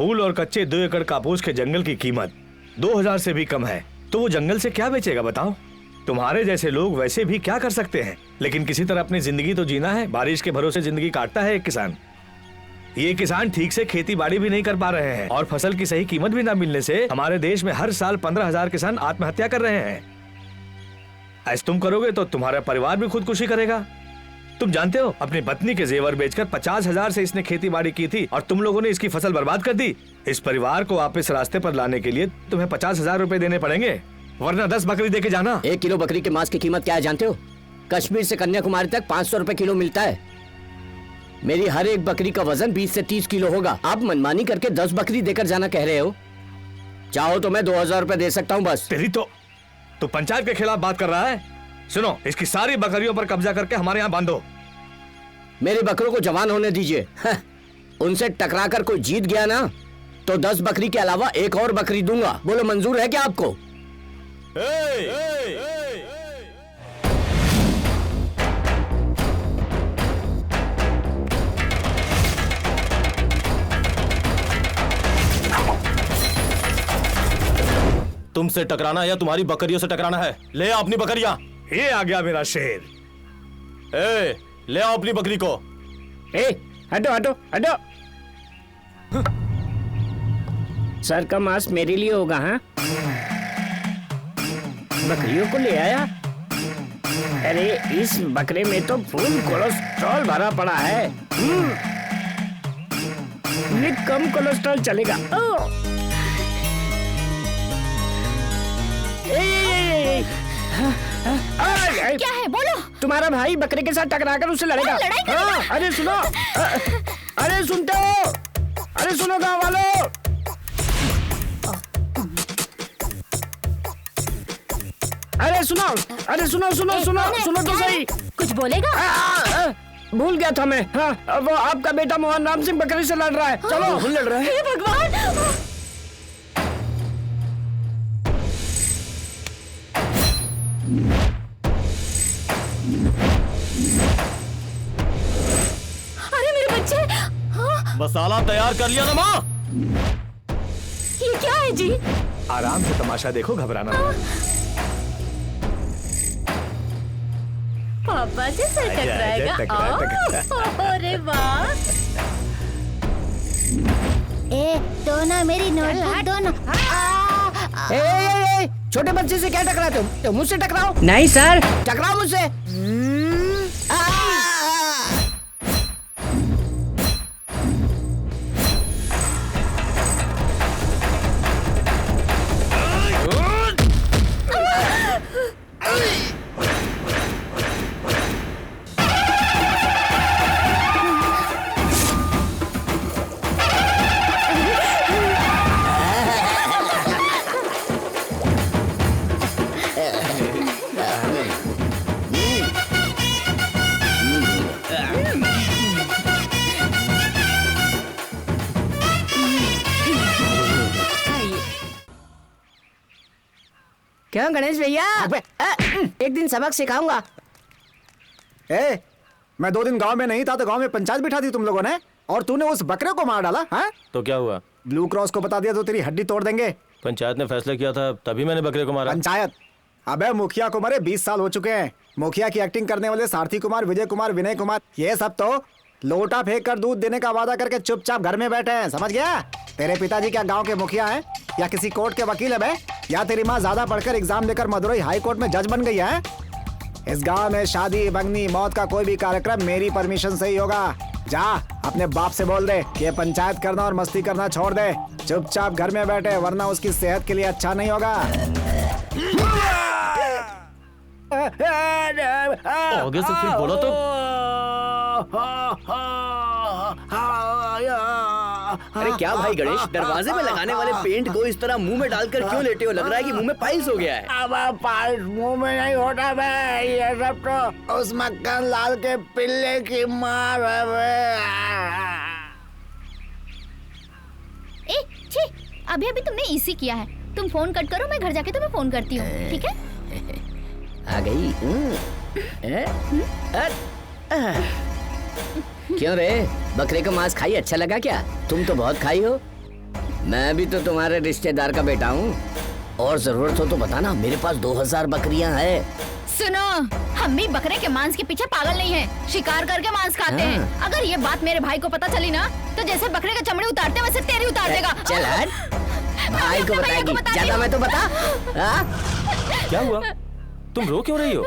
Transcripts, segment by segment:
फूल और कच्चे 2 एकड़ कापूस के जंगल की कीमत 2000 से भी कम है, तो वो जंगल से क्या बेचेगा बताओ? तुम्हारे जैसे लोग वैसे भी क्या कर सकते हैं, लेकिन किसी तरह अपनी जिंदगी तो जीना है। बारिश के भरोसे जिंदगी काटता है एक किसान। ये किसान ठीक से खेती बाड़ी भी नहीं कर पा रहे हैं और फसल की सही कीमत भी न मिलने से हमारे देश में हर साल 15,000 किसान आत्महत्या कर रहे हैं। ऐसा तुम करोगे तो तुम्हारा परिवार भी खुदकुशी करेगा। तुम जानते हो, अपनी पत्नी के जेवर बेचकर 50,000 से इसने खेती बाड़ी की थी और तुम लोगों ने इसकी फसल बर्बाद कर दी। इस परिवार को वापस रास्ते पर लाने के लिए तुम्हें 50,000 रुपए देने पड़ेंगे, वरना 10 बकरी दे के जाना। 1 किलो बकरी के मांस की कीमत क्या है जानते हो? कश्मीर से कन्याकुमारी तक 500 रुपए किलो मिलता है। मेरी हर एक बकरी का वजन 20 से 30 किलो होगा। आप मनमानी करके 10 बकरी देकर जाना कह रहे हो? चाहो तो मैं 2000 रुपए दे सकता हूँ बस। तेरी तो पंचायत के खिलाफ बात कर रहा है। सुनो, इसकी सारी बकरियों पर कब्जा करके हमारे यहाँ बांधो। मेरे बकरों को जवान होने दीजिए। उनसे टकराकर कोई जीत गया ना तो 10 बकरी के अलावा एक और बकरी दूंगा। बोलो मंजूर है क्या आपको? तुमसे टकराना है या तुम्हारी बकरियों से टकराना है? ले आओ अपनी बकरियां। ये आ गया मेरा शेर। ले आओ अपनी बकरी को। हटो हटो हटो। सर का मांस मेरे लिए होगा। हाँ, बकरियों को ले आया। अरे इस बकरे में तो फुल कोलेस्ट्रॉल भरा पड़ा है। ये कम कोलेस्ट्रॉल चलेगा। क्या है बोलो? तुम्हारा भाई बकरे के साथ टकराकर उससे लड़ेगा। हाँ, अरे सुनो, अरे सुनते हो? अरे सुनो गाँव वालों, अरे सुनो, अरे सुनो सुनो सुनो सुनो तो सही। कुछ बोलेगा? भूल गया था मैं। हाँ, वो आपका बेटा मोहन राम सिंह बकरी से लड़ रहा है। चलो लड़ रहा है। हे भगवान! अरे मेरे बच्चे! हाँ? मसाला तैयार कर लिया ना माँ? ये क्या है जी? आराम से तमाशा देखो, घबराना नहीं। पापा जी से टकराएगा। अरे वाह! दो ना मेरी नोटबुक दो ना। छोटे बच्चे से क्या टकराते हो? तो मुझसे टकराओ। नहीं सर, टकराओ मुझसे। क्यों गणेश भैया, एक दिन सबक सिखाऊंगा। मैं 2 दिन गांव में नहीं था तो गांव में पंचायत बिठा दी तुम लोगों ने, और तूने उस बकरे को मार डाला। हाँ, तो क्या हुआ? ब्लू क्रॉस को बता दिया तो तेरी हड्डी तोड़ देंगे। पंचायत ने फैसला किया था तभी मैंने बकरे को मारा। पंचायत? अबे मुखिया को मरे 20 साल हो चुके हैं। मुखिया की एक्टिंग करने वाले सारथी कुमार, विजय कुमार, विनय कुमार, ये सब तो लोटा फेंक कर दूध देने का वादा करके चुपचाप घर में बैठे हैं। समझ गया? तेरे पिताजी क्या गांव के मुखिया हैं या किसी कोर्ट के वकील है बे? या तेरी माँ ज्यादा पढ़कर एग्जाम देकर मदुरई हाई कोर्ट में जज बन गई है? इस गांव में शादी, बंगनी, मौत का कोई भी कार्यक्रम मेरी परमिशन से ही होगा। जा अपने बाप से बोल दे कि पंचायत करना और मस्ती करना छोड़ दे, चुपचाप घर में बैठे, वरना उसकी सेहत के लिए अच्छा नहीं होगा। आगे से फिर बोला तो अरे क्या भाई गणेश, दरवाजे में लगाने वाले पेंट को इस तरह मुंह में डालकर क्यों लेटे हो? लग रहा है कि मुंह में पाइल्स हो गया है। अब पाइल्स मुंह में नहीं होता बे, ये सब तो उस मक्खन लाल के पिल्ले की मार है। छी, अभी अभी तुमने इसी किया है। तुम फोन कट करो, मैं घर जाके तुम्हें फोन करती हूँ, ठीक है? आ गई। क्यों रे, बकरे का मांस खाई अच्छा लगा क्या? तुम तो बहुत खाई हो। मैं भी तो तुम्हारे रिश्तेदार का बेटा हूँ। और जरूरत हो तो बताना, मेरे पास 2000 बकरियां हैं। सुनो, हम भी बकरे के मांस के पीछे पागल नहीं हैं। शिकार करके मांस खाते हैं। अगर ये बात मेरे भाई को पता चली ना, तो जैसे बकरे का चमड़ी उतारते हैं वैसे तेरी उतार देगा। चल हट, भाई को बताएगी, ज्यादा मैं तो बता। हाँ? क्या हुआ? तुम रो क्यों रही हो?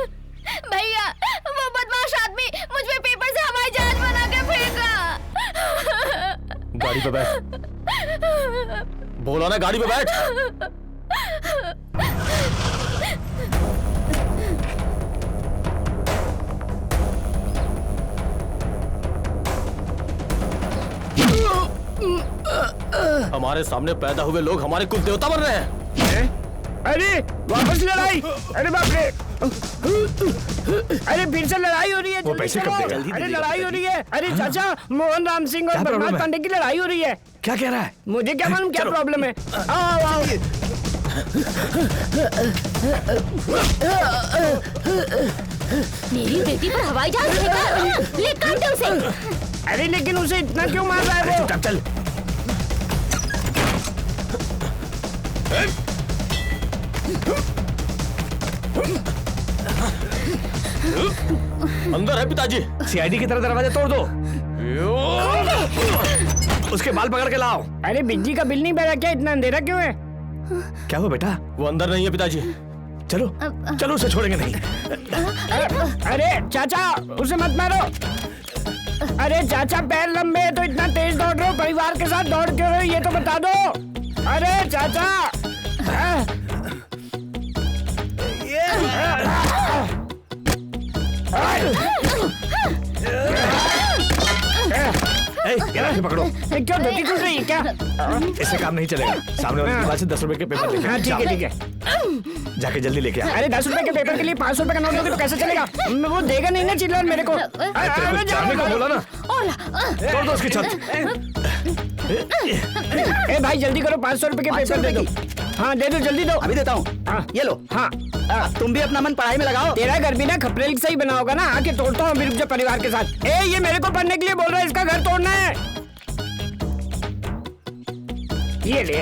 भैया, वो बदमाश आदमी मुझ पे पेपर से हवाई जहाज बना के फेंका। गाड़ी पे बैठ। बोला ना गाड़ी पे बैठ। हमारे सामने पैदा हुए लोग हमारे कुल देवता बन रहे हैं। अरे वापस लड़ाई! अरे बाप रे! अरे फिर से लड़ाई हो रही है। वो पैसे कब देगा? अरे लड़ाई हो रही है। अरे चाचा, मोहन राम सिंह और क्या प्रॉब्लम बलराज है? पांडे की लड़ाई हो रही है। क्या कह रहा है? मुझे क्या मालूम क्या चलो। प्रॉब्लम है। आओ आओ। मेरी बेटी पर हवाई जहाज फेंका। ले काट दे उसे। अरे लेकिन उसे इतना क्यों मार रहा है वो? चुपचाप चल। अंदर है पिताजी। सीआईडी की तरह दरवाजा तोड़ दो। उसके बाल पकड़ के लाओ। अरे बिजली का बिल नहीं भरा क्या? इतना अंधेरा क्यों है? क्या हुआ बेटा? वो अंदर नहीं है पिताजी। चलो चलो, उसे छोड़ेंगे नहीं। अरे चाचा, उसे मत मारो। अरे चाचा, पैर लंबे है तो इतना तेज दौड़ रहे हो? परिवार के साथ दौड़ क्यों रहे हो ये तो बता दो। अरे चाचा। ये राखी पकड़ो। क्यों धोती टूट रही है क्या? इससे काम नहीं चलेगा। सामने वाले दुकान से 10 रुपए के पेपर लेके हाँ ठीक है ठीक है। जाके जल्दी लेके आ। अरे 10 रुपए के पेपर के लिए 500 रुपए का नोट दोगे तो कैसे चलेगा? वो देगा नहीं ना चिल्लान मेरे को। तेरे को जाने को बोला ना। तोड़ दो उसकी छत। ए भाई जल्दी करो, 500 रुपए के पेपर दे दो। हाँ दे दो, जल्दी दो। अभी देता हूँ। हाँ ये लो। हाँ। तुम भी अपना मन पढ़ाई में लगाओ। तेरा घर भी ना खपरेल से ही बना होगा ना। आके तोड़ता हूँ अभी, रुक जा परिवार के साथ। ए ये मेरे को पढ़ने के लिए बोल रहा है, इसका घर तोड़ना है। ये ले।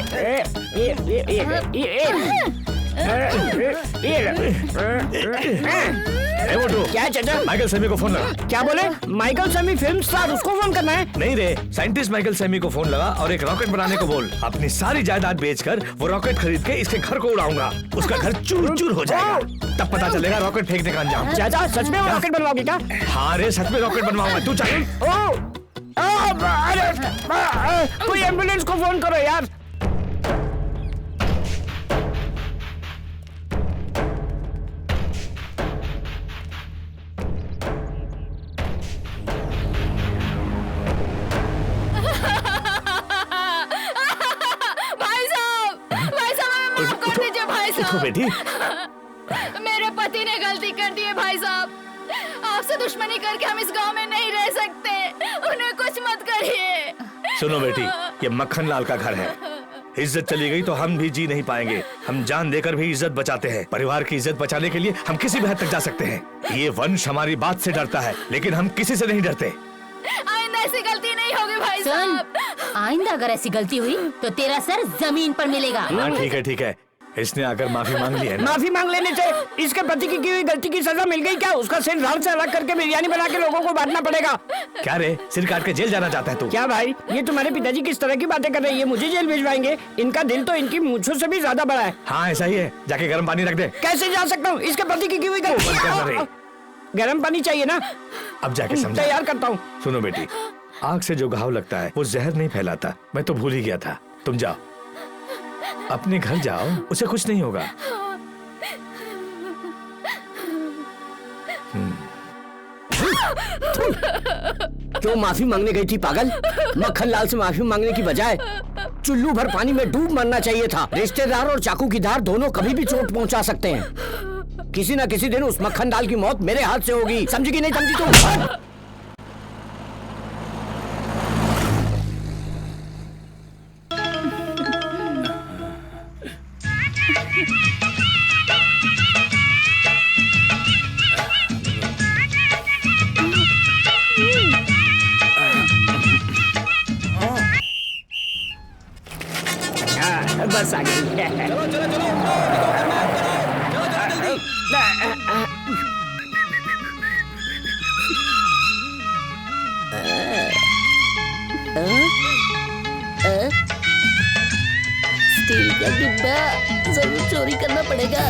ए मोटू, क्या चाचा? माइकल सेमी को फोन लगा। क्या बोले? माइकल सेमी फिल्म स्टार, उसको फोन करना है? नहीं रे, साइंटिस्ट माइकल सेमी को फोन लगा और एक रॉकेट बनाने को बोल। अपनी सारी जायदाद बेचकर वो रॉकेट खरीद के इसके घर को उड़ाऊंगा। उसका घर चूर चूर हो जाएगा। तब पता चलेगा रॉकेट फेंकने का अंजाम। चाचा सच में वो रॉकेट बनवाओगे क्या? हाँ रे, सच में रॉकेट बनवाऊंगा। तू चल। अरे कोई एम्बुलेंस को फोन करो यार। उठो बेटी। मेरे पति ने गलती कर दी है भाई साहब। आपसे दुश्मनी करके हम इस गांव में नहीं रह सकते। उन्हें कुछ मत करिए। सुनो बेटी, ये मक्खन लाल का घर है। इज्जत चली गई तो हम भी जी नहीं पाएंगे। हम जान देकर भी इज्जत बचाते हैं। परिवार की इज्जत बचाने के लिए हम किसी भी हद तक जा सकते हैं। ये वंश हमारी बात से डरता है, लेकिन हम किसी से नहीं डरते। आइंदा ऐसी गलती नहीं होगी भाई सुन, साहब। आइंदा अगर ऐसी गलती हुई तो तेरा सर जमीन पर मिलेगा। हाँ ठीक है ठीक है। इसने आकर माफी मांग ली है ना? माफी मांग लेने से इसके पति की हुई गलती की सजा मिल गई क्या? उसका सिर झाड़ से अलग करके बिरयानी बना के लोगों को बांटना पड़ेगा। क्या रे, सिर काट के जेल जाना चाहता है तू? क्या भाई, ये तुम्हारे पिताजी किस तरह की बातें कर रही है? मुझे जेल भिजवाएंगे? इनका दिल तो इनकी मूंछों से भी ज्यादा बड़ा है। हाँ ऐसा ही है। जाके गर्म पानी रख दे। कैसे जा सकता हूँ? इसके पति की हुई बंद करना रे। गलती। गर्म पानी चाहिए ना? अब जाके समझा। तैयार करता हूँ। सुनो बेटी, आग से जो घाव लगता है वो जहर नहीं फैलाता। मैं तो भूल ही गया था। तुम जाओ, अपने घर जाओ, उसे कुछ नहीं होगा। क्यों माफी मांगने गई थी पागल? मक्खन लाल से माफी मांगने की बजाय चुल्लू भर पानी में डूब मरना चाहिए था। रिश्तेदार और चाकू की धार दोनों कभी भी चोट पहुंचा सकते हैं। किसी न किसी दिन उस मक्खन लाल की मौत मेरे हाथ से होगी। समझी कि नहीं समझी तुम? बस आ गई। चलो चलो चलो, चलो चलो जल्दी। स्टील का डिब्बा जरूर चोरी करना पड़ेगा।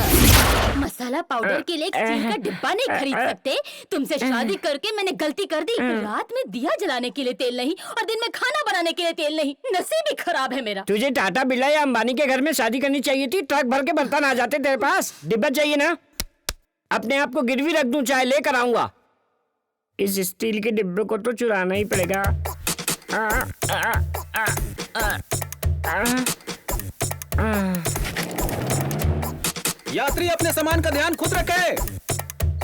मसाला पाउडर के लिए एक स्टील का डिब्बा नहीं खरीद सकते? तुमसे शादी करके मैंने गलती कर दी। रात में दिया जलाने के लिए तेल नहीं और दिन में खाना बनाने के लिए तेल नहीं। नसीब ही खराब है मेरा। तुझे टाटा बिरला या अंबानी के घर में शादी करनी चाहिए थी। ट्रक भर के बर्तन आ जाते तेरे पास। डिब्बा चाहिए ना? अपने आप को गिरवी रख दूं, चाहे लेकर आऊंगा। इस स्टील के डिब्बे को तो चुराना ही पड़ेगा। यात्री अपने सामान का ध्यान खुद रखे।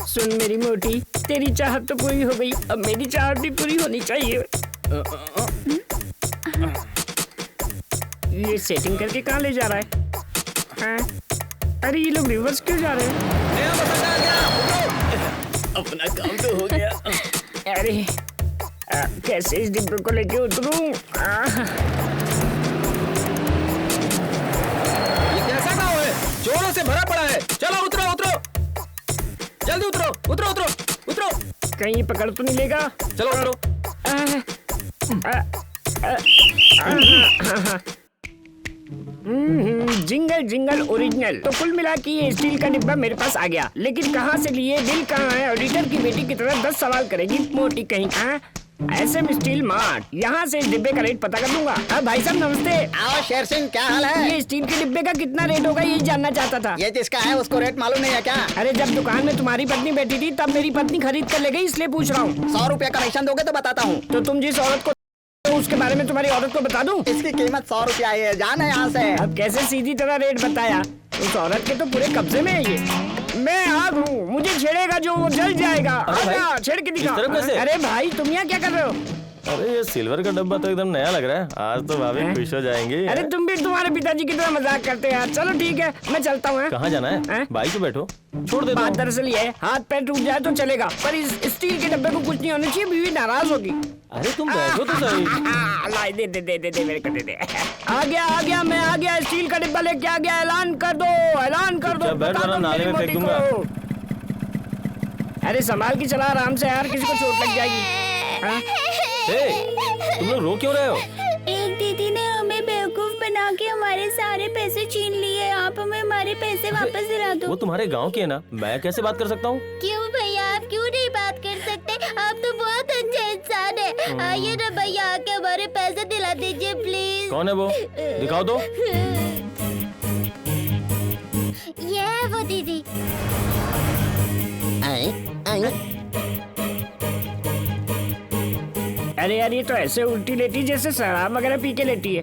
सुन मेरी मोटी, तेरी चाहत तो पूरी हो गई, अब मेरी चाहत भी पूरी होनी चाहिए। ये सेटिंग करके कहाँ ले जा रहा है? हाँ? अरे ये लोग रिवर्स क्यों जा रहे हैं? नया बसंत आ गया। अपना काम तो हो गया। अरे कैसे इस डिब्बे को लेके उतरूं? ये कैसा गाँव है? चोरों से भरा पड़ा है। चलो उतरो उतरो, जल्दी उतरो उतरो उतरो उतरो। कहीं पकड़ तो नहीं लेगा? चलो उतरो। Jingle jingle original. तो कुल मिला के ये स्टील का डिब्बा मेरे पास आ गया, लेकिन कहाँ से लिए, बिल कहाँ है? ऑडिटर की बेटी की तरह 10 सवाल करेगी मोटी कहीं। ऐसे में स्टील मार्ट, यहाँ से इस डिब्बे का रेट पता कर दूंगा। भाई साहब नमस्ते। आओ शेर सिंह, क्या हाल है? ये स्टील के डिब्बे का कितना रेट होगा ये जानना चाहता था। ये जिसका है उसको रेट मालूम नहीं है क्या? अरे जब दुकान में तुम्हारी पत्नी बैठी थी तब मेरी पत्नी खरीद कर ले गई, इसलिए पूछ रहा हूँ। 100 रुपया कमीशन दोगे तो बताता हूँ। तो तुम जिस औरत को तो उसके बारे में तुम्हारी औरत को बता दूं? इसकी कीमत 100 रुपया है, जाना यहाँ से। अब कैसे सीधी तरह रेट बताया? उस औरत के तो पूरे कब्जे में है ये। मैं आग हूँ, मुझे छेड़ेगा जो वो जल जाएगा। आजा, छेड़ के दिखा। इस तरफ कैसे? अरे भाई तुम यहाँ क्या कर रहे हो? अरे ये सिल्वर का डब्बा तो एकदम नया लग रहा है। आज तो भाभी खुश हो जाएंगी। अरे तुम भी तुम्हारे पिताजी की तरह मजाक करते हो यार। चलो ठीक है, मैं चलता हूँ। कहाँ जाना है? बाइक पे बैठो, छोड़ देता बात हूँ। दरअसल ये है, हाथ पैर टूट जाए तो चलेगा, पर इस स्टील के डब्बे को कुछ नहीं होना चाहिए, बीवी नाराज होगी। अरे तुम बैठो तो सही। लाई दे दे दे दे दे मेरे को दे दे। आ गया मैं आ गया, स्टील का डिब्बा लेके आ गया। ऐलान कर दो, ऐलान कर दो। बैठ बता वरना दो नाले मेरी में फेंक मोटी दूंगा। को। अरे संभाल के चला आराम से यार, किसी को चोट लग जाएगी। हाँ? तुम लोग रो क्यों रहे हो? एक दीदी ने हमें बेवकूफ बना के हमारे सारे पैसे छीन लिए। आप हमें हमारे पैसे वापस दिला दो। वो तुम्हारे गांव के है ना, मैं कैसे बात कर सकता हूँ? क्यों भैया, आप क्यों नहीं बात कर सकते? आप तो बहुत अच्छे इंसान है। आइए ना भैया, आके हमारे पैसे दिला दीजिए प्लीज। कौन है वो? दिखाओ तो। ये है वो दीदी। अरे यार ये तो ऐसे उल्टी लेटी जैसे शराब वगैरह पी के लेटी है।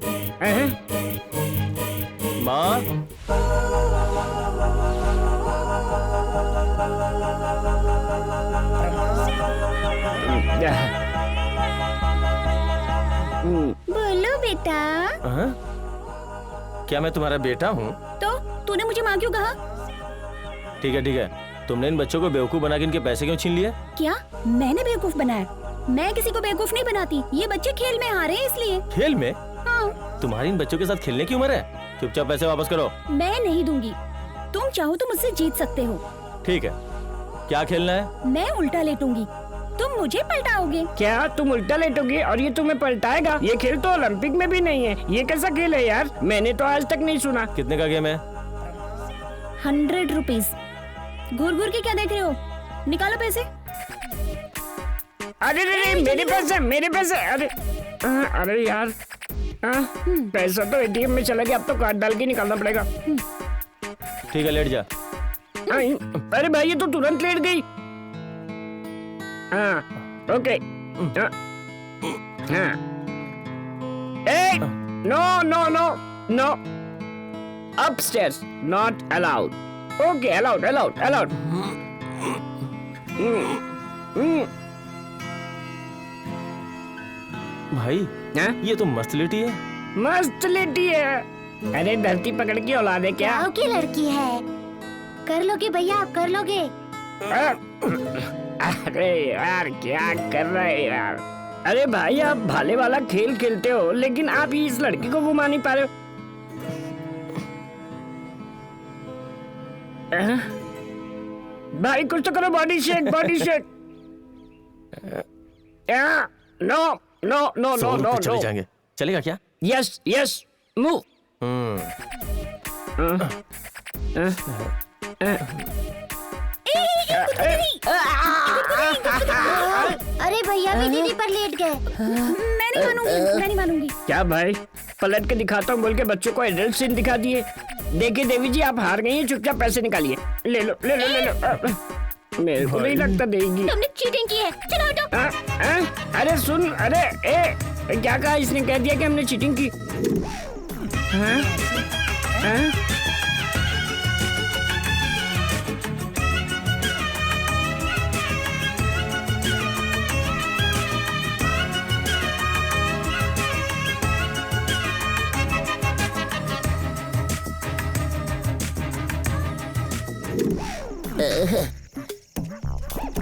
माँ, बोलो बेटा। हाँ? क्या मैं तुम्हारा बेटा हूँ? तो तूने मुझे माँ क्यों कहा? ठीक है, तुमने इन बच्चों को बेवकूफ बना के इनके पैसे क्यों छीन लिए? क्या मैंने बेवकूफ बनाया? मैं किसी को बेवकूफ नहीं बनाती। ये बच्चे खेल में हारे हैं इसलिए। खेल में? हाँ। तुम्हारी इन बच्चों के साथ खेलने की उम्र है? चुपचाप पैसे वापस करो। मैं नहीं दूंगी। तुम चाहो तो मुझसे जीत सकते हो। ठीक है, क्या खेलना है? मैं उल्टा लेटूंगी, तुम मुझे पलटाओगे। क्या तुम उल्टा लेटोगे और ये तुम्हें पलटाएगा? ये खेल तो ओलंपिक में भी नहीं है। ये कैसा खेल है यार? मैंने तो आज तक नहीं सुना। कितने का गेम है? 100 रुपीज। घूर घूर के क्या देख रहे हो? निकालो पैसे। अरे मेरे पैसे। अरे यार पैसा तो एटीएम में चला गया, अब तो कार्ड डाल के निकालना पड़ेगा। ठीक है, लेट जा। अरे भाई ये तो तुरंत लेट गई। हाँ ओके। हाँ no upstairs not allowed. Okay allowed. भाई ये तो मस्त लेटी है। मस्त लेटी है। अरे धरती पकड़ की औलाद है क्या? गाँव की लड़की है। कर लोगे भैया, आप कर लोगे। अरे यार क्या कर रहे हैं यार? अरे भाई आप भाले वाला खेल खेलते हो, लेकिन आप इस लड़की को घुमा नहीं पा रहे हो। भाई कुछ तो करो, body shake, body shake. No no no no no चले नो। जाएंगे, चलेगा क्या? Yes yes, move. अरे भैया भी दीदी पर लेट गए। मैं नहीं मानूंगी, मैं नहीं मानूंगी। क्या भाई, पलट के दिखाता हूँ बोल के बच्चों को एडल्ट सीन दिखा दिए। देखिए देवी जी, आप हार गई हैं, चुपचाप पैसे निकालिए। ले लो ले लो ले लो। मेरे को नहीं लगता देगी। तुमने चीटिंग की है, चलो हटो। अरे सुन, अरे क्या कहा इसने? कह दिया कि हमने चीटिंग की। हाँ? हाँ?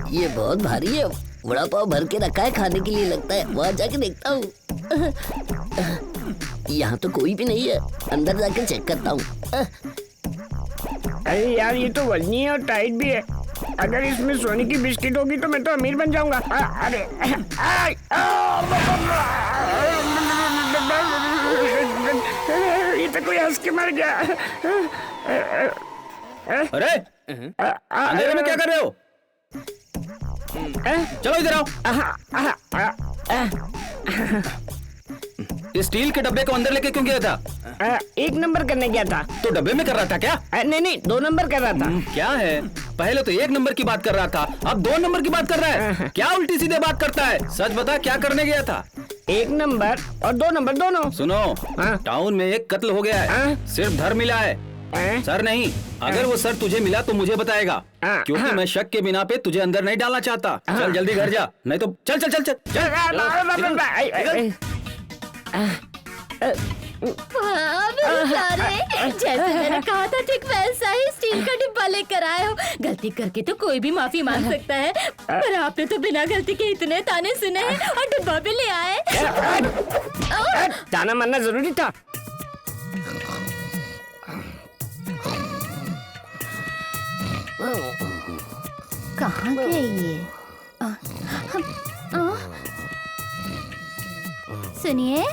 ये बहुत भारी है, वड़ा पाव भर के रखा है खाने के लिए लगता है। वहाँ जाके देखता हूँ। यहाँ तो कोई भी नहीं है, अंदर जाके चेक करता हूँ। अरे यार, ये तो वजनी है और टाइट भी है। अगर इसमें सोने की बिस्किट होगी तो मैं तो अमीर बन जाऊंगा। अरे ये तो कोई हंस के मर गया। अरे अंधेरे में क्या कर रहे हो? चलो इधर आओ। इस स्टील के डब्बे को अंदर लेके क्यों गया था? 1 नंबर करने गया था। तो डब्बे में कर रहा था क्या? नहीं नहीं, 2 नंबर कर रहा था। क्या है, पहले तो 1 नंबर की बात कर रहा था, अब 2 नंबर की बात कर रहा है। क्या उल्टी सीधे बात करता है? सच बता, क्या करने गया था? 1 नंबर और 2 नंबर दोनों। सुनो, हाँ? टाउन में एक कत्ल हो गया है। हाँ? सिर्फ धर मिला है, सर नहीं। अगर वो सर तुझे मिला तो मुझे बताएगा, क्योंकि मैं शक के बिना पे तुझे अंदर नहीं डालना चाहता। चल जल्दी घर जा, नहीं तो चल चल चल चल, चल। जैसे मैंने कहा था ठीक वैसा ही स्टील का डिब्बा लेकर आए हो। गलती करके तो कोई भी माफी मांग सकता है, पर आपने तो बिना गलती के इतने ताने सुने हैं और डिब्बा भी ले आए। ताना मारना जरूरी था। कहाँ गए ये? सुनिए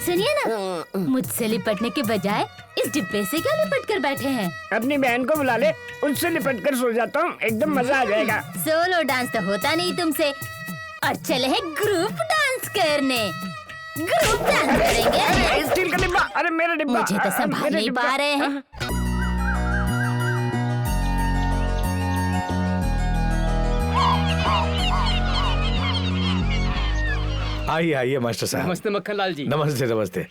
सुनिए ना, मुझसे लिपटने के बजाय इस डिब्बे से क्या लिपट कर बैठे हैं? अपनी बहन को बुला ले, उससे लिपट कर सो जाता हूँ, एकदम मजा आ जाएगा। सोलो डांस तो होता नहीं तुमसे, और चले हैं ग्रुप डांस करने। ग्रुप डांस करेंगे। स्टील का डिब्बा, अरे मेरा डिब्बा। मुझे तो संभाल मेरा नहीं डिब्बा। पा रहे हैं। आइए आइए मास्टर साहब। नमस्ते मक्खन लाल जी। नमस्ते नमस्ते।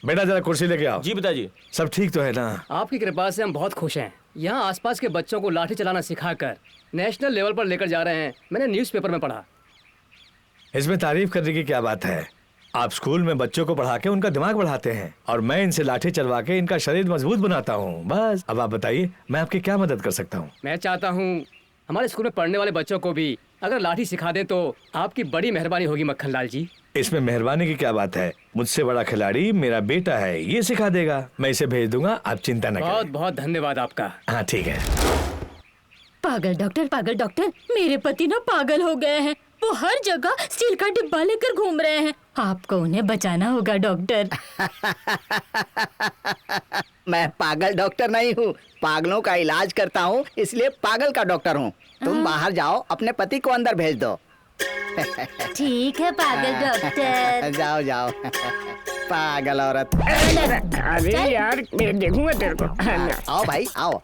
बेटा जरा कुर्सी लेके आओ। जी पिताजी। सब ठीक तो है ना? आपकी कृपा से हम बहुत खुश हैं। यहाँ आसपास के बच्चों को लाठी चलाना सिखाकर नेशनल लेवल पर लेकर जा रहे हैं। मैंने न्यूज़पेपर में पढ़ा। इसमें तारीफ करने की क्या बात है? आप स्कूल में बच्चों को पढ़ा के उनका दिमाग बढ़ाते हैं और मैं इनसे लाठी चलवा के इनका शरीर मजबूत बनाता हूँ। बस अब आप बताइए, मैं आपकी क्या मदद कर सकता हूँ? मैं चाहता हूँ हमारे स्कूल में पढ़ने वाले बच्चों को भी अगर लाठी सिखा दें तो आपकी बड़ी मेहरबानी होगी मक्खन लाल जी। इसमें मेहरबानी की क्या बात है? मुझसे बड़ा खिलाड़ी मेरा बेटा है, ये सिखा देगा। मैं इसे भेज दूंगा, आप चिंता न बहुत करें। बहुत धन्यवाद आपका। हाँ ठीक है। पागल डॉक्टर, मेरे पति ना पागल हो गए हैं। वो हर जगह स्टील का डिब्बा लेकर घूम रहे हैं। आपको उन्हें बचाना होगा डॉक्टर। मैं पागल डॉक्टर नहीं हूँ, पागलों का इलाज करता हूँ, इसलिए पागल का डॉक्टर हूँ। तुम बाहर जाओ, अपने पति को अंदर भेज दो। ठीक है पागल डॉक्टर। जाओ जाओ। पागल औरत। अरे यार, मैं देखूंगा तेरे को। आओ भाई आओ।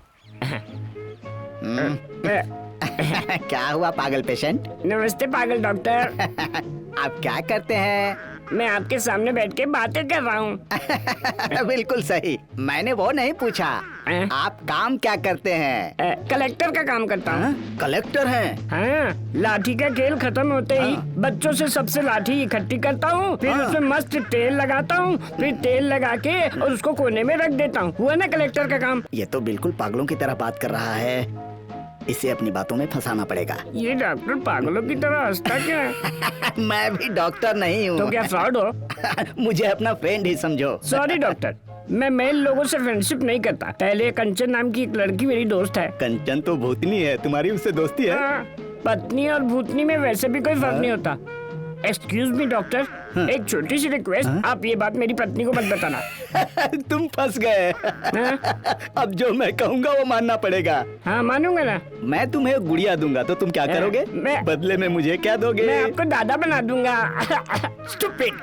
क्या हुआ पागल पेशेंट? नमस्ते पागल डॉक्टर। आप क्या करते हैं? मैं आपके सामने बैठ के बातें कर रहा हूँ। बिल्कुल सही, मैंने वो नहीं पूछा। आप काम क्या करते हैं? कलेक्टर का काम करता हूँ। कलेक्टर हैं? हाँ, लाठी का खेल खत्म होते ही बच्चों से सबसे लाठी इकट्ठी करता हूँ, फिर उसमें मस्त तेल लगाता हूँ, फिर तेल लगा के और उसको कोने में रख देता हूँ। हुआ ना कलेक्टर का काम। ये तो बिल्कुल पागलों की तरह बात कर रहा है, इसे अपनी बातों में फंसाना पड़ेगा। ये डॉक्टर पागलों की तरह हंसता क्या है? मैं भी डॉक्टर नहीं हूँ। तो क्या फ्रॉड हो? मुझे अपना फ्रेंड ही समझो। सॉरी डॉक्टर, मैं मेल लोगों से फ्रेंडशिप नहीं करता। पहले कंचन नाम की एक लड़की मेरी दोस्त है। कंचन तो भूतनी है, तुम्हारी उससे दोस्ती है? हाँ, पत्नी और भूतनी में वैसे भी कोई फर्क नहीं होता। एक्सक्यूज मी डॉक्टर, एक छोटी सी रिक्वेस्ट, आप ये बात मेरी पत्नी को मत बताना। तुम फंस गए। अब जो मैं कहूँगा वो मानना पड़ेगा। हाँ मानूंगा ना। मैं तुम्हें गुड़िया दूंगा तो तुम क्या करोगे? बदले में मुझे क्या दोगे? मैं आपको दादा बना दूंगा। स्टूपिड।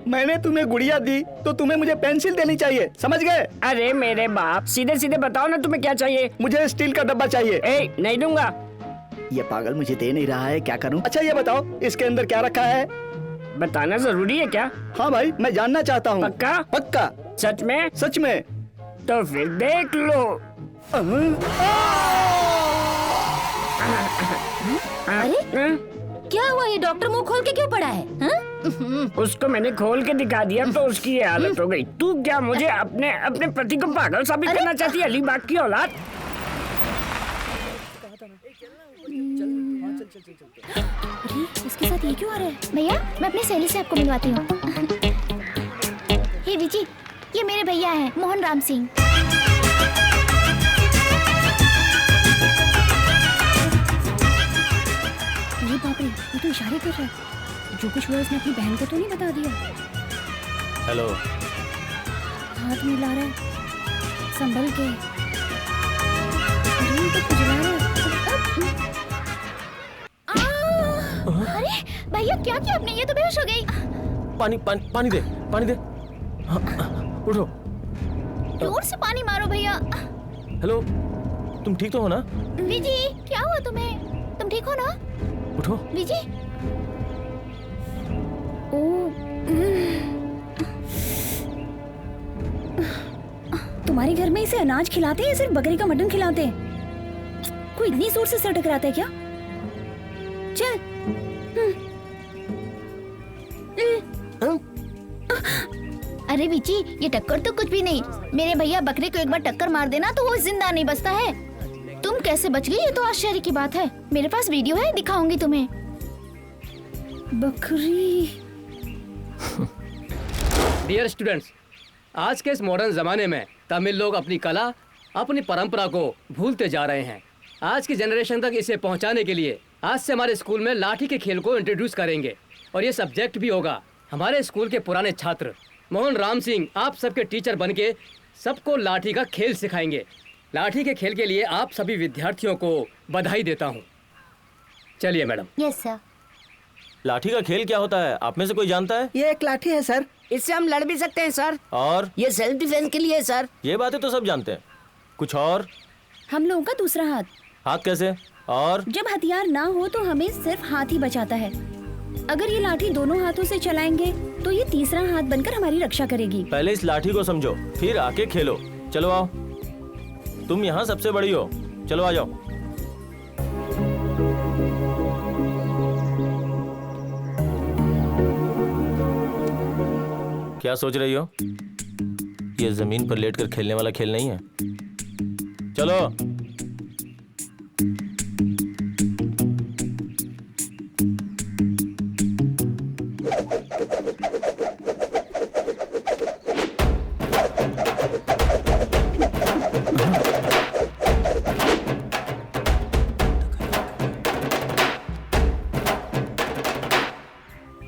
मैंने तुम्हें गुड़िया दी तो तुम्हें मुझे पेंसिल देनी चाहिए, समझ गए? अरे मेरे बाप, सीधे सीधे बताओ ना तुम्हें क्या चाहिए? मुझे स्टील का डब्बा चाहिए। नहीं दूंगा। ये पागल मुझे दे नहीं रहा है, क्या करूं? अच्छा ये बताओ, इसके अंदर क्या रखा है? बताना जरूरी है क्या? हाँ भाई, मैं जानना चाहता हूँ। पक्का? पक्का। सच में? सच में। तो फिर देख लो। अरे क्या हुआ? ये डॉक्टर मुंह खोल के क्यों पड़ा है? उसको मैंने खोल के दिखा दिया तो उसकी ये हालत हो गई। तू क्या मुझे अपने अपने पति को पागल साबित करना चाहती है? अलीबाग की औलाद। अरे इसके साथ ये क्यों आ रहा है? भैया मैं अपनी सहेली से आपको मिलवाती हूँ। हे विजी, ये मेरे भैया हैं, मोहन राम सिंह। अरे बाप रे, ये तो इशारे कर रहा है। जो कुछ हुआ उसने अपनी बहन को तो नहीं बता दिया? हेलो। हाथ मिला रहा है, संभल के। अरे ये तो खुजला रहा है। अरे भैया क्या किया आपने? ये तो बेहोश हो गई। पानी पानी पानी दे, पानी दे। उठो। जोर से पानी मारो भैया। हेलो, तुम ठीक तो हो ना? विजी क्या हुआ तुम्हें? तुम ठीक हो ना? उठो। विजी। ओ तुम्हारे घर में इसे अनाज खिलाते हैं या सिर्फ बकरी का मटन खिलाते हैं? कोई इतनी जोर से सर टकराता है क्या? चल। अरे विची, ये टक्कर तो कुछ भी नहीं। मेरे भैया बकरे को एक बार टक्कर मार देना तो वो जिंदा नहीं बचता है। तुम कैसे बच गई ये तो आश्चर्य की बात है। मेरे पास वीडियो है, दिखाऊंगी तुम्हें। बकरी। डियर स्टूडेंट्स, आज के इस मॉडर्न जमाने में तमिल लोग अपनी कला, अपनी परंपरा को भूलते जा रहे हैं। आज की जनरेशन तक इसे पहुंचाने के लिए आज से हमारे स्कूल में लाठी के खेल को इंट्रोड्यूस करेंगे और ये सब्जेक्ट भी होगा। हमारे स्कूल के पुराने छात्र मोहन राम सिंह आप सबके टीचर बनके सबको लाठी का खेल सिखाएंगे। लाठी के खेल के लिए आप सभी विद्यार्थियों को बधाई देता हूँ। चलिए मैडम। Yes sir. लाठी का खेल क्या होता है, आप में से कोई जानता है? ये एक लाठी है सर। इससे हम लड़ भी सकते हैं सर। और ये सेल्फ डिफेंस के लिए है सर। ये बातें तो सब जानते हैं, कुछ और? हम लोगों का दूसरा हाथ। हाथ कैसे? और जब हथियार ना हो तो हमें सिर्फ हाथ ही बचाता है। अगर ये लाठी दोनों हाथों से चलाएंगे तो ये तीसरा हाथ बनकर हमारी रक्षा करेगी। पहले इस लाठी को समझो, फिर आके खेलो। चलो आओ, तुम यहाँ सबसे बड़ी हो, चलो आ जाओ। क्या सोच रही हो? ये जमीन पर लेटकर खेलने वाला खेल नहीं है। चलो।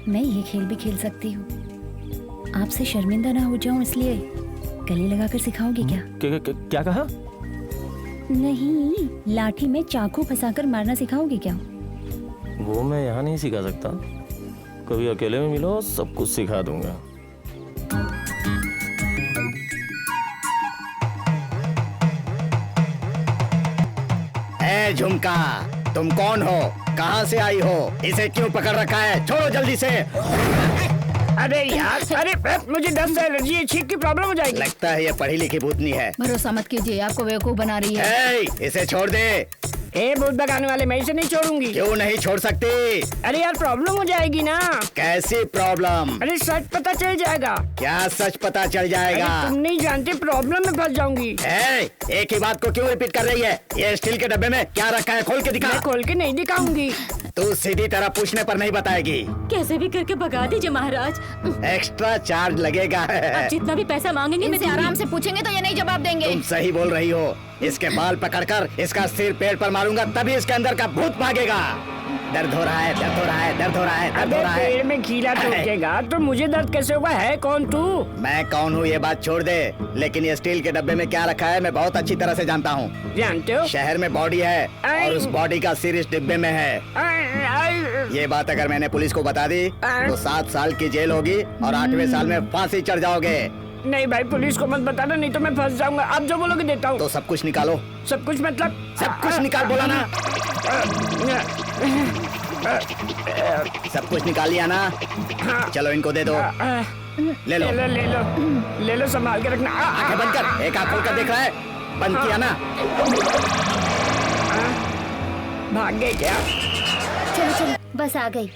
मैं ये खेल भी खेल सकती हूँ। आपसे शर्मिंदा ना हो जाऊं इसलिए गले लगाकर सिखाओगे क्या? क्या कहा? नहीं, लाठी में चाकू फंसाकर मारना सिखाओगे क्या? वो मैं यहाँ नहीं सिखा सकता, कभी अकेले में मिलो, सब कुछ सिखा दूंगा। ए झुमका, तुम कौन हो? कहाँ से आई हो? इसे क्यों पकड़ रखा है? छोड़ो जल्दी से। अरे यार, अरे मुझे दम से एलर्जी है, छींक की प्रॉब्लम हो जाएगी। लगता है ये पढ़ी लिखी भूतनी है। भरोसा मत कीजिए, आपको बेवकूफ बना रही है। इसे छोड़ दे। ए भूत भगाने वाले, मैं इसे नहीं छोड़ूंगी। क्यों नहीं छोड़ सकती? अरे यार प्रॉब्लम हो जाएगी ना। कैसी प्रॉब्लम? अरे सच पता चल जाएगा। क्या सच पता चल जाएगा? अरे तुम नहीं जानते, प्रॉब्लम में फंस जाऊंगी। एक ही बात को क्यों रिपीट कर रही है? ये स्टील के डब्बे में क्या रखा है? खोल के दिखा। मैं खोल के नहीं दिखाऊंगी। तू सीधी तरह पूछने पर नहीं बताएगी। कैसे भी करके भगा दीजिए महाराज। एक्स्ट्रा चार्ज लगेगा। अब जितना भी पैसा मांगेंगे मैं इनसे आराम से पूछेंगे तो ये नहीं जवाब देंगे। तुम सही बोल रही हो। इसके बाल पकड़कर इसका सिर पेड़ पर मारूंगा, तभी इसके अंदर का भूत भागेगा। दर्द हो रहा है, दर्द हो रहा है, दर्द हो रहा है, दर्द अबे हो रहा है। पेड़ में कीड़ा टोकेगा तो मुझे दर्द कैसे होगा? है कौन तू? मैं कौन हूँ ये बात छोड़ दे, लेकिन ये स्टील के डब्बे में क्या रखा है मैं बहुत अच्छी तरह से जानता हूँ। जानते हो? शहर में बॉडी है और उस बॉडी का सिर इस डिब्बे में है। ये बात अगर मैंने पुलिस को बता दी तो 7 साल की जेल होगी और 8वें साल में फांसी चढ़ जाओगे। नहीं भाई, पुलिस को मत बताना, नहीं तो मैं फंस जाऊंगा। आप जो बोलोगे देता हूँ। तो सब कुछ निकालो। सब कुछ मतलब? सब कुछ निकाल, बोला ना। सब कुछ निकाल लिया ना? चलो इनको दे दो। ले लो, ले लो, ले लो, ले लो, संभाल के रखना। आंखें बंद कर, एक आंख खोल कर देख रहा है। बंद किया ना? भाग गए क्या? चलो चलो बस आ गई।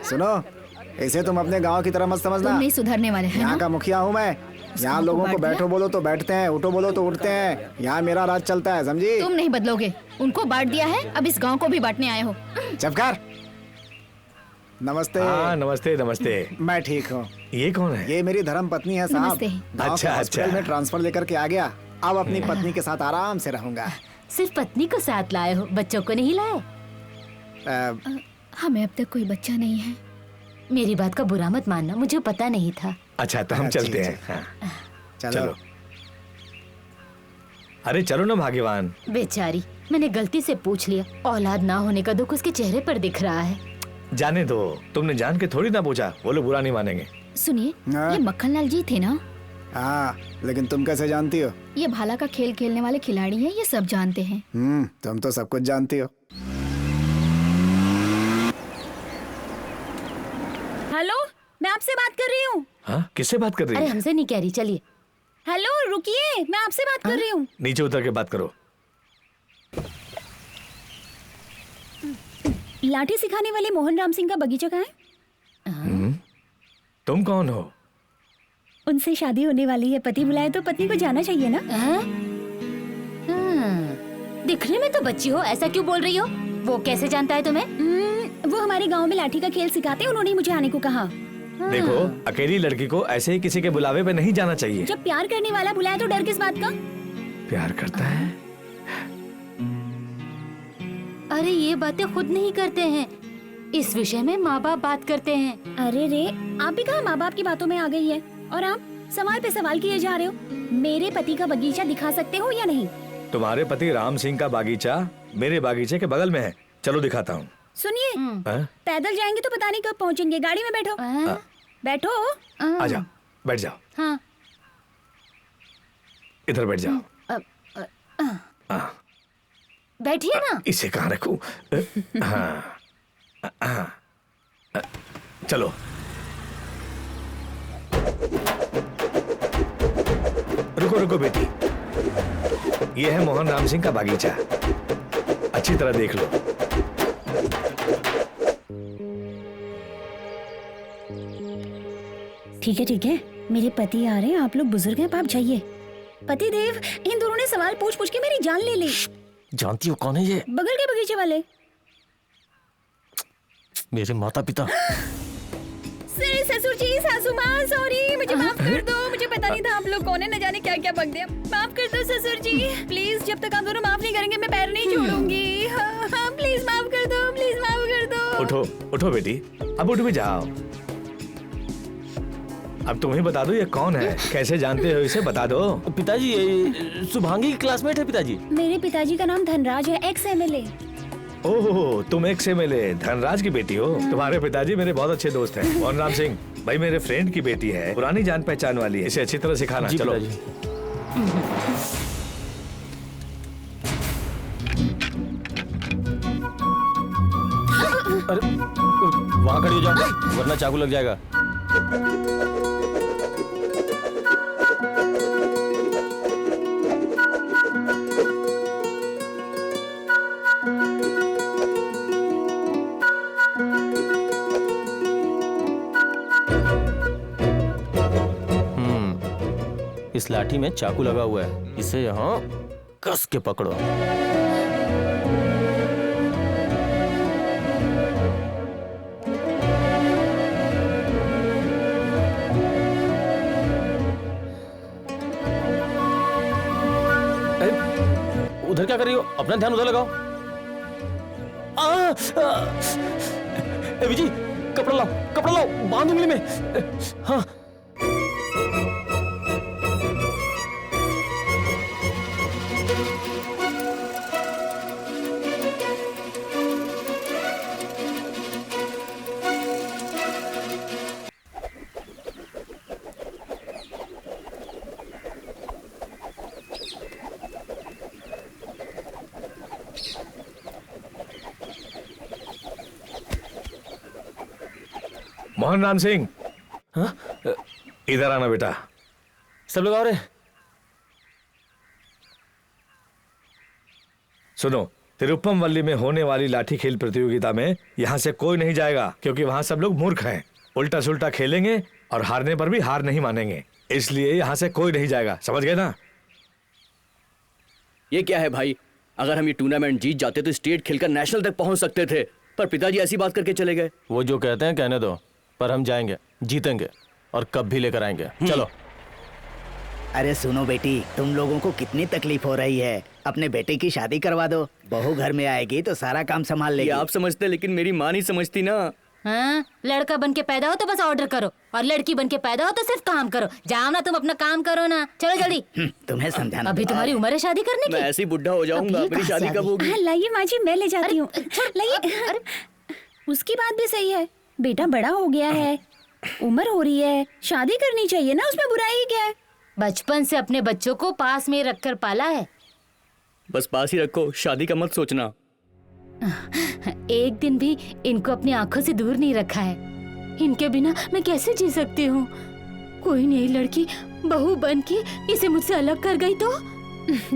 सुनो, इसे तुम अपने गांव की तरह मत समझना। तुम नहीं सुधरने वाले हैं यहाँ ना? का मुखिया हूँ मैं। यहाँ लोगों को बांट दिया? बैठो बोलो तो बैठते हैं, उठो बोलो तो उठते हैं। यहाँ मेरा राज चलता है, समझी? तुम नहीं बदलोगे। उनको बांट दिया है, अब इस गांव को भी बांटने आए हो। चुप कर। नमस्ते। हाँ नमस्ते नमस्ते। मैं ठीक हूँ। ये कौन है? ये मेरी धर्म पत्नी है साहब। नमस्ते। गाँव अच्छा, के हॉस्पिटल अच्छा। में ट्रांसफर लेकर के आ गया। अब अपनी पत्नी के साथ आराम से रहूंगा। सिर्फ पत्नी को साथ लाए हो, बच्चों को नहीं लाए? हमें अब तक कोई बच्चा नहीं है। मेरी बात का बुरा मत मानना, मुझे पता नहीं था। अच्छा तो हम अच्छा, चलते ठीक, हैं। हाँ, चलो। चलो। अरे चलो ना भाग्यवान। बेचारी, मैंने गलती से पूछ लिया। औलाद ना होने का दुख उसके चेहरे पर दिख रहा है। जाने दो, तुमने जान के थोड़ी ना पूछा, वो लोग बुरा नहीं मानेंगे। सुनिए, हाँ? ये मक्खनलाल जी थे ना? हाँ, लेकिन तुम कैसे जानती हो? ये भाला का खेल खेलने वाले खिलाड़ी हैं, ये सब जानते हैं। तुम तो सब कुछ जानती हो। हेलो, मैं आपसे बात कर रही हूँ। हाँ, किससे बात कर रही अरे है? हमसे नहीं कह रही, चलिए। हेलो रुकिए, मैं आपसे बात कर रही हूँ। नीचे उतर के बात करो। लाठी सिखाने वाले मोहन राम सिंह का बगीचा कहाँ है? तुम कौन हो? उनसे शादी होने वाली है, पति बुलाए तो पत्नी को जाना चाहिए ना? दिखने में तो बच्ची हो, ऐसा क्यों बोल रही हो? वो कैसे जानता है तुम्हें? वो हमारे गांव में लाठी का खेल सिखाते हैं, उन्होंने मुझे आने को कहा। देखो, अकेली लड़की को ऐसे ही किसी के बुलावे पे नहीं जाना चाहिए। जब प्यार करने वाला बुलाए तो डर किस बात का? प्यार करता है? अरे ये बातें खुद नहीं करते हैं, इस विषय में माँ बाप बात करते हैं। अरे रे, आप भी कहाँ माँ बाप की बातों में आ गई है? और आप सवाल पे सवाल किए जा रहे हो। मेरे पति का बगीचा दिखा सकते हो या नहीं? तुम्हारे पति राम सिंह का बागीचा मेरे बागीचे के बगल में है। चलो दिखाता हूँ। सुनिए, हाँ? पैदल जाएंगे तो पता नहीं कब पहुँचेंगे। गाड़ी में बैठो। बैठो। आ जाओ, बैठ जाओ। हाँ। इधर बैठ जाओ। हाँ, बैठिए ना। इसे कहाँ रखूं? हाँ, हाँ, चलो। रुको रुको बेटी, ये है मोहन राम सिंह का बागीचा। अच्छी तरह देख लो। ठीक है, मेरे पति आ रहे हैं, आप लोग बुजुर्ग हैं, आप जाइए। पति देव, इन दोनों ने सवाल पूछ पूछ के मेरी जान ले ली। जानती हो कौन है ये? बगल के बगीचे वाले। मेरे माता पिता। ससुर जी, सासू माँ, सॉरी, मुझे माफ कर दो। मुझे पता नहीं था आप लोग कौन है, न जाने क्या क्या बक दिया। माफ कर दो ससुर जी, प्लीज। जब तक आप दोनों माफ नहीं करेंगे मैं पैर नहीं छोड़ूंगी। हाँ, प्लीज माफ कर दो, प्लीज माफ कर दो। उठो उठो बेटी, अब उठ भी जाओ। अब तुम ही बता दो ये कौन है, कैसे जानते हो इसे, बता दो। पिताजी, ये शुभांगी की क्लासमेट है पिताजी। मेरे पिताजी का नाम धनराज है, एक्स MLA। ओह, तुम एक MLA धनराज की बेटी हो। तुम्हारे पिताजी मेरे बहुत अच्छे दोस्त हैं। मोहन राम सिंह भाई मेरे फ्रेंड की बेटी है, पुरानी जान पहचान वाली है। इसे अच्छी तरह सिखाना। जी चलो। पिताजी। अरे वहाँ खड़ी हो जाओ, वरना चाकू लग जाएगा। इस लाठी में चाकू लगा हुआ है, इसे यहाँ कस के पकड़ो। उधर क्या कर रही हो? अपना ध्यान उधर लगाओ। ए विजी, कपड़ा लाओ, बांध उंगली में। हाँ। मोहन राम सिंह, इधर आना बेटा। सब लोग आ रहे? सुनो, तिरुप्पम वल्ली में होने वाली लाठी खेल प्रतियोगिता में यहाँ से कोई नहीं जाएगा, क्योंकि वहाँ सब लोग मूर्ख हैं। उल्टा सुल्टा खेलेंगे और हारने पर भी हार नहीं मानेंगे, इसलिए यहाँ से कोई नहीं जाएगा। समझ गए ना? ये क्या है भाई? अगर हम ये टूर्नामेंट जीत जाते तो स्टेट खेलकर नेशनल तक पहुंच सकते थे, पर पिताजी ऐसी बात करके चले गए। वो जो कहते हैं कहने दो, पर हम जाएंगे, जीतेंगे और कब भी लेकर आएंगे। चलो। अरे सुनो बेटी, तुम लोगों को कितनी तकलीफ हो रही है। अपने बेटे की शादी करवा दो, बहू घर में आएगी तो सारा काम संभाल लेगी। आप समझते, लेकिन मेरी माँ नहीं समझती ना। हाँ, लड़का बन के पैदा हो तो बस ऑर्डर करो, और लड़की बन के पैदा हो तो सिर्फ काम करो। जाओ ना, तुम अपना काम करो ना। चलो जल्दी। तुम्हें समझाना। अभी तुम्हारी उम्र है शादी करने मैं की। ऐसे ही बुढ़ा हो जाऊंगा, मेरी शादी कब होगी? लाइए माँ जी, मैं ले जाती हूँ। लाइए। उसकी बात भी सही है, बेटा बड़ा हो गया है, उम्र हो रही है, शादी करनी चाहिए ना, उसमें बुराई क्या है? बचपन से अपने बच्चों को पास में रखकर पाला है। बस पास ही रखो, शादी का मत सोचना। एक दिन भी इनको अपनी आंखों से दूर नहीं रखा है। इनके बिना मैं कैसे जी सकती हूँ? कोई नई लड़की बहू बन के इसे मुझसे अलग कर गई तो?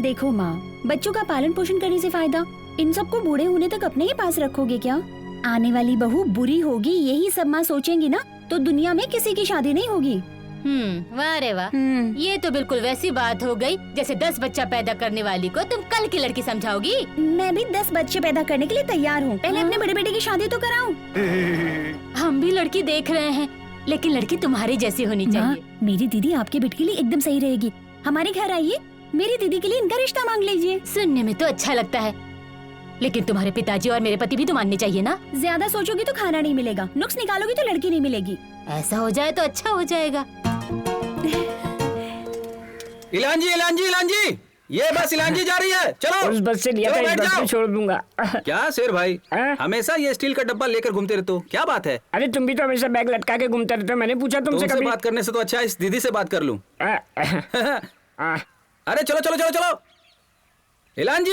देखो माँ, बच्चों का पालन पोषण करने से फायदा, इन सबको बूढ़े होने तक अपने ही पास रखोगे क्या? आने वाली बहू बुरी होगी, यही सब माँ सोचेंगी ना, तो दुनिया में किसी की शादी नहीं होगी। वाह रे वाह, ये तो बिल्कुल वैसी बात हो गई जैसे 10 बच्चा पैदा करने वाली को तुम कल की लड़की समझाओगी। मैं भी 10 बच्चे पैदा करने के लिए तैयार हूँ, पहले अपने बड़े बेटे की शादी तो कराऊं। हम भी लड़की देख रहे हैं, लेकिन लड़की तुम्हारी जैसी होनी चाहिए। मेरी दीदी आपके बेटे के लिए एकदम सही रहेगी। हमारे घर आइए, मेरी दीदी के लिए इनका रिश्ता मांग लीजिए। सुनने में तो अच्छा लगता है, लेकिन तुम्हारे पिताजी और मेरे पति भी तो मानने चाहिए ना। ज्यादा सोचोगी तो खाना नहीं मिलेगा, नुक्स निकालोगी तो लड़की नहीं मिलेगी। ऐसा हो जाए तो अच्छा हो जाएगा। इलांजी, ये बस इलांजी जा रही है। चलो, उस बस से लिया था, इस बस में छोड़ दूंगा। क्या शेर भाई, हमेशा ये स्टील का डब्बा लेकर घूमते रहते हो, क्या बात है? अरे तुम भी तो हमेशा बैग लटका के घूमते रहते हो। मैंने पूछा तुमसे कभी? बात करने से तो अच्छा इस दीदी से बात कर लूं। अरे चलो चलो चलो चलो, इलांजी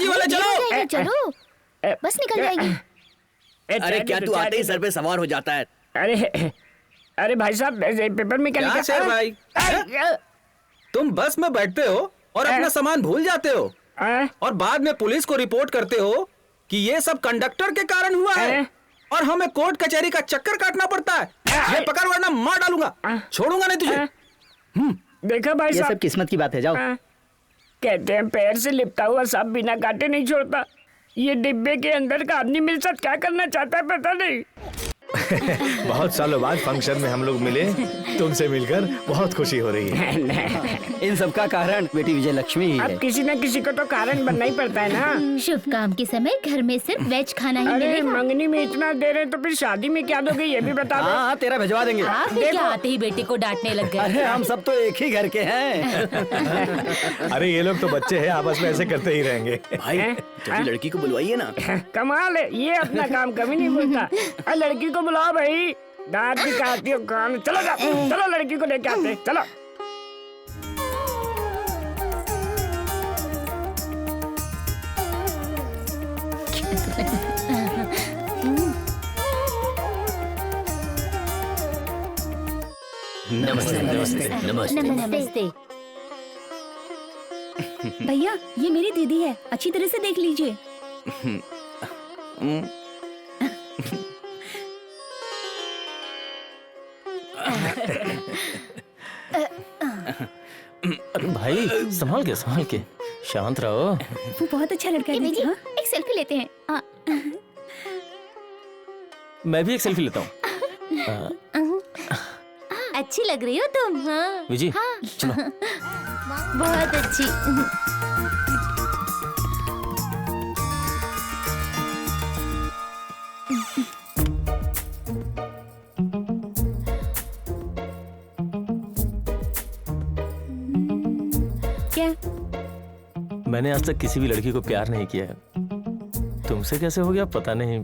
वाले चलो। चलो, बस निकल जाएगी। अरे क्या तू आते ही सर पे सवार हो जाता है? अरे भाई साहब, पेपर में क्या लिखा? शेर भाई, तुम बस में बैठते हो और अपना सामान भूल जाते हो, और बाद में पुलिस को रिपोर्ट करते हो कि ये सब कंडक्टर के कारण हुआ है, और हमें कोर्ट कचहरी का चक्कर काटना पड़ता है। ये पकड़, वरना मार डालूंगा, छोड़ूंगा नहीं तुझे। देखा भाई साहब, ये सब किस्मत की बात है। जाओ। कहते हैं पैर से लिपटा हुआ सांप बिना काटे नहीं छोड़ता। ये डिब्बे के अंदर का आदमी मेरे साथ क्या करना चाहता है पता नहीं। बहुत सालों बाद फंक्शन में हम लोग मिले, तुमसे मिलकर बहुत खुशी हो रही है। इन सब का कारण बेटी विजय लक्ष्मी ही है। अब किसी न किसी को तो कारण बनना ही पड़ता है ना। शुभ काम के समय घर में सिर्फ वेज खाना ही अरे मिलेगा। मंगनी में इतना दे रहे तो फिर शादी में क्या दोगे, ये भी बता दो। हाँ, तेरा भिजवा देंगे। आप भी क्या आते ही बेटी को डांटने लग गए? अरे हम सब तो एक ही घर के हैं। अरे ये लोग तो बच्चे हैं, आपस में ऐसे करते ही रहेंगे। भाई जल्दी लड़की को बुलवाइए ना। कमाल है, ये अपना काम कभी नहीं भूलता। लड़की को बुलाओ भाई, दांत भी काटती हो कान। चलो चलो, लड़की को लेके आते, चलो। नमस्ते नमस्ते नमस्ते। नमस्ते। भैया, ये मेरी दीदी है, अच्छी तरह से देख लीजिए। अरे भाई, संभाल के शांत रहो। वो बहुत अच्छा लड़का है दीदी। हाँ? एक सेल्फी लेते हैं। मैं भी एक सेल्फी लेता हूँ। अच्छी लग रही हो तुम। हाँ। विजी, चलो। बहुत अच्छी। क्या? मैंने आज तक किसी भी लड़की को प्यार नहीं किया है। तुमसे कैसे हो गया पता नहीं।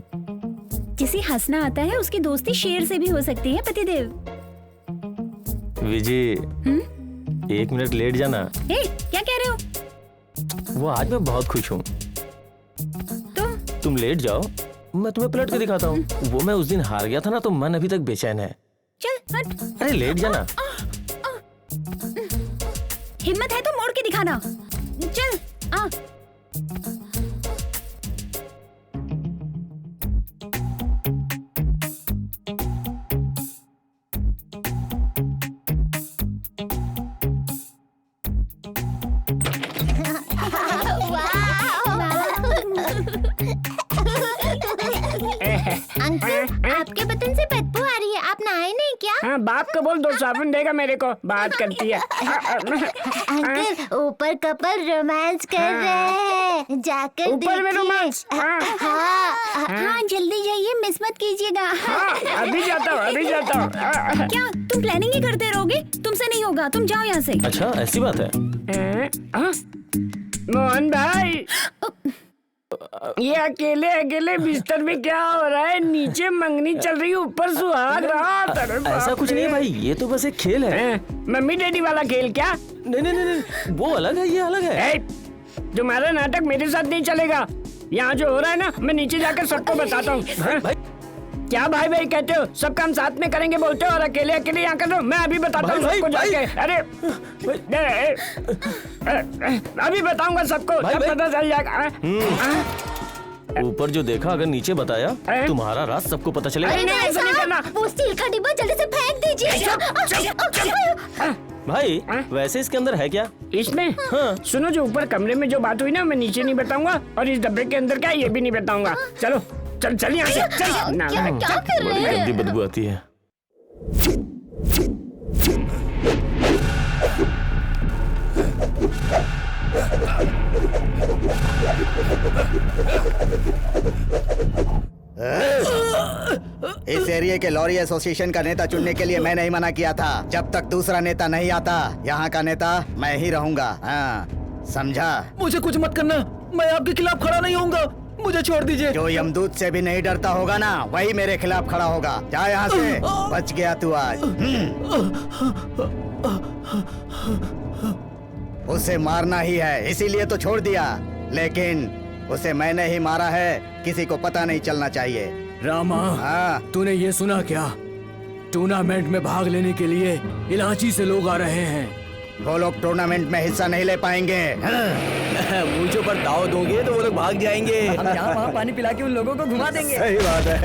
जिसे हंसना आता है उसकी दोस्ती शेर से भी हो सकती है पतिदेव। विजय, एक मिनट लेट जाना। ए, क्या कह रहे हो? वो आज मैं बहुत खुश हूँ। तो तुम लेट जाओ, मैं तुम्हें पलट के दिखाता हूँ। वो मैं उस दिन हार गया था ना, तो मन अभी तक बेचैन है। चल हट। अरे लेट जाना। हिम्मत है तो मोड़ के दिखाना। चल आ। अंकल, आपके बदन से बदबू आ रही है, आप नहाए नहीं क्या? हाँ, बाप को बोल 2 साबुन देगा मेरे को। बात करती है। अंकल, ऊपर कपल रोमांस कर रहे हैं, जाकर ऊपर में देखिए। रोमांस? हाँ जल्दी जाइए, मिस मत कीजिएगा। अभी जाता हूँ, अभी जाता हूँ। क्या तुम प्लानिंग ही करते रहोगे? तुमसे नहीं होगा, तुम जाओ यहाँ से। अच्छा ऐसी बात है। मोहन भाई, ये अकेले अकेले बिस्तर में क्या हो रहा है? नीचे मंगनी चल रही है, ऊपर सुहाग रात। ऐसा कुछ नहीं है भाई, ये तो बस एक खेल है। मम्मी डैडी वाला खेल क्या? नहीं नहीं नहीं, वो अलग है, ये अलग है। तुम्हारा नाटक मेरे साथ नहीं चलेगा। यहाँ जो हो रहा है ना, मैं नीचे जाकर सबको बताता हूँ। क्या भाई भाई कहते हो? सब काम साथ में करेंगे बोलते हो, और अकेले अकेले यहाँ कर रहे हो। मैं अभी बताता हूँ सबको जाके। अरे अभी बताऊंगा सबको, सब पता चल जाएगा। ऊपर जो देखा अगर नीचे बताया, तुम्हारा राज सबको पता चलेगा। नहीं, ऐसा नहीं करना। वो स्टील का डिब्बा जल्दी से फेंक दीजिए। भाई वैसे इसके अंदर है क्या? इसमें? हाँ। सुनो, जो ऊपर कमरे में जो बात हुई ना, मैं नीचे नहीं बताऊंगा, और इस डब्बे के अंदर क्या है ये भी नहीं बताऊंगा। चलो चल चल यहाँ से चल। क्या कर रहे हैं? गंदी बदबू आती है। इस एरिया के लॉरी एसोसिएशन का नेता चुनने के लिए मैंने ही मना किया था। जब तक दूसरा नेता नहीं आता, यहाँ का नेता मैं ही रहूंगा। हाँ, समझा? मुझे कुछ मत करना, मैं आपके खिलाफ खड़ा नहीं होऊंगा, मुझे छोड़ दीजिए। जो यमदूत से भी नहीं डरता होगा ना, वही मेरे खिलाफ खड़ा होगा। जा यहाँ से, बच गया तू आज। उसे मारना ही है, इसीलिए तो छोड़ दिया, लेकिन उसे मैंने ही मारा है, किसी को पता नहीं चलना चाहिए। रामा, हाँ? तूने ये सुना क्या? टूर्नामेंट में भाग लेने के लिए इलाची से लोग आ रहे हैं। वो लोग टूर्नामेंट में हिस्सा नहीं ले पाएंगे। मुझे पर दाव दोगे तो वो लोग भाग जाएंगे। हम यहाँ वहाँ पानी पिला के उन लोगों को घुमा देंगे। सही बात है।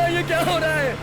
ये क्या हो रहा है?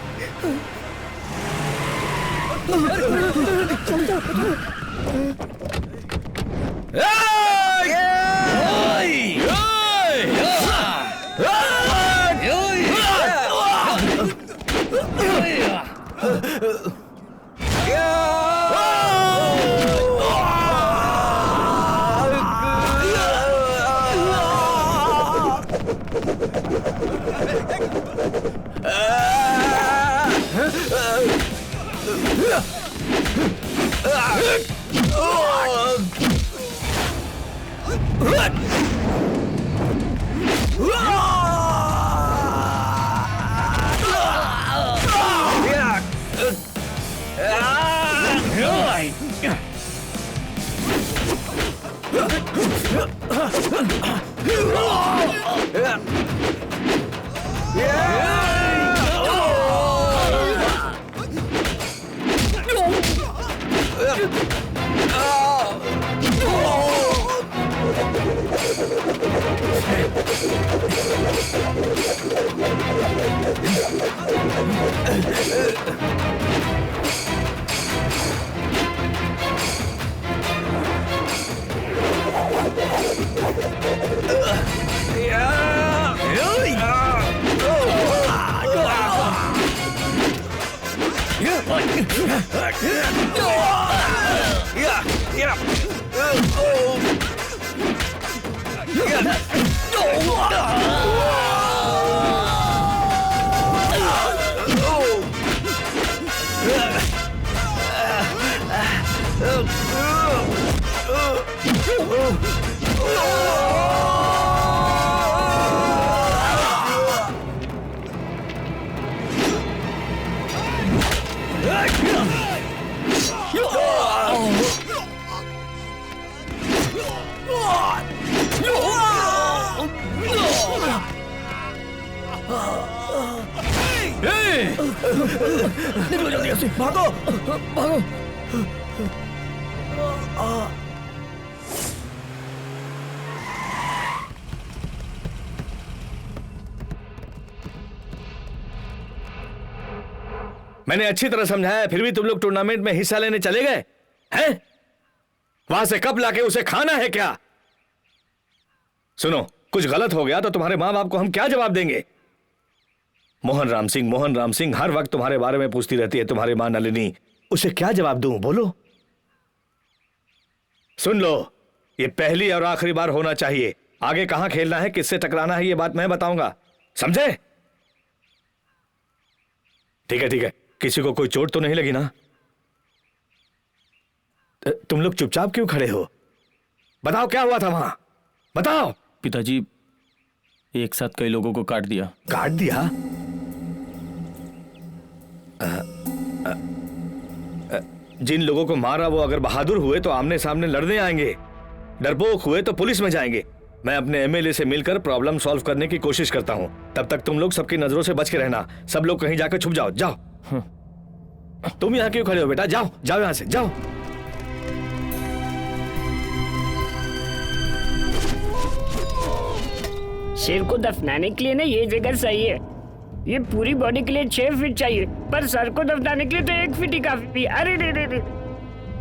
निकलो जल्दी यहाँ से, भागो भागो। मैंने अच्छी तरह समझाया है, फिर भी तुम लोग टूर्नामेंट में हिस्सा लेने चले गए हैं? वहां से कब लाके उसे खाना है क्या? सुनो, कुछ गलत हो गया तो तुम्हारे माँ बाप को हम क्या जवाब देंगे? मोहन राम सिंह हर वक्त तुम्हारे बारे में पूछती रहती है तुम्हारी मां नलिनी, उसे क्या जवाब दूं? बोलो। सुन लो, ये पहली और आखिरी बार होना चाहिए। आगे कहां खेलना है, किससे टकराना है, ये बात मैं बताऊंगा, समझे? ठीक है ठीक है, किसी को कोई चोट तो नहीं लगी ना? तुम लोग चुपचाप क्यों खड़े हो? बताओ क्या हुआ था वहां, बताओ। पिताजी, एक साथ कई लोगों को काट दिया। काट दिया? जिन लोगों को मारा वो अगर बहादुर हुए तो आमने सामने लड़ने आएंगे, डरपोक हुए तो पुलिस में जाएंगे। मैं अपने एमएलए से मिलकर प्रॉब्लम सॉल्व करने की कोशिश करता हूं। तब तक तुम लोग सबकी नजरों से बच के रहना। सब लोग कहीं जाकर छुप जाओ। जाओ। तुम यहाँ क्यों खड़े हो बेटा? जाओ जाओ यहाँ से, जाओ। शेर को दफनाने के लिए ना ये जगह सही है। ये पूरी बॉडी के लिए 6 फीट चाहिए, पर सर को दफनाने के लिए तो 1 फीट ही काफी। अरे रे रे रे,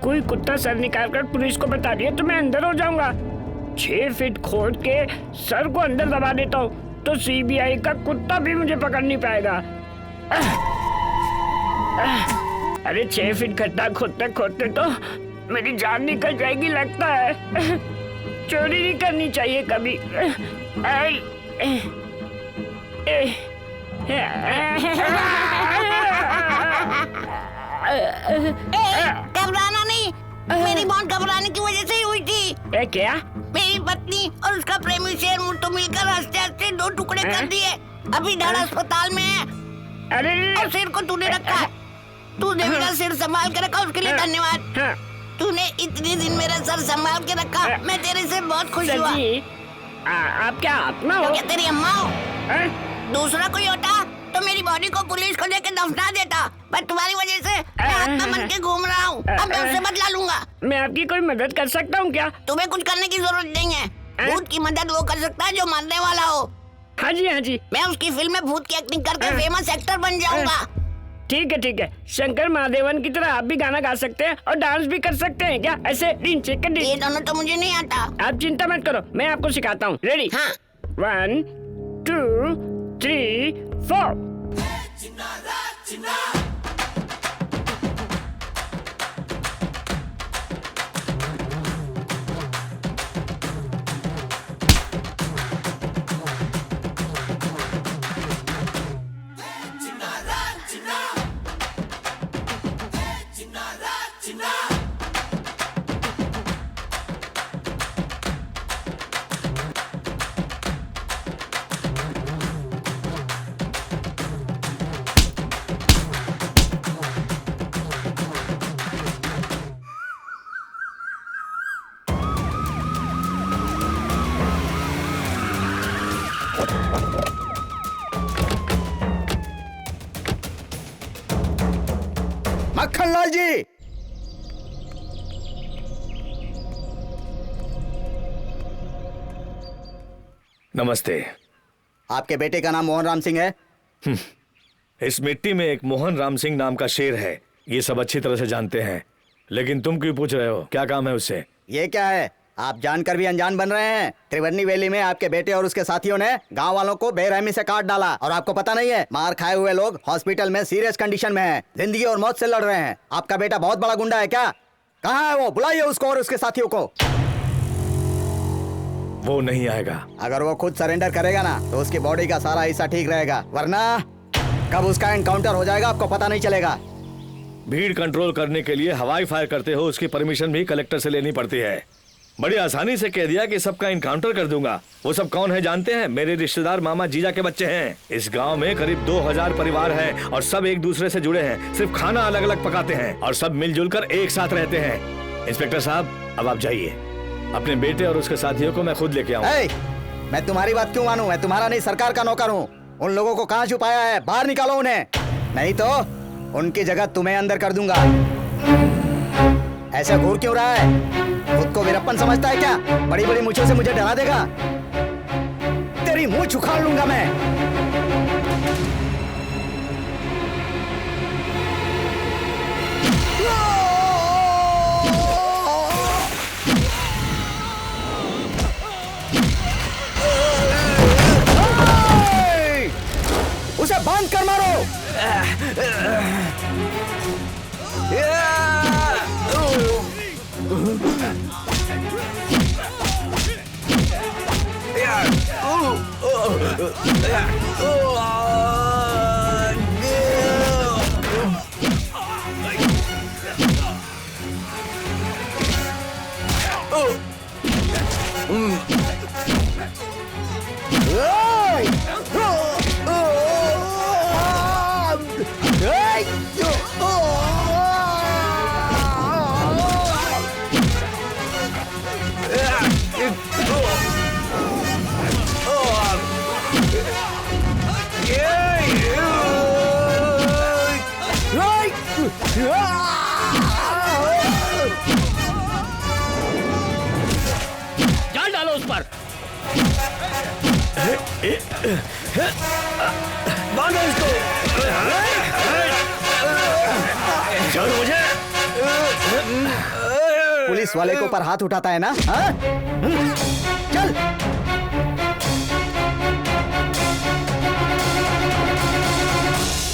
कोई कुत्ता सर निकाल कर पुलिस को बता दिया तो मैं अंदर हो जाऊंगा। 6 फीट खोद के सर को अंदर दबा देता हूँ तो सीबीआई का कुत्ता भी मुझे पकड़ नहीं पाएगा। अरे 6 फीट खड्डा खोदते खोदते तो मेरी जान निकल जाएगी लगता है। चोरी नहीं करनी चाहिए कभी। घबराना नहीं, मेरी मौत घबराने की वजह से ही हुई थी। क्या? मेरी पत्नी और उसका प्रेमी शेर मुर्तो मिलकर हंसते हंसते 2 टुकड़े कर दिए। अभी धड़ अस्पताल में है। अरे और शेर को तूने रखा है। तूने मेरा सिर संभाल के रखा, उसके लिए धन्यवाद। तूने इतने दिन मेरा सर संभाल के रखा, मैं तेरे से बहुत खुश हुआ। आप क्या आत्मा हो? क्या तेरी अम्मा हो? दूसरा कोई होता तो मेरी बॉडी को पुलिस को लेकर दफना देता, पर तुम्हारी वजह से मैं आत्मा बन के घूम रहा हूँ। अब मैं उससे बदला लूंगा। मैं आपकी कोई मदद कर सकता हूँ क्या? तुम्हें कुछ करने की जरूरत नहीं है। भूत की मदद वो कर सकता है जो मरने वाला हो। हाँ जी हाँ जी, मैं उसकी फिल्म में भूत की एक्टिंग करके फेमस एक्टर बन जाऊंगा। ठीक है। शंकर महादेवन की तरह आप भी गाना गा सकते हैं और डांस भी कर सकते हैं क्या? ऐसे ये दोनों तो मुझे नहीं आता। आप चिंता मत करो, मैं आपको सिखाता हूँ। रेडी? हाँ। 1 2 3 4। मक्खनलाल जी, नमस्ते। आपके बेटे का नाम मोहन राम सिंह है? इस मिट्टी में एक मोहन राम सिंह नाम का शेर है, ये सब अच्छी तरह से जानते हैं। लेकिन तुम क्यों पूछ रहे हो? क्या काम है उससे? ये क्या है? आप जानकर भी अनजान बन रहे हैं। त्रिवर्णी वैली में आपके बेटे और उसके साथियों ने गांव वालों को बेरहमी से काट डाला और आपको पता नहीं है, मार खाए हुए लोग हॉस्पिटल में सीरियस कंडीशन में हैं, जिंदगी और मौत से लड़ रहे हैं। आपका बेटा बहुत बड़ा गुंडा है क्या? कहाँ है वो? बुलाइए उसको और उसके साथियों को। वो नहीं आएगा। अगर वो खुद सरेंडर करेगा ना तो उसकी बॉडी का सारा हिस्सा ठीक रहेगा, वरना कब उसका एनकाउंटर हो जाएगा आपको पता नहीं चलेगा। भीड़ कंट्रोल करने के लिए हवाई फायर करते हो, उसकी परमिशन भी कलेक्टर से लेनी पड़ती है। बड़ी आसानी से कह दिया कि सबका इनकाउंटर कर दूंगा। वो सब कौन है जानते हैं? मेरे रिश्तेदार मामा जीजा के बच्चे हैं। इस गांव में करीब 2000 परिवार हैं और सब एक दूसरे से जुड़े हैं। सिर्फ खाना अलग अलग पकाते हैं और सब मिलजुल कर एक साथ रहते हैं। इंस्पेक्टर साहब, अब आप जाइए। अपने बेटे और उसके साथियों को मैं खुद लेके आऊँ। मैं तुम्हारी बात क्यों मानूं? मैं तुम्हारा नहीं, सरकार का नौकर हूँ। उन लोगों को कहाँ छुपाया है? बाहर निकालो उन्हें, नहीं तो उनकी जगह तुम्हें अंदर कर दूंगा। ऐसा घूर क्यों रहा है? खुद को वीरप्पन समझता है क्या? बड़ी बड़ी मूंछों से मुझे डरा देगा? तेरी मूंछ उखाड़ लूंगा मैं। उसे बांध कर मारो। जाल डालो उस पर। बांधो इसको। चल मुझे। पुलिस वाले के ऊपर हाथ उठाता है ना? हाँ? चल।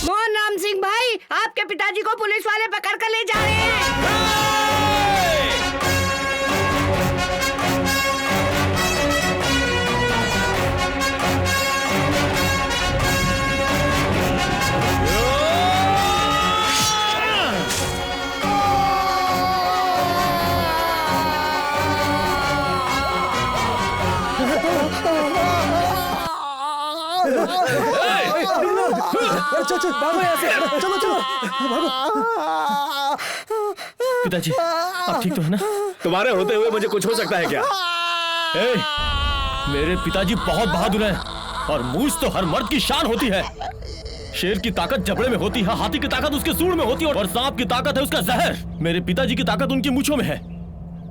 मोहन राम सिंह भाई, आपके पिताजी को पुलिस वाले पकड़ कर ले जा रहे हैं। चलो भागो यहाँ से। चलो चलो भागो। पिताजी, आप ठीक तो है ना? तुम्हारे होते हुए मुझे कुछ हो सकता है क्या? मेरे पिताजी बहुत बहादुर हैं और मूंछ तो हर मर्द की शान होती है। शेर की ताकत जबड़े में होती है, हाथी की ताकत उसके सूंड में होती है और सांप की ताकत है उसका जहर। मेरे पिताजी की ताकत उनकी मूंछों में है।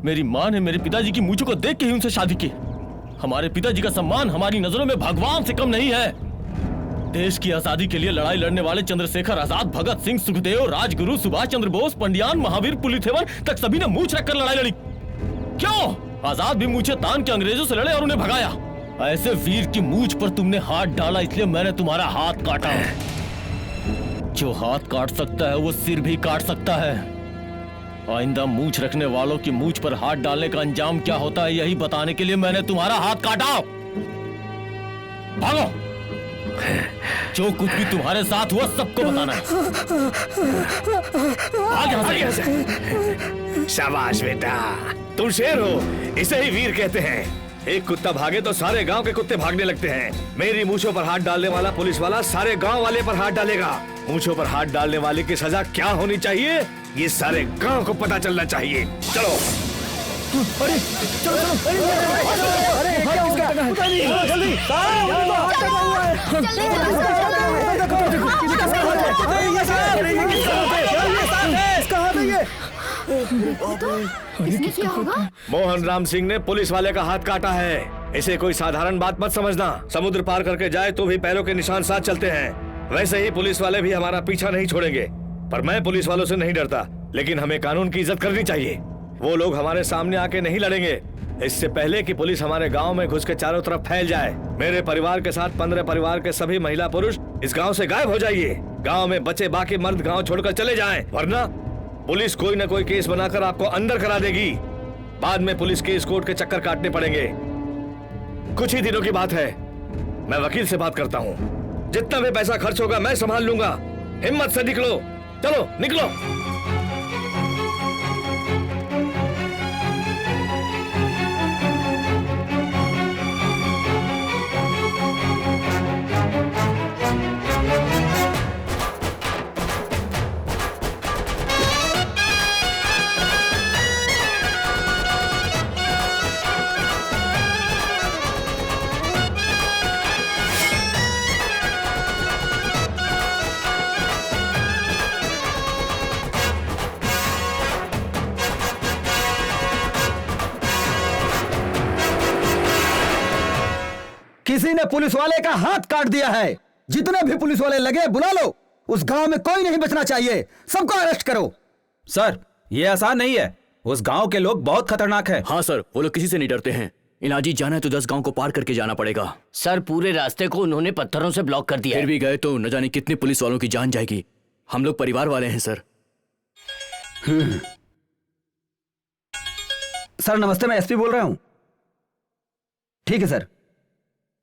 मेरी माँ ने मेरे पिताजी की मूंछों को देख के ही उनसे शादी की। हमारे पिताजी का सम्मान हमारी नजरों में भगवान से कम नहीं है। देश की आजादी के लिए लड़ाई लड़ने वाले चंद्रशेखर आजाद, भगत सिंह, सुखदेव, राजगुरु, सुभाष चंद्र बोस, पंडियान, महावीर, पुलिथेवन तक सभी ने मूंछ रखकर लड़ाई लड़ी। क्यों? आजाद भी मूंछें तान के अंग्रेजों से लड़े और उन्हें भगाया। ऐसे वीर की मूंछ पर तुमने हाथ डाला, इसलिए मैंने तुम्हारा हाथ काटा। जो हाथ काट सकता है वो सिर भी काट सकता है। आइंदा मूंछ रखने वालों की मूंछ पर हाथ डालने का अंजाम क्या होता है, यही बताने के लिए मैंने तुम्हारा हाथ काटा। भागो। जो कुछ भी तुम्हारे साथ हुआ सबको बताना है। आगे से। शाबाश बेटा, तुम शेर हो, इसे ही वीर कहते हैं। एक कुत्ता भागे तो सारे गांव के कुत्ते भागने लगते हैं। मेरी मूंछों पर हाथ डालने वाला पुलिस वाला सारे गांव वाले पर हाथ डालेगा। मूंछों पर हाथ डालने वाले की सजा क्या होनी चाहिए, ये सारे गांव को पता चलना चाहिए। चलो। अरे चलो चलो। अरे क्या हो गया? जल्दी मोहन राम सिंह ने पुलिस वाले का हाथ काटा है। इसे कोई साधारण बात मत समझना। समुद्र पार करके जाए तो भी पैरों के निशान साथ चलते हैं। वैसे ही पुलिस वाले भी हमारा पीछा नहीं छोड़ेंगे। पर मैं पुलिस वालों से नहीं डरता, लेकिन हमें कानून की इज्जत करनी चाहिए। वो लोग हमारे सामने आके नहीं लड़ेंगे, इससे पहले कि पुलिस हमारे गांव में घुस के चारों तरफ फैल जाए, मेरे परिवार के साथ 15 परिवार के सभी महिला पुरुष इस गांव से गायब हो जाइए। गांव में बचे बाकी मर्द गांव छोड़कर चले जाएं, वरना पुलिस कोई न कोई केस बनाकर आपको अंदर करा देगी। बाद में पुलिस केस कोर्ट के चक्कर काटने पड़ेंगे। कुछ ही दिनों की बात है, मैं वकील से बात करता हूँ। जितना भी पैसा खर्च होगा मैं संभाल लूंगा। हिम्मत से निकलो, चलो निकलो। किसी ने पुलिस वाले का हाथ काट दिया है। जितने भी पुलिस वाले लगे बुला लो। उस गांव में कोई नहीं बचना चाहिए। सबको अरेस्ट करो। सर, ये आसान नहीं है। उस गांव के लोग बहुत खतरनाक हैं। हाँ सर, वो लोग किसी से नहीं डरते हैं। इलाजी जाना है तो 10 गांव को पार करके जाना पड़ेगा। सर, पूरे रास्ते को उन्होंने पत्थरों से ब्लॉक कर दिया फिर भी गए तो न जाने कितने पुलिस वालों की जान जाएगी। हम लोग परिवार वाले हैं सर। सर नमस्ते, मैं एसपी बोल रहा हूं। ठीक है सर।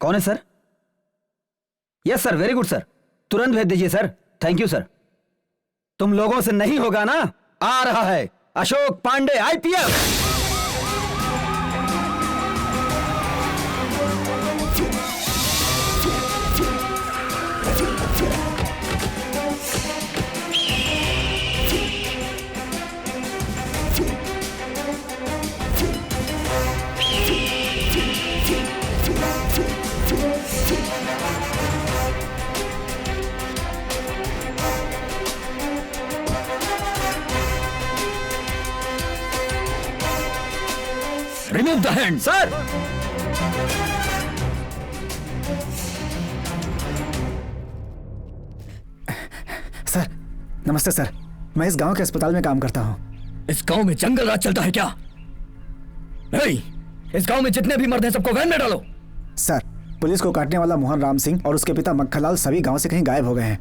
कौन है sir? Yes sir, very good sir. तुरंत भेज दीजिए सर। Thank you sir. तुम लोगों से नहीं होगा ना। आ रहा है Ashok Pandey, IPS. Remove the hand. Sir, sir नमस्ते सर, मैं इस गांव के अस्पताल में काम करता हूँ। इस गांव में जंगल राज चलता है क्या? नहीं, इस गांव में जितने भी मर्द हैं सबको वैन में डालो। सर, पुलिस को काटने वाला मोहन राम सिंह और उसके पिता मक्खनलाल सभी गांव से कहीं गायब हो गए हैं।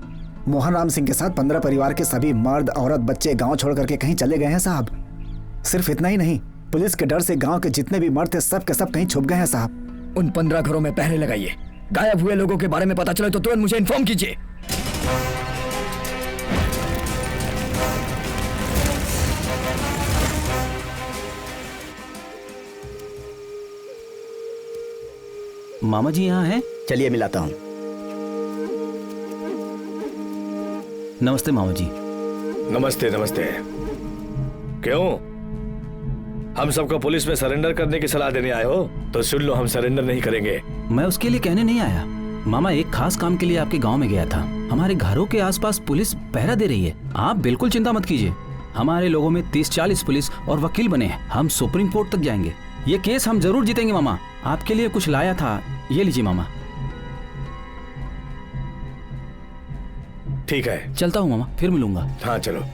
मोहन राम सिंह के साथ 15 परिवार के सभी मर्द औरत बच्चे गांव छोड़ करके कहीं चले गए हैं साहब। सिर्फ इतना ही नहीं, पुलिस के डर से गांव के जितने भी मर्द थे सब के सब कहीं छुप गए हैं साहब। उन 15 घरों में पहरे लगाइए। गायब हुए लोगों के बारे में पता चले तो तुरंत मुझे इन्फॉर्म कीजिए। मामा जी यहाँ हैं? चलिए मिलाता हूँ। नमस्ते मामा जी। नमस्ते नमस्ते। क्यों, हम सबको पुलिस में सरेंडर करने की सलाह देने आए हो? तो सुन लो, हम सरेंडर नहीं करेंगे। मैं उसके लिए कहने नहीं आया मामा, एक खास काम के लिए आपके गांव में गया था। हमारे घरों के आसपास पुलिस पहरा दे रही है। आप बिल्कुल चिंता मत कीजिए। हमारे लोगों में 30-40 पुलिस और वकील बने हैं। हम सुप्रीम कोर्ट तक जाएंगे। ये केस हम जरूर जीतेंगे मामा। आपके लिए कुछ लाया था, ये लीजिए मामा। ठीक है, चलता हूँ मामा, फिर मिलूंगा। हाँ चलो।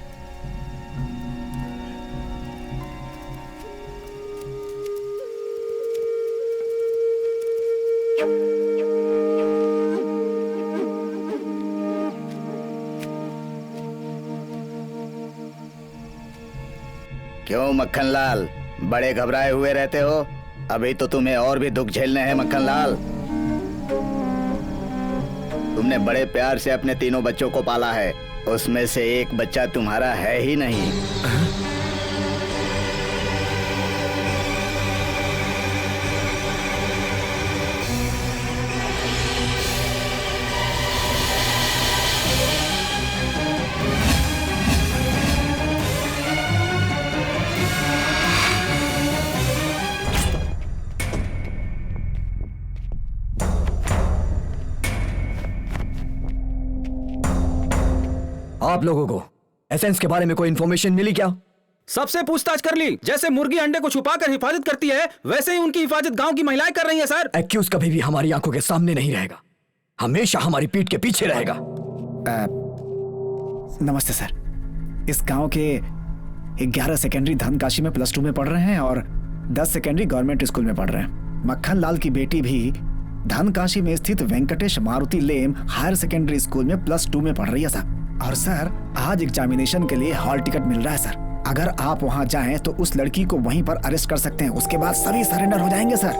क्यों मक्खनलाल, बड़े घबराए हुए रहते हो? अभी तो तुम्हें और भी दुख झेलने हैं मक्खनलाल। तुमने बड़े प्यार से अपने तीनों बच्चों को पाला है, उसमें से एक बच्चा तुम्हारा है ही नहीं। आप लोगों को एसेंस के बारे में कोई इंफॉर्मेशन मिली क्या? सबसे पूछताछ कर ली। जैसे मुर्गी अंडे को छुपाकर हिफाजत करती है, वैसे ही उनकी हिफाजत गांव की महिलाएं कर रही हैं सर। एक्यूज कभी भी हमारी आंखों के सामने नहीं रहेगा, हमेशा हमारी पीठ के पीछे रहेगा। नमस्ते सर, इस गांव के 11 सेकेंडरी धनकाशी में +2 में पढ़ रहे हैं और 10 सेकेंडरी गवर्नमेंट स्कूल में पढ़ रहे हैं। मक्खन लाल की बेटी भी धनकाशी में स्थित वेंकटेश मारुति लेम हायर सेकेंडरी स्कूल में +2 में पढ़ रही है सर। और सर आज एग्जामिनेशन के लिए हॉल टिकट मिल रहा है सर। अगर आप वहाँ जाएं तो उस लड़की को वहीं पर अरेस्ट कर सकते हैं, उसके बाद सभी सरेंडर हो जाएंगे sir.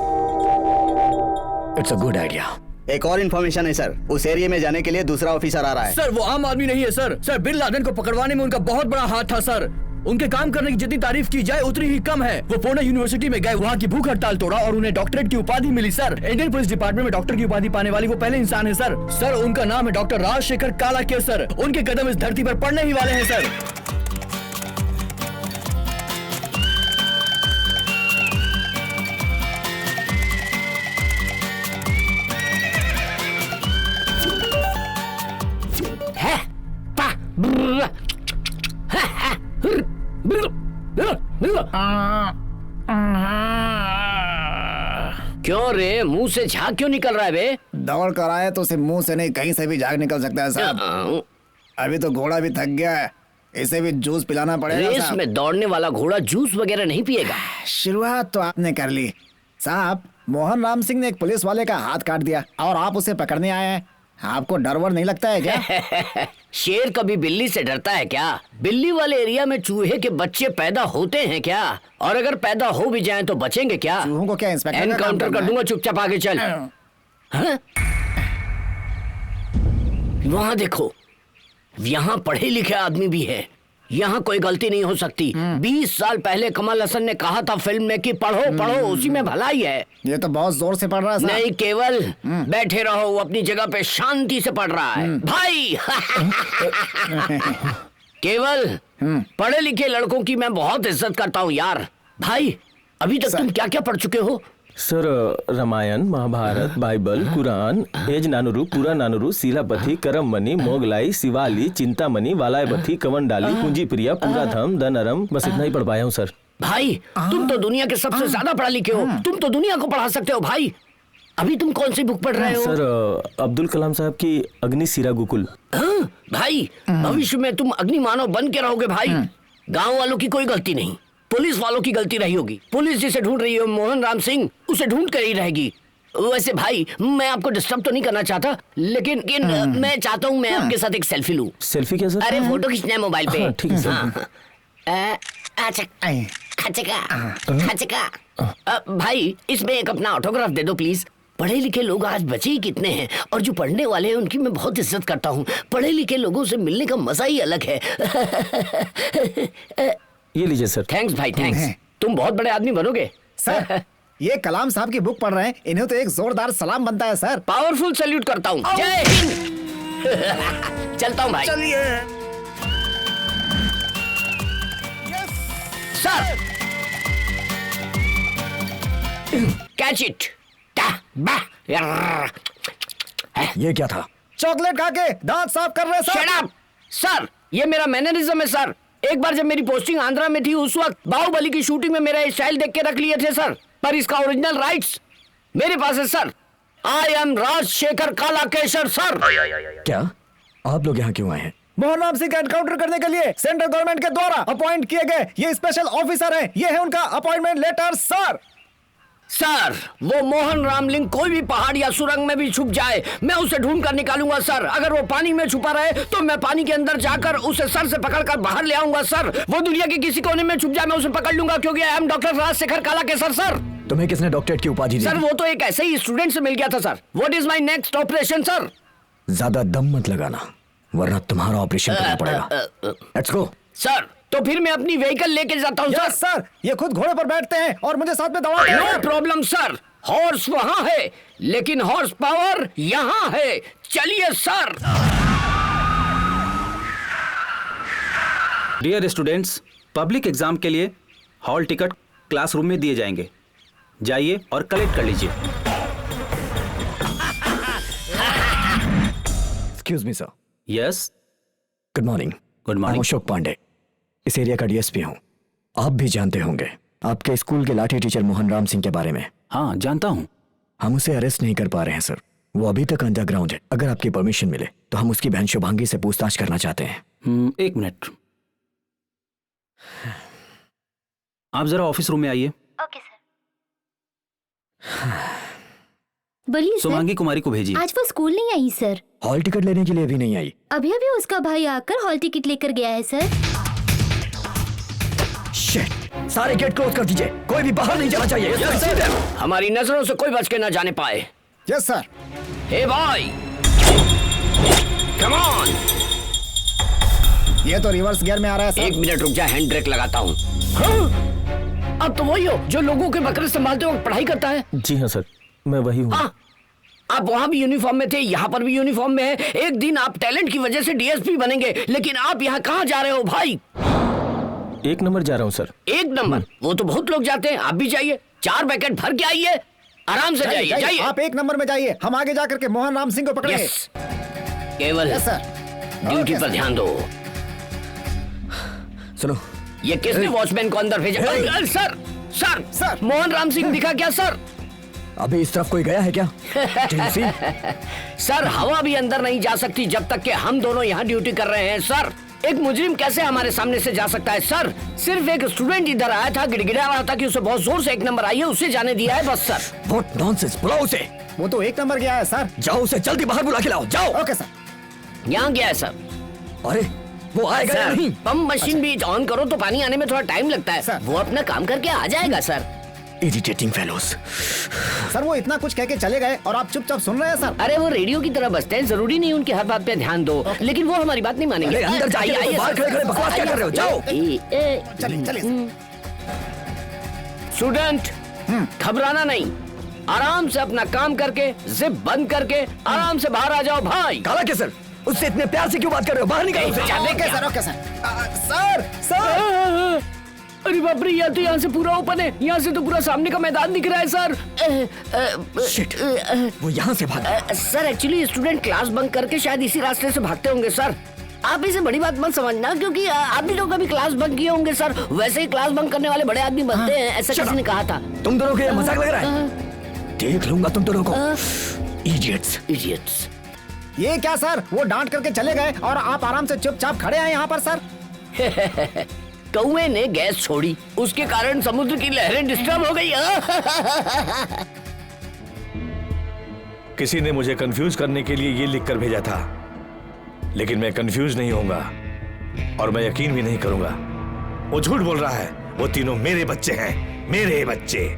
It's a good idea. एक और इन्फॉर्मेशन है सर, उस एरिया में जाने के लिए दूसरा ऑफिसर आ रहा है। सर वो आम आदमी नहीं है सर। सर बिन लादेन को पकड़वाने में उनका बहुत बड़ा हाथ था सर। उनके काम करने की जितनी तारीफ की जाए उतनी ही कम है। वो पुणे यूनिवर्सिटी में गए, वहाँ की भूख हड़ताल तोड़ा और उन्हें डॉक्टरेट की उपाधि मिली सर। इंडियन पुलिस डिपार्टमेंट में डॉक्टर की उपाधि पाने वाली वो पहले इंसान है सर। सर उनका नाम है डॉक्टर राजशेखर कालाके सर। उनके कदम इस धरती पर पड़ने ही वाले हैं सर। क्यों रे, मुंह से झाग क्यों निकल रहा है बे? दौड़ कर आए तो सिर्फ मुंह से नहीं कहीं से भी झाग निकल सकता है साहब। अभी तो घोड़ा भी थक गया है, इसे भी जूस पिलाना पड़ेगा। रेस में दौड़ने वाला घोड़ा जूस वगैरह नहीं पिएगा। शुरुआत तो आपने कर ली साहब। मोहन राम सिंह ने एक पुलिस वाले का हाथ काट दिया और आप उसे पकड़ने आए हैं। आपको डर वर नहीं लगता है क्या? शेर कभी बिल्ली से डरता है क्या? बिल्ली वाले एरिया में चूहे के बच्चे पैदा होते हैं क्या? और अगर पैदा हो भी जाएं तो बचेंगे क्या? चूहों को क्या इंस्पेक्टर एनकाउंटर कर दूंगा, चुपचाप आगे चल। हाँ? वहाँ देखो, यहाँ पढ़े लिखे आदमी भी है। यहाँ कोई गलती नहीं हो सकती। 20 साल पहले कमल हसन ने कहा था फिल्म में कि पढ़ो पढ़ो, उसी में भलाई है। ये तो बहुत जोर से पढ़ रहा है साहब। नहीं, केवल बैठे रहो, वो अपनी जगह पे शांति से पढ़ रहा है भाई। केवल पढ़े लिखे लड़कों की मैं बहुत इज्जत करता हूँ यार। भाई अभी तक तुम क्या क्या पढ़ चुके हो? सर रामायण, महाभारत, बाइबल, कुरान, एज नानुरू, पूरा नानुरू, सीलापति, करममणि, मोगलाई, शिवाली, चिंतामणि, वालायबथी, कवनडाली, पूंजी प्रिया, पूरा धम, धनरम, बस इतना ही पढ़ पाया हूँ सर। भाई तुम तो दुनिया के सबसे ज्यादा पढ़ा लिखे हो, तुम तो दुनिया को पढ़ा सकते हो भाई। अभी तुम कौन सी बुक पढ़ रहे हो? सर अब्दुल कलाम साहब की अग्नि सिरा गुकुल। भाई भविष्य में तुम अग्नि मानव बन के रहोगे भाई। गाँव वालों की कोई गलती नहीं, पुलिस वालों की गलती रही होगी। पुलिस जिसे ढूंढ रही है मोहन राम सिंह, उसे ढूंढ कर ही रहेगी। वैसे भाई मैं आपको डिस्टर्ब तो नहीं करना चाहता, लेकिन मैं चाहता हूँ मैं आपके साथ एक सेल्फी लूं। सेल्फी क्या सर? अरे फोटो खींचना है मोबाइल पे। ठीक है सर। भाई इसमें एक अपना ऑटोग्राफ दे दो प्लीज। पढ़े लिखे लोग आज बचे ही कितने हैं, और जो पढ़ने वाले हैं उनकी मैं बहुत इज्जत करता हूँ। पढ़े लिखे लोगों से मिलने का मजा ही अलग है। ये लीजिए सर। थैंक्स भाई, थैंक्स। तुम बहुत बड़े आदमी बनोगे सर। ये कलाम साहब की बुक पढ़ रहे हैं, इन्हें तो एक जोरदार सलाम बनता है सर। पावरफुल सैल्यूट करता हूँ। जय हिंद। चलता हूँ भाई। चलिए सर। Catch it. ये क्या था? चॉकलेट खा के दांत साफ कर रहे सर। शट अप सर, ये मेरा मैनरिज्म है सर। एक बार जब मेरी पोस्टिंग आंध्रा में थी, उस वक्त बाहुबली की शूटिंग में मेरा स्टाइल देख के रख लिए थे सर, पर इसका ओरिजिनल राइट्स मेरे पास है sir. I am Rajshekhar Kalakeshar sir. क्या आप लोग यहाँ क्यों आए हैं? मोहन राम सिंह का एनकाउंटर करने के लिए सेंट्रल गवर्नमेंट के द्वारा अपॉइंट किए गए ये स्पेशल ऑफिसर हैं। ये है उनका अपॉइंटमेंट लेटर सर। सर वो मोहन रामलिंग कोई भी पहाड़ या सुरंग में भी छुप जाए, मैं उसे ढूंढ कर निकालूंगा सर। अगर वो पानी में छुपा रहे तो मैं पानी के अंदर जाकर उसे सर से पकड़कर बाहर ले आऊंगा सर। वो दुनिया के किसी कोने में छुप जाए, मैं उसे पकड़ लूंगा, क्योंकि I am doctor Rajshekhar Kalakeshar sir. तुम्हें किसने डॉक्टरेट की उपाधि दी? सर वो तो एक ऐसे ही स्टूडेंट से मिल गया था sir. What is my next operation sir? ज्यादा दम मत लगाना वरना तुम्हारा ऑपरेशन करना पड़ेगा। Let's go sir. तो फिर मैं अपनी व्हीकल लेके जाता हूँ सर। सर ये खुद घोड़े पर बैठते हैं और मुझे साथ में दौड़ाते हैं। No problem sir. हॉर्स वहाँ है लेकिन हॉर्स पावर यहाँ है। चलिए sir. Dear students, public exam के लिए हॉल टिकट क्लासरूम में दिए जाएंगे। जाइए और कलेक्ट कर लीजिए। Excuse me sir. Yes, good morning. Good morning. Ashok Pandey, इस एरिया का डीएसपी हूँ। आप भी जानते होंगे आपके स्कूल के लाठी टीचर मोहन राम सिंह के बारे में। हाँ जानता हूँ। हम उसे अरेस्ट नहीं कर पा रहे हैं सर। वो अभी तक अंडरग्राउंड है। अगर आपकी परमिशन मिले तो हम उसकी बहन शुभांगी से पूछताछ करना चाहते हैं। एक मिनट, आप जरा ऑफिस रूम में आइए। Okay sir. बोलिए सर। शुभांगी कुमारी को भेजिए। आज वो स्कूल नहीं आई सर। हॉल टिकट लेने के लिए अभी नहीं आई। अभी अभी उसका भाई आकर हॉल टिकट लेकर गया है सर। शिट, सारे गेट क्लोज कर दीजिए, कोई भी बाहर नहीं जाना चाहिए। Yes sir. हमारी नजरों से कोई बच के ना जाने पाए। Yes sir. हे भाई, कम ऑन। ये तो रिवर्स गियर में आ रहा है सर। 1 मिनट रुक जा, हैंड ब्रेक लगाता हूँ। हाँ? अब तो वही हो जो लोगों के बकरे संभालते वक्त पढ़ाई करता है। जी हाँ सर, मैं वही हूँ। आप वहाँ भी यूनिफॉर्म में थे, यहाँ पर भी यूनिफॉर्म में है। एक दिन आप टैलेंट की वजह से डीएसपी बनेंगे, लेकिन आप यहाँ कहाँ जा रहे हो भाई? 1 नंबर जा रहा हूँ सर। 1 नंबर? वो तो बहुत लोग जाते हैं, आप भी जाइए। 4 पैकेट भर के आइए, आराम से जाइए। जाइए आप 1 नंबर में जाइए, हम आगे जाकर के मोहन राम सिंह को पकड़ेंगे। यस, केवल ड्यूटी पर ध्यान दो। सुनो, ये किसने वॉचमैन को अंदर भेजा? Sir sir sir, Mohan Ram Singh दिखा क्या सर? अभी इस तरफ कोई गया है क्या? सर, हवा भी अंदर नहीं जा सकती जब तक कि हम दोनों यहाँ ड्यूटी कर रहे हैं सर। एक मुजरिम कैसे हमारे सामने से जा सकता है सर? सिर्फ एक स्टूडेंट इधर आया था, गिड़गिड़ा रहा था कि उसे बहुत जोर से 1 नंबर आई है, उसे जाने दिया है बस सर। What nonsense, बुलाओ उसे। वो तो 1 नंबर गया है सर। जाओ उसे जल्दी बाहर बुला के लाओ, जाओ। Okay sir. यहाँ गया है सर। अरे वो आएगा या नहीं? पंप मशीन भी ऑन करो तो पानी आने में थोड़ा टाइम लगता है। वो अपना काम करके आ जाएगा सर। Irritating fellows. सर वो इतना कुछ कह के चले गए और आप चुपचाप सुन रहे हैं सर। अरे वो रेडियो की तरह बजते हैं, जरूरी नहीं उनकी हर बात पे ध्यान दो, लेकिन वो हमारी बात नहीं मानेंगे। अरे अंदर जाइए, आइए, बाहर खड़े खड़े बकवास क्या कर रहे हो? जाओ। चलिए चलिए। स्टूडेंट, घबराना नहीं, आराम से अपना काम करके जिप बंद करके आराम से बाहर आ जाओ भाई। काला के सर, उससे इतने प्यार से क्यों बात कर रहे हो? बाहर निकलो। Okay sir, okay sir. Sir sir, अरे बाप रे, यहाँ तो यहाँ से पूरा ओपन है, यहाँ से तो पूरा सामने का मैदान दिख रहा है सर। शिट, वो यहाँ से भागा। Sir actually student class bunk करके शायद इसी रास्ते से भागते होंगे सर। आप इसे बड़ी बात मत समझना, क्योंकि आप भी तो कभी क्लास बंक किए होंगे सर। वैसे ही क्लास बंक करने वाले बड़े आदमी बनते हैं, ऐसा किसी ने कहा था। तुम दोनों के मजाक लग रहा है? देख लूंगा तुम दोनों को। Idiots, idiots. ये क्या सर, वो डांट करके चले गए और आप आराम से चुपचाप खड़े हैं यहाँ पर सर। कौवे ने गैस छोड़ी, उसके कारण समुद्र की लहरें डिस्टर्ब हो गई। किसी ने मुझे कंफ्यूज करने के लिए ये लिखकर भेजा था, लेकिन मैं कंफ्यूज नहीं होऊंगा और मैं यकीन भी नहीं करूंगा। वो झूठ बोल रहा है, वो तीनों मेरे बच्चे हैं, मेरे बच्चे।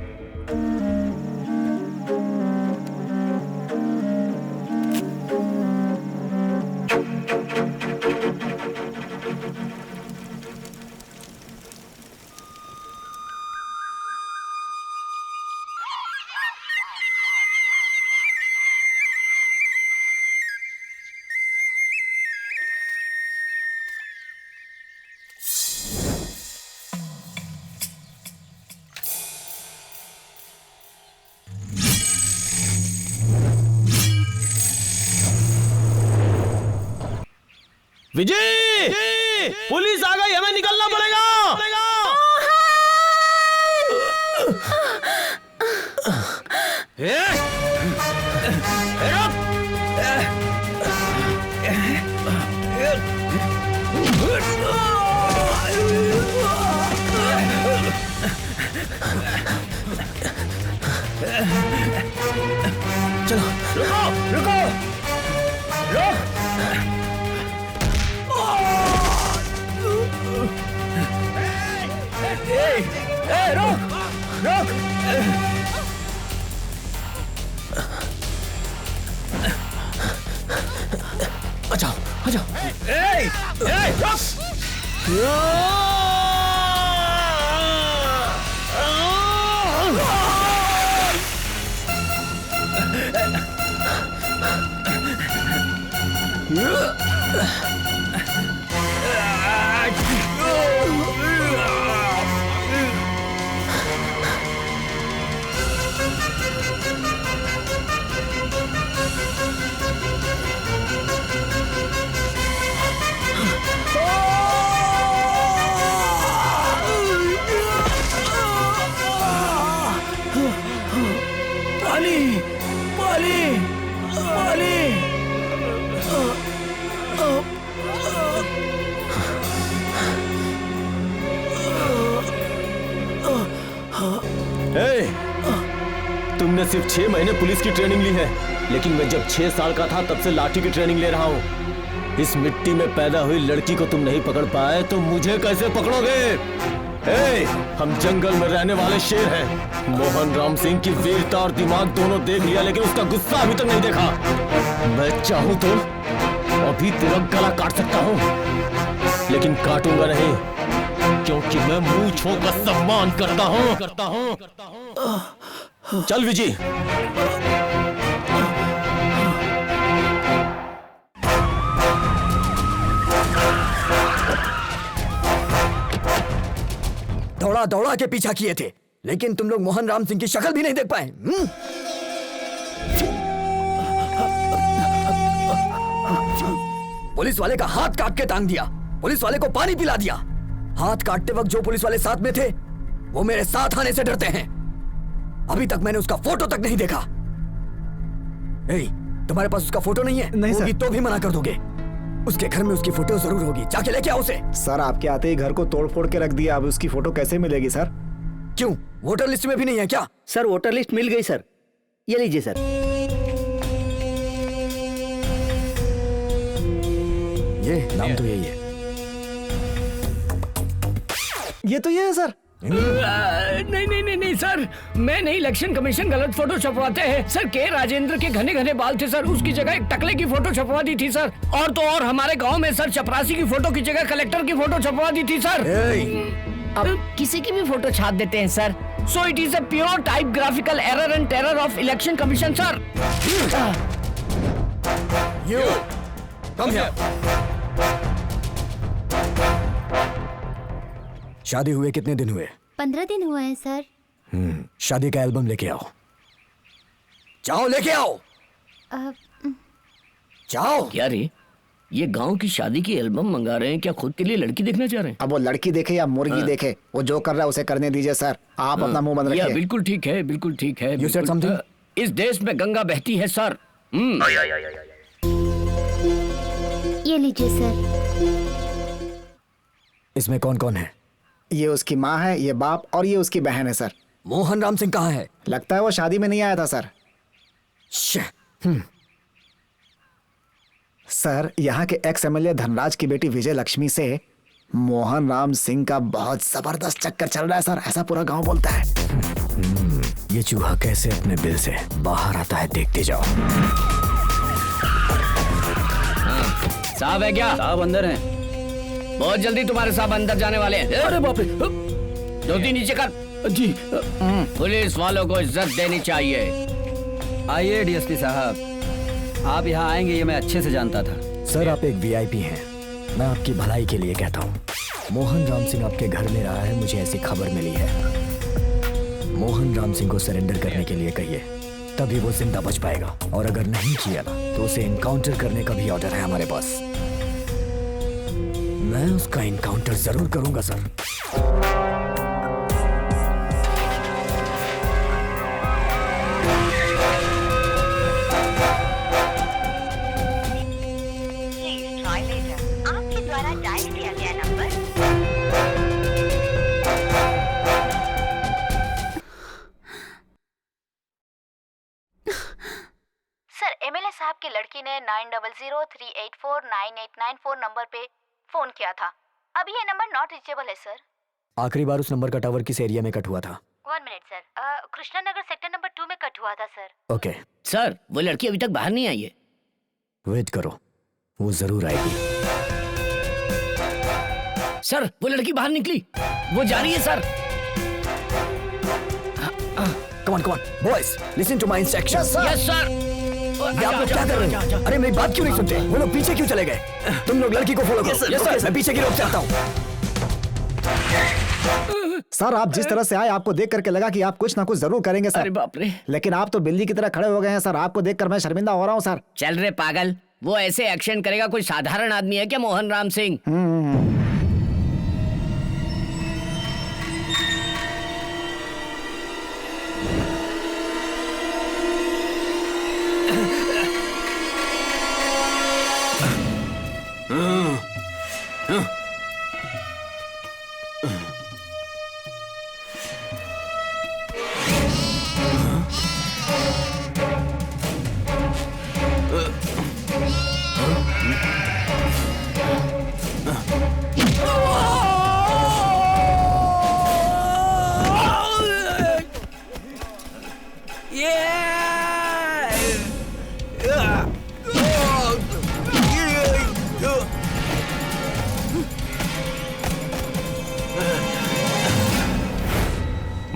विजय, पुलिस आ गई, हमें निकलना पड़ेगा। चलो, रुको रुको रुक। रुक रुक। अच्छा अच्छा। तुमने सिर्फ 6 महीने पुलिस की ट्रेनिंग ली है, लेकिन मैं जब 6 साल का था तब से लाठी की ट्रेनिंग ले रहा हूँ। इस मिट्टी में पैदा हुई लड़की को तुम नहीं पकड़ पाए तो मुझे कैसे पकड़ोगे? हम जंगल में रहने वाले शेर हैं। मोहन राम सिंह की वीरता और दिमाग दोनों देख लिया, लेकिन उसका गुस्सा अभी तक नहीं देखा। मैं चाहूं तो अभी तेरा गला काट सकता हूं, लेकिन काटूंगा नहीं, क्योंकि मैं मूंछों का सम्मान करता हूं। चल विजी। दौड़ा दौड़ा के पीछा किए थे, लेकिन तुम लोग मोहन राम सिंह की शक्ल भी नहीं देख पाए। पुलिस वाले का हाथ काट के टांग दिया, पुलिस वाले को पानी पिला दिया। हाथ काटते वक्त जो पुलिस वाले साथ में थे वो मेरे साथ आने से डरते हैं। अभी तक मैंने उसका फोटो तक नहीं देखा। तुम्हारे पास उसका फोटो नहीं है? नहीं होगी सर। तो भी मना कर दोगे। उसके घर में उसकी फोटो जरूर होगी, जाके लेके आओ उसे। सर आपके आते ही घर को तोड़ फोड़ के रख दिया, अब उसकी फोटो कैसे मिलेगी सर? क्यों, वोटर लिस्ट में भी नहीं है क्या? सर वोटर लिस्ट मिल गई सर, ये लीजिए सर। ये नाम तो यही है। ये तो ये है सर। नहीं नहीं नहीं नहीं सर, मैं नहीं, इलेक्शन कमीशन गलत फोटो छपवाते हैं सर। के राजेंद्र के घने घने बाल थे सर, उसकी जगह एक टकले की फोटो छपवा दी थी सर। और तो और हमारे गांव में सर चपरासी की फोटो की जगह कलेक्टर की फोटो छपवा दी थी सर। अब किसी की भी फोटो छाप देते हैं sir. So it is a pure typographical error and terror of election commission sir. You come here. शादी हुए कितने दिन हुए? 15 दिन हुए हैं सर। शादी का एल्बम लेके आओ। जाओ लेके आओ। जाओ। क्या रे, ये गांव की शादी की एल्बम मंगा रहे हैं क्या? खुद के लिए लड़की देखना चाह रहे हैं? अब वो लड़की देखे या मुर्गी देखे, वो जो कर रहा है उसे करने दीजिए सर। आप अपना मुंह बंद रखिए। बिल्कुल ठीक है, बिल्कुल ठीक है। You said something? इस देश में गंगा बहती है सर। ये लीजिए सर। इसमें कौन कौन है? ये उसकी माँ है, ये बाप और ये उसकी बहन है सर। मोहन राम सिंह कहाँ है? लगता है वो शादी में नहीं आया था सर। सर यहाँ के एक्स एमएलए धनराज की बेटी विजय लक्ष्मी से मोहन राम सिंह का बहुत जबरदस्त चक्कर चल रहा है सर, ऐसा पूरा गांव बोलता है। ये चूहा कैसे अपने बिल से बाहर आता है, देखते जाओ। साहब है क्या? साहब अंदर हैं। बहुत जल्दी तुम्हारे साहब अंदर जाने वाले हैं। अरे बाप रे। धोती नीचे कर। जी। पुलिस वालों को इज्जत देनी चाहिए। आइए डीएसपी साहब, आप यहाँ आएंगे ये मैं अच्छे से जानता था। सर आप एक वीआईपी हैं, मैं आपकी भलाई के लिए कहता हूँ। मोहन राम सिंह आपके घर में रहा है, मुझे ऐसी खबर मिली है। मोहन राम सिंह को सरेंडर करने के लिए कहिए, तभी वो जिंदा बच पाएगा। और अगर नहीं किया ना तो उसे इनकाउंटर करने का भी ऑर्डर है हमारे पास। मैं उसका इनकाउंटर जरूर करूंगा सर। आपके द्वारा डायल किया गया नंबर सर एमएलए साहब की लड़की ने 9003849894 नंबर पे फोन किया था। अभी ये नंबर नॉट रीचेबल है सर। आखिरी बार उस नंबर का टावर किस एरिया में कट हुआ था? 1 minute sir, Krishna Nagar sector number 2 में कट हुआ था सर। ओके सर वो लड़की अभी तक बाहर नहीं आई है। वेट करो, वो जरूर आएगी। सर वो लड़की बाहर निकली, वो जा रही है sir. Come on, boys, listen to my instructions. Yes sir. ये आप लोग क्या कर रहे हो? अरे मेरी बात क्यों नहीं सुनते? वो लोग पीछे क्यों चले गए? तुम लोग लड़की को फॉलो करो। Yes, sir. मैं पीछे की रोक चाहता हूँ। सर आप जिस तरह से आए, आपको देख करके लगा कि आप कुछ ना कुछ जरूर करेंगे सर। अरे बाप रे। लेकिन आप तो बिल्ली की तरह खड़े हो गए हैं सर। आपको देखकर मैं शर्मिंदा हो रहा हूँ सर। चल रे पागल, वो ऐसे एक्शन करेगा कोई साधारण आदमी है क्या मोहन राम सिंह?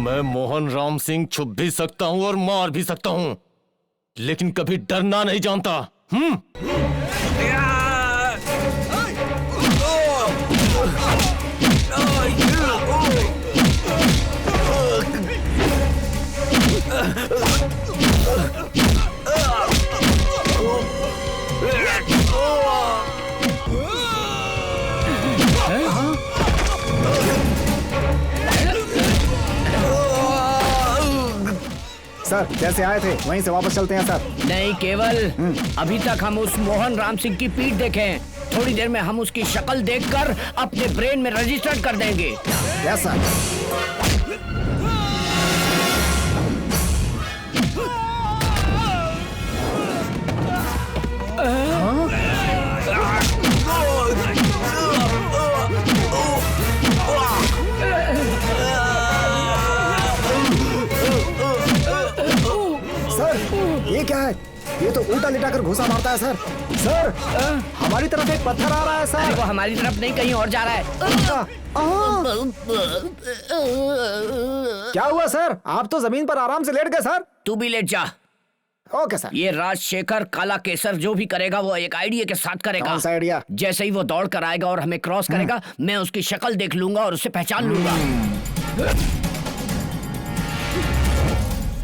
मैं मोहन राम सिंह छुप भी सकता हूं और मार भी सकता हूं, लेकिन कभी डरना नहीं जानता। सर जैसे आए थे वहीं से वापस चलते हैं सर। नहीं केवल अभी तक हम उस मोहन राम सिंह की पीठ देखें, थोड़ी देर में हम उसकी शक्ल देखकर अपने ब्रेन में रजिस्टर कर देंगे। Yes sir. ये क्या है? ये तो उल्टा लिटाकर घुसा मारता है सर। सर हमारी तरफ एक पत्थर आ रहा है सर। वो हमारी तरफ नहीं कहीं और जा रहा है। क्या हुआ सर? आप तो जमीन पर आराम से लेट गए सर। तू भी लेट जा। Okay sir. ये राजशेखर काला केसर जो भी करेगा वो एक आइडिया के साथ करेगा। कौन सा आइडिया? जैसे ही वो दौड़ कर आएगा और हमें क्रॉस करेगा, मैं उसकी शक्ल देख लूंगा और उसे पहचान लूंगा।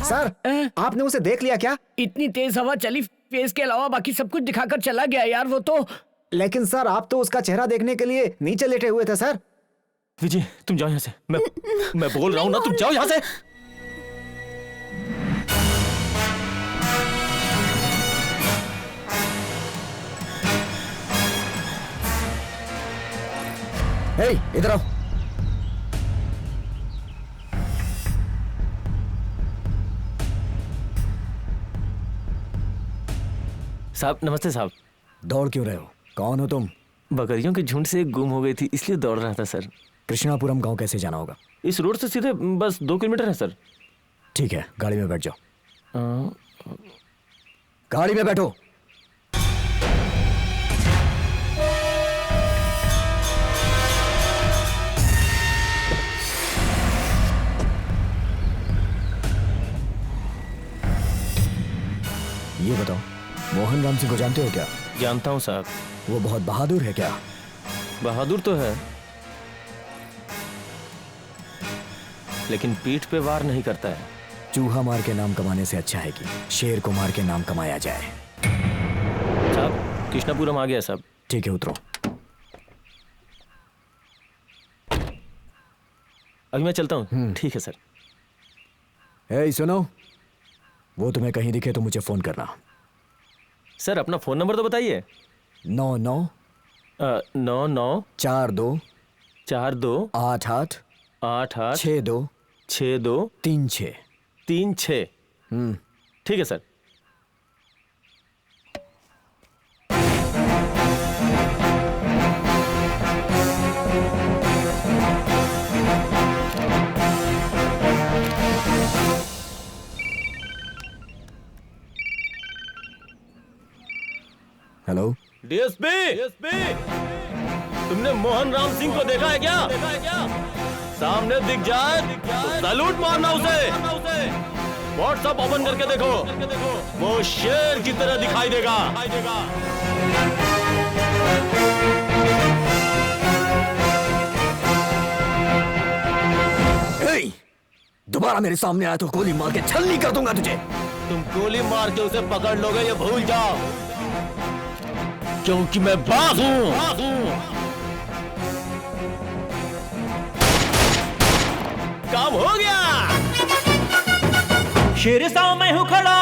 सर आपने उसे देख लिया क्या? इतनी तेज हवा चली, फेस के अलावा बाकी सब कुछ दिखाकर चला गया यार वो तो। लेकिन सर आप तो उसका चेहरा देखने के लिए नीचे लेटे हुए थे सर। विजय तुम जाओ यहाँ से। मैं बोल रहा हूँ ना, तुम जाओ यहाँ से। हे इधर आओ। साहब नमस्ते साहब। दौड़ क्यों रहे हो? कौन हो तुम? बकरियों के झुंड से गुम हो गई थी इसलिए दौड़ रहा था सर। कृष्णापुरम गांव कैसे जाना होगा? इस रोड से सीधे बस 2 किलोमीटर है सर। ठीक है गाड़ी में बैठ जाओ। गाड़ी में बैठो। ये बताओ मोहन राम सिंह को जानते हो क्या? जानता हूँ साहब। वो बहुत बहादुर है क्या? बहादुर तो है, लेकिन पीठ पे वार नहीं करता है। चूहा मार के नाम कमाने से अच्छा है कि शेर को मार के नाम कमाया जाए। साहब कृष्णापुरम आ गया साहब। ठीक है उतरो। अभी मैं चलता हूँ। ठीक है सर। ए सुनो, वो तुम्हें कहीं दिखे तो मुझे फोन करना। सर अपना फोन नंबर तो बताइए। 99 99 42 42 88 88 62 62 36 36। ठीक है सर। हेलो डीएसपी, तुमने मोहन राम सिंह को देखा है क्या? सामने दिख जाए तो सैल्यूट मारना उसे। व्हाट्सएप ओपन करके देखो, वो शेर की तरह दिखाई देगा। दोबारा मेरे सामने आया तो गोली मार के छलनी कर दूंगा तुझे। तुम गोली मार के उसे पकड़ लोगे ये भूल जाओ, क्योंकि मैं बाज हूं। काम हो गया। शेर साव मैं हूँ खड़ा,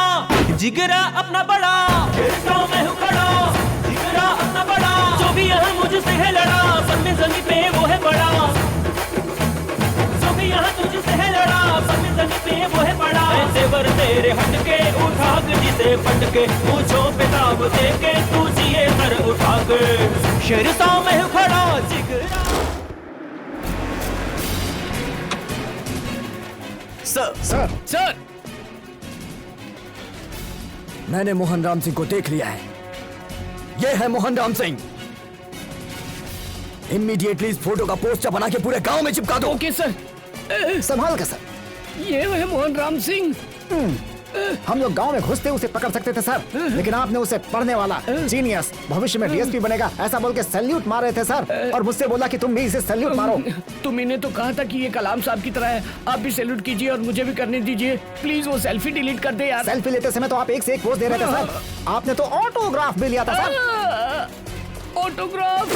जिगरा अपना बड़ा। शेर साव मैं हूँ खड़ा, जिगरा अपना बड़ा। जो भी यहाँ मुझसे है लड़ा, सब में जमीन पे वो है बड़ा। जो भी यहाँ तुझसे है लड़ा, सब में जमीन पे वो है बड़ा। ऐसे वर तेरे हटके उठा के जिसे पटके, पूछो पेताब दे के तू जिए सर उठा के। शेर साव मैं हूँ खड़ा, जिगरा। सर मैंने मोहन राम सिंह को देख लिया है। ये है मोहन राम सिंह। इमीडिएटली इस फोटो का पोस्टर बना के पूरे गांव में चिपका दो। Okay sir. संभाल कर सर। ये है मोहन राम सिंह। हम लोग गांव में घुसते उसे पकड़ सकते थे सर, लेकिन आपने उसे पढ़ने वाला जीनियस, भविष्य में डीएसपी बनेगा ऐसा बोल के सैल्यूट मार रहे थे सर, और मुझसे बोला कि तुम भी इसे सैल्यूट मारो। तुमने तो कहा था कि ये कलाम साहब की तरह है, आप भी सैल्यूट कीजिए और मुझे भी करने दीजिए। प्लीज वो सेल्फी डिलीट कर दे यार। सेल्फी लेते समय तो आप एक से एक पोज दे रहे थे सर, आपने तो ऑटोग्राफ भी लिया था सर। ऑटोग्राफ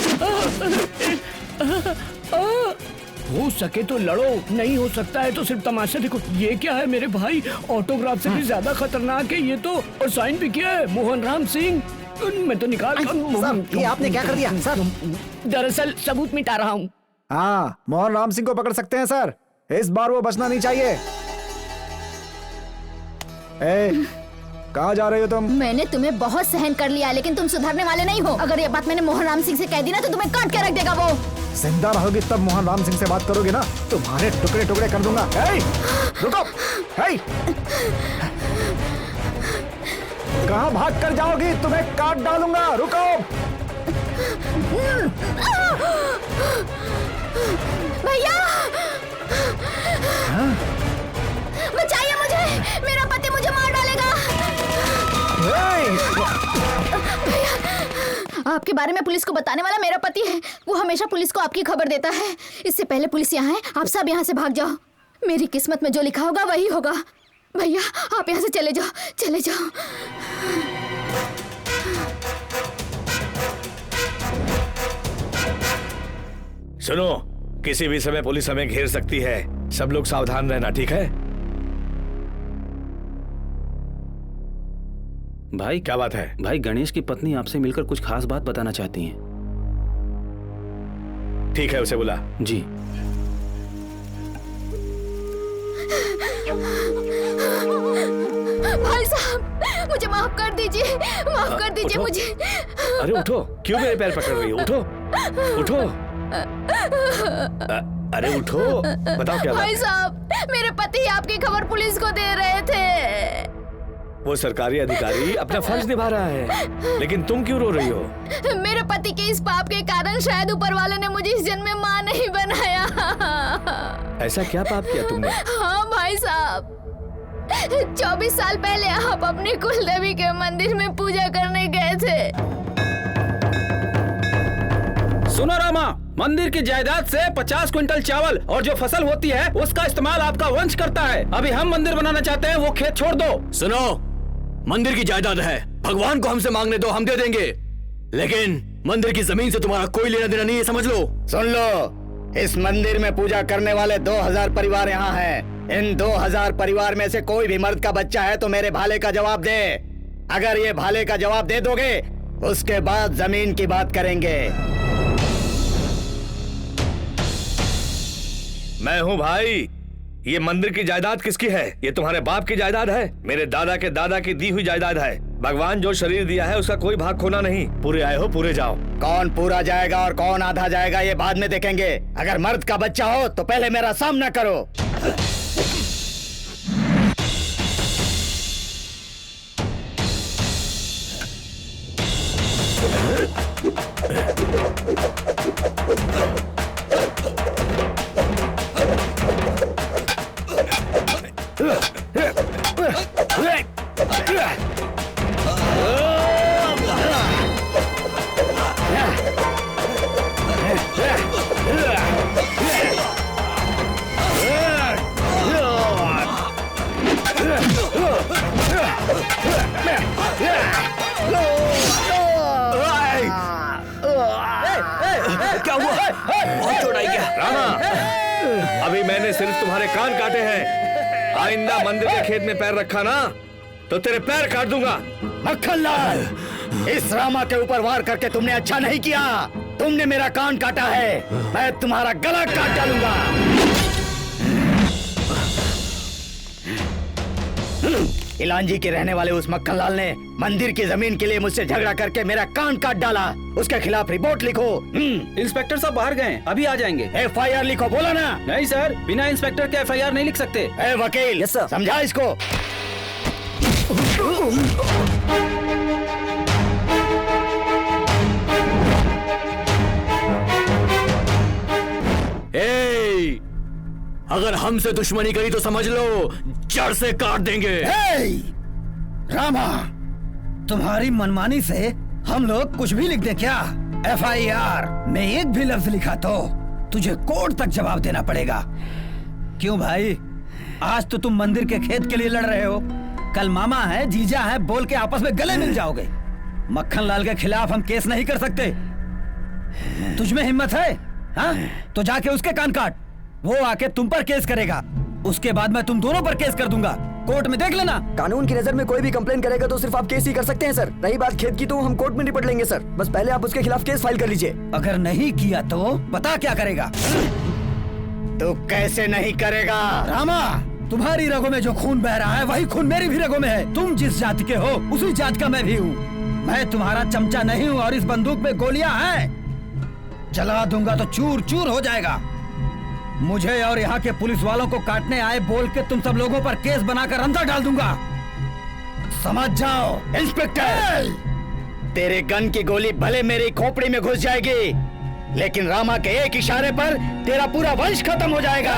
हो सके तो लड़ो, नहीं हो सकता है तो सिर्फ तमाशा देखो। ये क्या है मेरे भाई, ऑटोग्राफ से भी ज्यादा खतरनाक है ये तो। और साइन भी किया है मोहन राम सिंह। मैं तो निकाल सर, ये आपने क्या कर दिया सर? दरअसल सबूत मिटा रहा हूँ। हाँ, मोहन राम सिंह को पकड़ सकते हैं सर, इस बार वो बचना नहीं चाहिए। कहाँ जा रहे हो तुम? मैंने तुम्हें बहुत सहन कर लिया, लेकिन तुम सुधरने वाले नहीं हो। अगर ये बात मैंने मोहन राम सिंह से कह दी ना तो तुम्हें काट के रख देगा वो। जिंदा रहोगी तब मोहन राम सिंह से बात करोगे ना, तुम्हारे टुकड़े टुकड़े कर दूंगा। रुको, कहाँ भाग कर जाओगी? तुम्हें काट डालूंगा, रुको। भैया बचाइए मुझे, मेरा पति मुझे मार डालेगा। आपके बारे में पुलिस को बताने वाला मेरा पति है, वो हमेशा पुलिस को आपकी खबर देता है। इससे पहले पुलिस यहाँ है, आप सब यहाँ से भाग जाओ। मेरी किस्मत में जो लिखा होगा वही होगा। भैया आप यहाँ से चले जाओ, चले जाओ। सुनो, किसी भी समय पुलिस हमें घेर सकती है, सब लोग सावधान रहना, ठीक है? भाई क्या बात है? भाई गणेश की पत्नी आपसे मिलकर कुछ खास बात बताना चाहती हैं। ठीक है, उसे बुला। जी। भाई साहब मुझे माफ कर दीजिए, माफ कर दीजिए मुझे। अरे उठो, क्यों मेरे पैर पकड़ रही हो? उठो, उठो। अरे उठो, बताओ क्या बात भाई है? साहब मेरे पति आपकी खबर पुलिस को दे रहे थे। वो सरकारी अधिकारी अपना फर्ज निभा रहा है, लेकिन तुम क्यों रो रही हो? मेरे पति के इस पाप के कारण शायद ऊपर वाले ने मुझे इस जन्म में माँ नहीं बनाया। ऐसा क्या पाप किया तुमने? हाँ भाई साहब, 24 साल पहले आप अपने कुल देवी के मंदिर में पूजा करने गए थे। सुनो रामा, मंदिर की जायदाद से 50 क्विंटल चावल और जो फसल होती है उसका इस्तेमाल आपका वंश करता है। अभी हम मंदिर बनाना चाहते हैं, वो खेत छोड़ दो। सुनो, मंदिर की जायदाद है, भगवान को हमसे मांगने दो, हम दे देंगे, लेकिन मंदिर की जमीन से तुम्हारा कोई लेना देना नहीं है, समझ लो। सुन लो, इस मंदिर में पूजा करने वाले 2000 परिवार यहाँ हैं। इन 2000 परिवार में से कोई भी मर्द का बच्चा है तो मेरे भाले का जवाब दे। अगर ये भाले का जवाब दे दोगे उसके बाद जमीन की बात करेंगे। मैं हूँ भाई। ये मंदिर की जायदाद किसकी है? ये तुम्हारे बाप की जायदाद है, मेरे दादा के दादा की दी हुई जायदाद है। भगवान जो शरीर दिया है उसका कोई भाग खोना नहीं। पूरे आए हो, पूरे जाओ। कौन पूरा जाएगा और कौन आधा जाएगा ये बाद में देखेंगे। अगर मर्द का बच्चा हो तो पहले मेरा सामना करो। क्या हुआ? बहुत चोट आई क्या? रामा, अभी मैंने सिर्फ तुम्हारे कान काटे हैं। आइंदा मंदिर के खेत में पैर रखा ना तो तेरे पैर काट दूंगा। मक्खनलाल, इस रामा के ऊपर वार करके तुमने अच्छा नहीं किया। तुमने मेरा कान काटा है, मैं तुम्हारा गला काट डालूंगा। इलांजी के रहने वाले उस मक्खनलाल ने मंदिर की जमीन के लिए मुझसे झगड़ा करके मेरा कान काट डाला। उसके खिलाफ रिपोर्ट लिखो। इंस्पेक्टर साहब बाहर गए, अभी आ जाएंगे। FIR लिखो, बोला ना? नहीं सर, बिना इंस्पेक्टर के FIR नहीं लिख सकते। वकील, समझा इसको। अगर हमसे दुश्मनी करी तो समझ लो जड़ से काट देंगे। रामा, तुम्हारी मनमानी से हम लोग कुछ भी लिख दें क्या? FIR में एक भी लफ्ज लिखा तो तुझे कोर्ट तक जवाब देना पड़ेगा। क्यों भाई, आज तो तुम मंदिर के खेत के लिए लड़ रहे हो, कल मामा है जीजा है बोल के आपस में गले मिल जाओगे। मक्खन लाल के खिलाफ हम केस नहीं कर सकते। तुझ में हिम्मत है? हाँ? तो जाके उसके कान काट, वो आके तुम पर केस करेगा, उसके बाद मैं तुम दोनों पर केस कर दूंगा। कोर्ट में देख लेना। कानून की नजर में कोई भी कंप्लेन करेगा तो सिर्फ आप केस ही कर सकते हैं सर। रही बात खेत की तो हम कोर्ट में निपट लेंगे सर, बस पहले आप उसके खिलाफ केस फाइल कर लीजिए। अगर नहीं किया तो बता क्या करेगा? तो कैसे नहीं करेगा? रामा, तुम्हारी रगों में जो खून बह रहा है वही खून मेरी भी रगों में है। तुम जिस जाति के हो उसी जात का मैं भी हूँ। मैं तुम्हारा चमचा नहीं हूँ और इस बंदूक में गोलियां हैं। जला दूंगा तो चूर चूर हो जाएगा। मुझे और यहाँ के पुलिस वालों को काटने आए बोल के तुम सब लोगों पर केस बनाकर अंदर डाल दूंगा, समझ जाओ। इंस्पेक्टर, तेरे गन की गोली भले मेरी खोपड़ी में घुस जाएगी, लेकिन रामा के एक इशारे पर तेरा पूरा वंश खत्म हो जाएगा।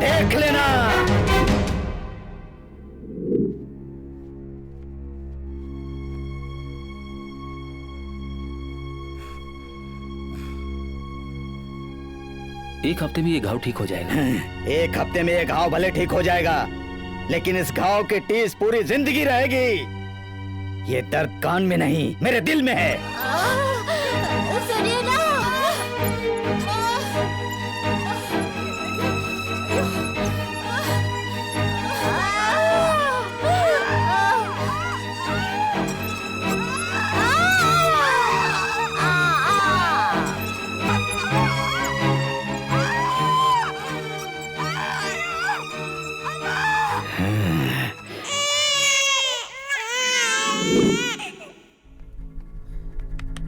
देख लेना। एक हफ्ते में ये घाव ठीक हो जाएगा। एक हफ्ते में ये घाव भले ठीक हो जाएगा, लेकिन इस घाव की टीस पूरी जिंदगी रहेगी। ये दर्द कान में नहीं, मेरे दिल में है। सुनिए ना।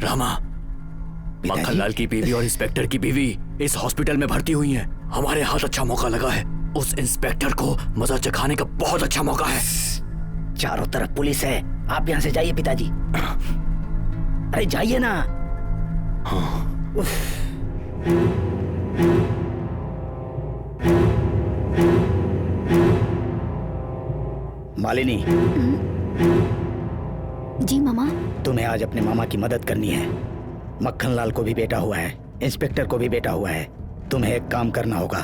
रामा, मक्खन लाल की बीवी और इंस्पेक्टर की बीवी इस हॉस्पिटल में भर्ती हुई हैं। हमारे हाथ अच्छा मौका लगा है। उस इंस्पेक्टर को मजा चखाने का बहुत अच्छा मौका है। चारों तरफ पुलिस है, आप यहाँ से जाइए पिताजी। अरे जाइए ना। मालिनी, जी मामा। तुम्हें आज अपने मामा की मदद करनी है। मक्खन लाल को भी बेटा हुआ है, इंस्पेक्टर को भी बेटा हुआ है। तुम्हें एक काम करना होगा,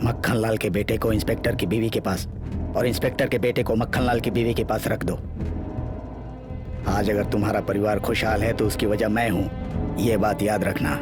मक्खन लाल के बेटे को इंस्पेक्टर की बीवी के पास और इंस्पेक्टर के बेटे को मक्खन लाल की बीवी के पास रख दो। आज अगर तुम्हारा परिवार खुशहाल है तो उसकी वजह मैं हूं, ये बात याद रखना।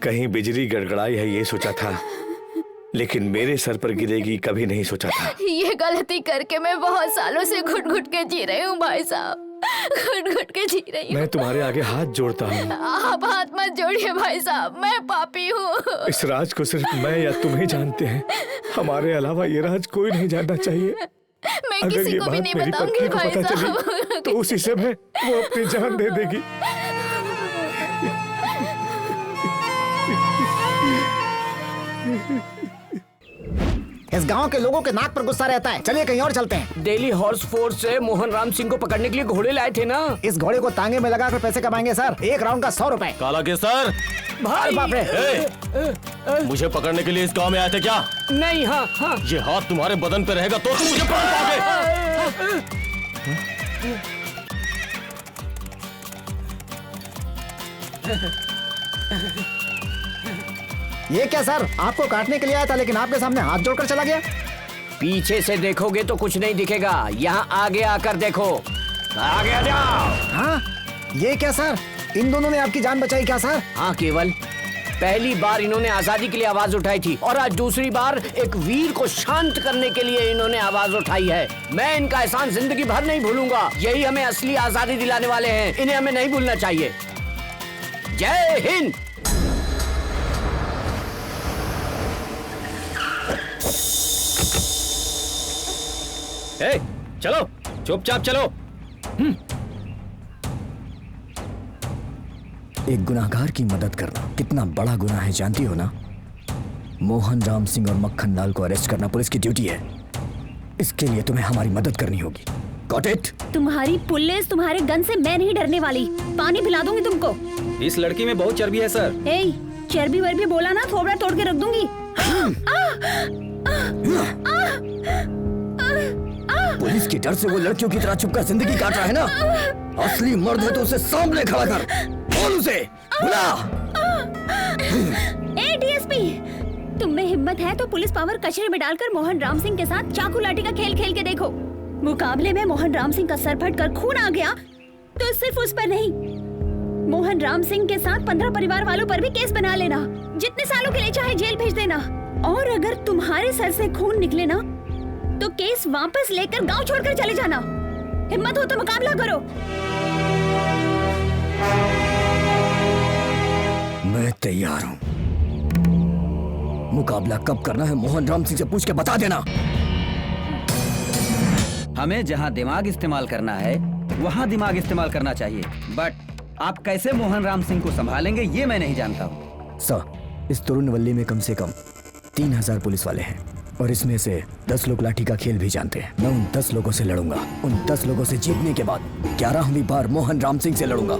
कहीं बिजली गड़गड़ाई है ये सोचा था, लेकिन मेरे सर पर गिरेगी कभी नहीं सोचा था। ये गलती करके मैं बहुत सालों से घुट घुट के जी रही हूँ भाई साहब, घुट घुट के जी रही हूँ। मैं तुम्हारे आगे हाथ जोड़ता हूँ। आप हाथ मत जोड़िए भाई साहब, मैं पापी हूँ। इस राज को सिर्फ मैं या तुम ही जानते हैं, हमारे अलावा ये राज कोई नहीं जानना चाहिए। मैं अगर किसी ये को भी बात नहीं मेरी बताऊंगी पत्नी को भाई पता चली साहब। तो उसी समय वो अपनी जान दे देगी। इस गांव के लोगों के नाक पर गुस्सा रहता है। चलिए कहीं और चलते हैं। दिल्ली हॉर्स फोर्स से मोहन राम सिंह को पकड़ने के लिए घोड़े लाए थे ना। इस घोड़े को तांगे में लगाकर पैसे कमाएंगे सर। एक राउंड का 100 रुपए। काला के सर, भाई बाप रे, मुझे पकड़ने के लिए इस गांव में आए थे क्या? नहीं। हाँ हाँ। ये हाथ तुम्हारे बदन पे रहेगा तो तुम मुझे पकड़ पाओगे। ये क्या सर, आपको काटने के लिए आया था लेकिन आपके सामने हाथ जोड़कर चला गया। पीछे से देखोगे तो कुछ नहीं दिखेगा, यहाँ आगे आकर देखो। आगे आ जाओ। हाँ ये क्या सर, इन दोनों ने आपकी जान बचाई क्या सर? हाँ केवल, पहली बार इन्होंने आजादी के लिए आवाज उठाई थी और आज दूसरी बार एक वीर को शांत करने के लिए इन्होंने आवाज उठाई है। मैं इनका एहसान जिंदगी भर नहीं भूलूंगा। यही हमें असली आजादी दिलाने वाले हैं, इन्हें हमें नहीं भूलना चाहिए। जय हिंद। ए, चलो चुपचाप चलो। एक गुनाहगार की मदद करना कितना बड़ा गुनाह है जानती हो ना? मोहन राम सिंह और मक्खन लाल को अरेस्ट करना पुलिस की ड्यूटी है। इसके लिए तुम्हें हमारी मदद करनी होगी। Got it? तुम्हारी पुलिस, तुम्हारे गन से मैं नहीं डरने वाली। पानी पिला दूंगी तुमको। इस लड़की में बहुत चर्बी है सर। ए, चर्बी वर्बी बोला ना थोबड़ा तोड़ के रख दूंगी। पुलिस के डर से वो लड़कियों की तरह चुपकर जिंदगी काट रहा है ना? असली मर्द है तो उसे सामने खड़ा कर, बोल उसे, बुला। ए डीएसपी, तुम में हिम्मत है तो पुलिस पावर कचरे में डालकर मोहन राम सिंह के साथ चाकू लाठी का खेल खेल के देखो। मुकाबले में मोहन राम सिंह का सर फट कर खून आ गया तो सिर्फ उस पर नहीं, मोहन राम सिंह के साथ 15 परिवार वालों पर भी केस बना लेना। जितने सालों के लिए चाहे जेल भेज देना। और अगर तुम्हारे सर से खून निकले ना तो केस वापस लेकर गांव छोड़कर चले जाना। हिम्मत हो तो मुकाबला करो। मैं तैयार हूँ। मुकाबला कब करना है मोहन राम सिंह से पूछ के बता देना। हमें जहाँ दिमाग इस्तेमाल करना है वहाँ दिमाग इस्तेमाल करना चाहिए, बट आप कैसे मोहन राम सिंह को संभालेंगे ये मैं नहीं जानता हूँ। सर, इस तरुणवल्ली में कम से कम 3000 पुलिस वाले हैं और इसमें से 10 लोग लाठी का खेल भी जानते हैं। मैं उन 10 लोगों से लड़ूंगा। उन 10 लोगों से जीतने के बाद 11वीं बार मोहन राम सिंह से लड़ूंगा।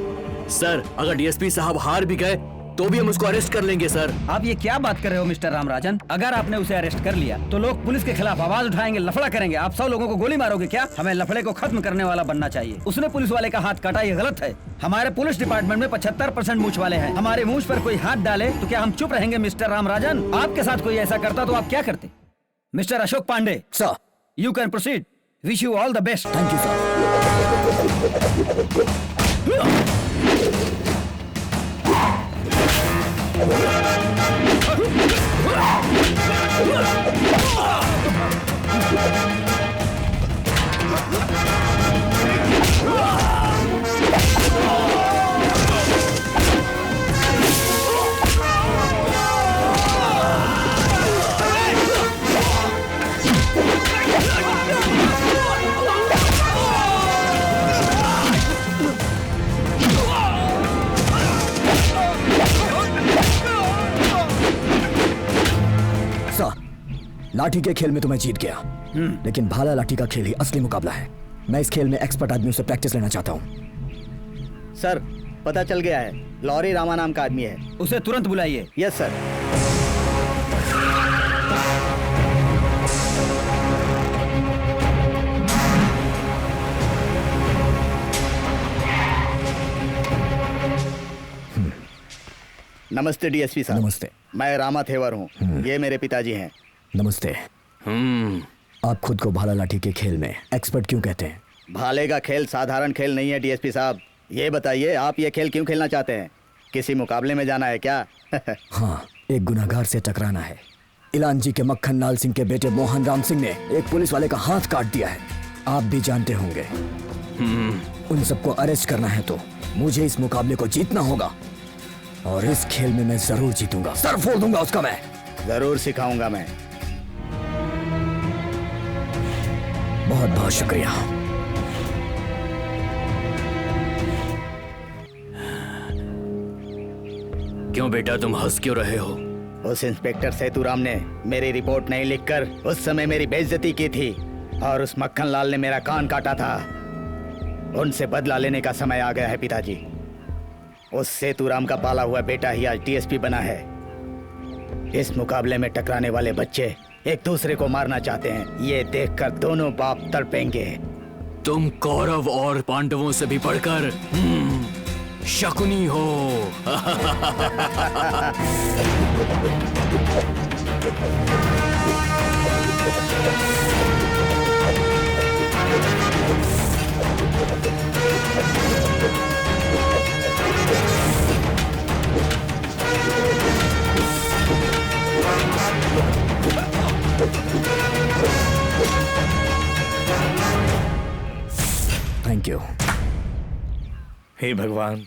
सर, अगर डीएसपी साहब हार भी गए तो भी हम उसको अरेस्ट कर लेंगे सर। आप ये क्या बात कर रहे हो मिस्टर रामराजन? अगर आपने उसे अरेस्ट कर लिया तो लोग पुलिस के खिलाफ आवाज उठाएंगे, लफड़ा करेंगे। आप 100 लोगों को गोली मारोगे क्या? हमें लफड़े को खत्म करने वाला बनना चाहिए। उसने पुलिस वाले का हाथ काटा, ये गलत है। हमारे पुलिस डिपार्टमेंट में 75% मूंछ वाले हैं। हमारे मूंछ पर कोई हाथ डाले तो क्या हम चुप रहेंगे मिस्टर रामराजन? आपके साथ कोई ऐसा करता तो आप क्या करते? Mister Ashok Pandey sir, you can proceed. Wish you all the best. Thank you sir. लाठी के खेल में तो मैं जीत गया, लेकिन भाला लाठी का खेल ही असली मुकाबला है। मैं इस खेल में एक्सपर्ट आदमियों से प्रैक्टिस लेना चाहता हूँ। सर, पता चल गया है, लॉरी रामा नाम का आदमी है। उसे तुरंत बुलाइए। Yes sir. नमस्ते डीएसपी साहब। नमस्ते। मैं रामा थेवर हूँ, ये मेरे पिताजी हैं। नमस्ते। आप खुद को भाला लाठी के खेल में एक्सपर्ट क्यों कहते हैं? भाले का खेल साधारण खेल नहीं है डीएसपी साहब। ये बताइए, आप ये खेल क्यों खेलना चाहते हैं? किसी मुकाबले में जाना है क्या? हाँ, एक गुनाहगार से टकराना है। इलांजी के मक्खन लाल सिंह के बेटे मोहन राम सिंह ने एक पुलिस वाले का हाथ काट दिया है। आप भी जानते होंगे। उन सबको अरेस्ट करना है तो मुझे इस मुकाबले को जीतना होगा और इस खेल में मैं जरूर जीतूंगा। सर फोड़ दूंगा उसका मैं। जरूर सिखाऊंगा मैं। बहुत बहुत शुक्रिया। क्यों बेटा, तुम हंस क्यों रहे हो? उस इंस्पेक्टर सेतुराम ने मेरी रिपोर्ट नहीं लिखकर उस समय मेरी बेइज्जती की थी और उस मक्खन लाल ने मेरा कान काटा था। उनसे बदला लेने का समय आ गया है पिताजी। उस सेतुराम का पाला हुआ बेटा ही आज डीएसपी बना है। इस मुकाबले में टकराने वाले बच्चे एक दूसरे को मारना चाहते हैं। ये देखकर दोनों बाप तड़पेंगे। तुम कौरव और पांडवों से भी बढ़कर शकुनी हो। Thank you. हे भगवान,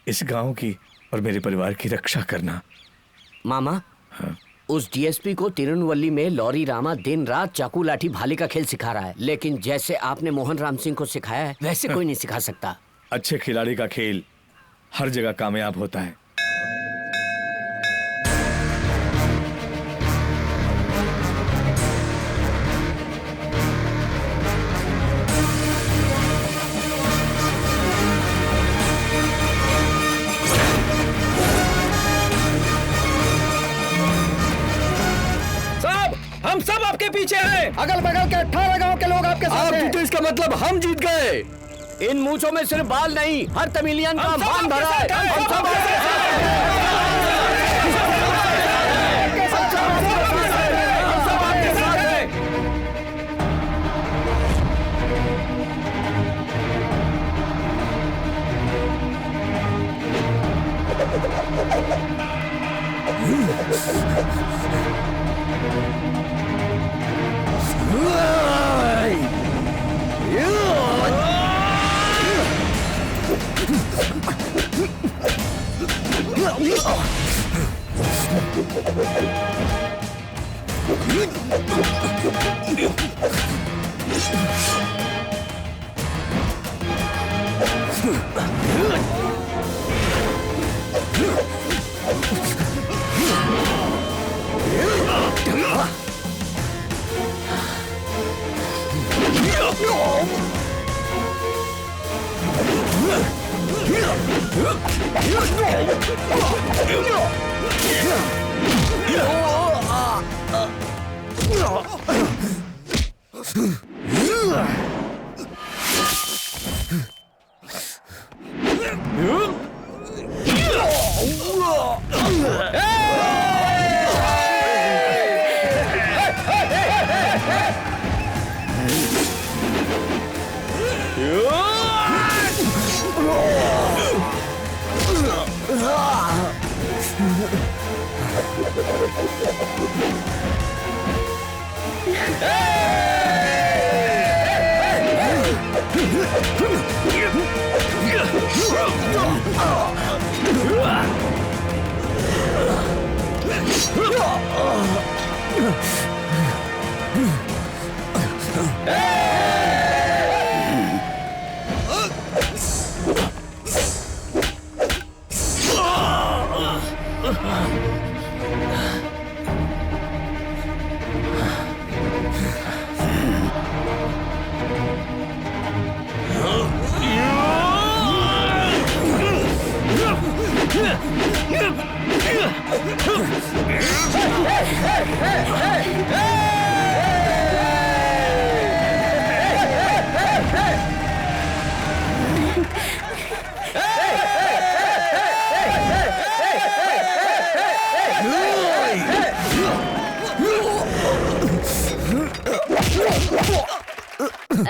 इस गांव की और मेरे परिवार की रक्षा करना। मामा, उस डीएसपी को तिरुनवल्ली में लॉरी रामा दिन रात चाकू लाठी भाले का खेल सिखा रहा है, लेकिन जैसे आपने मोहन राम सिंह को सिखाया है वैसे कोई नहीं सिखा सकता। अच्छे खिलाड़ी का खेल हर जगह कामयाब होता है। हम सब आपके पीछे हैं। अगल बगल के 18 गांव के लोग आपके साथ हैं। आप जीते इसका मतलब हम जीत गए। इन मूंछों में सिर्फ बाल नहीं, हर तमिलियन का मान भरा है। हम सब आपके साथ हैं।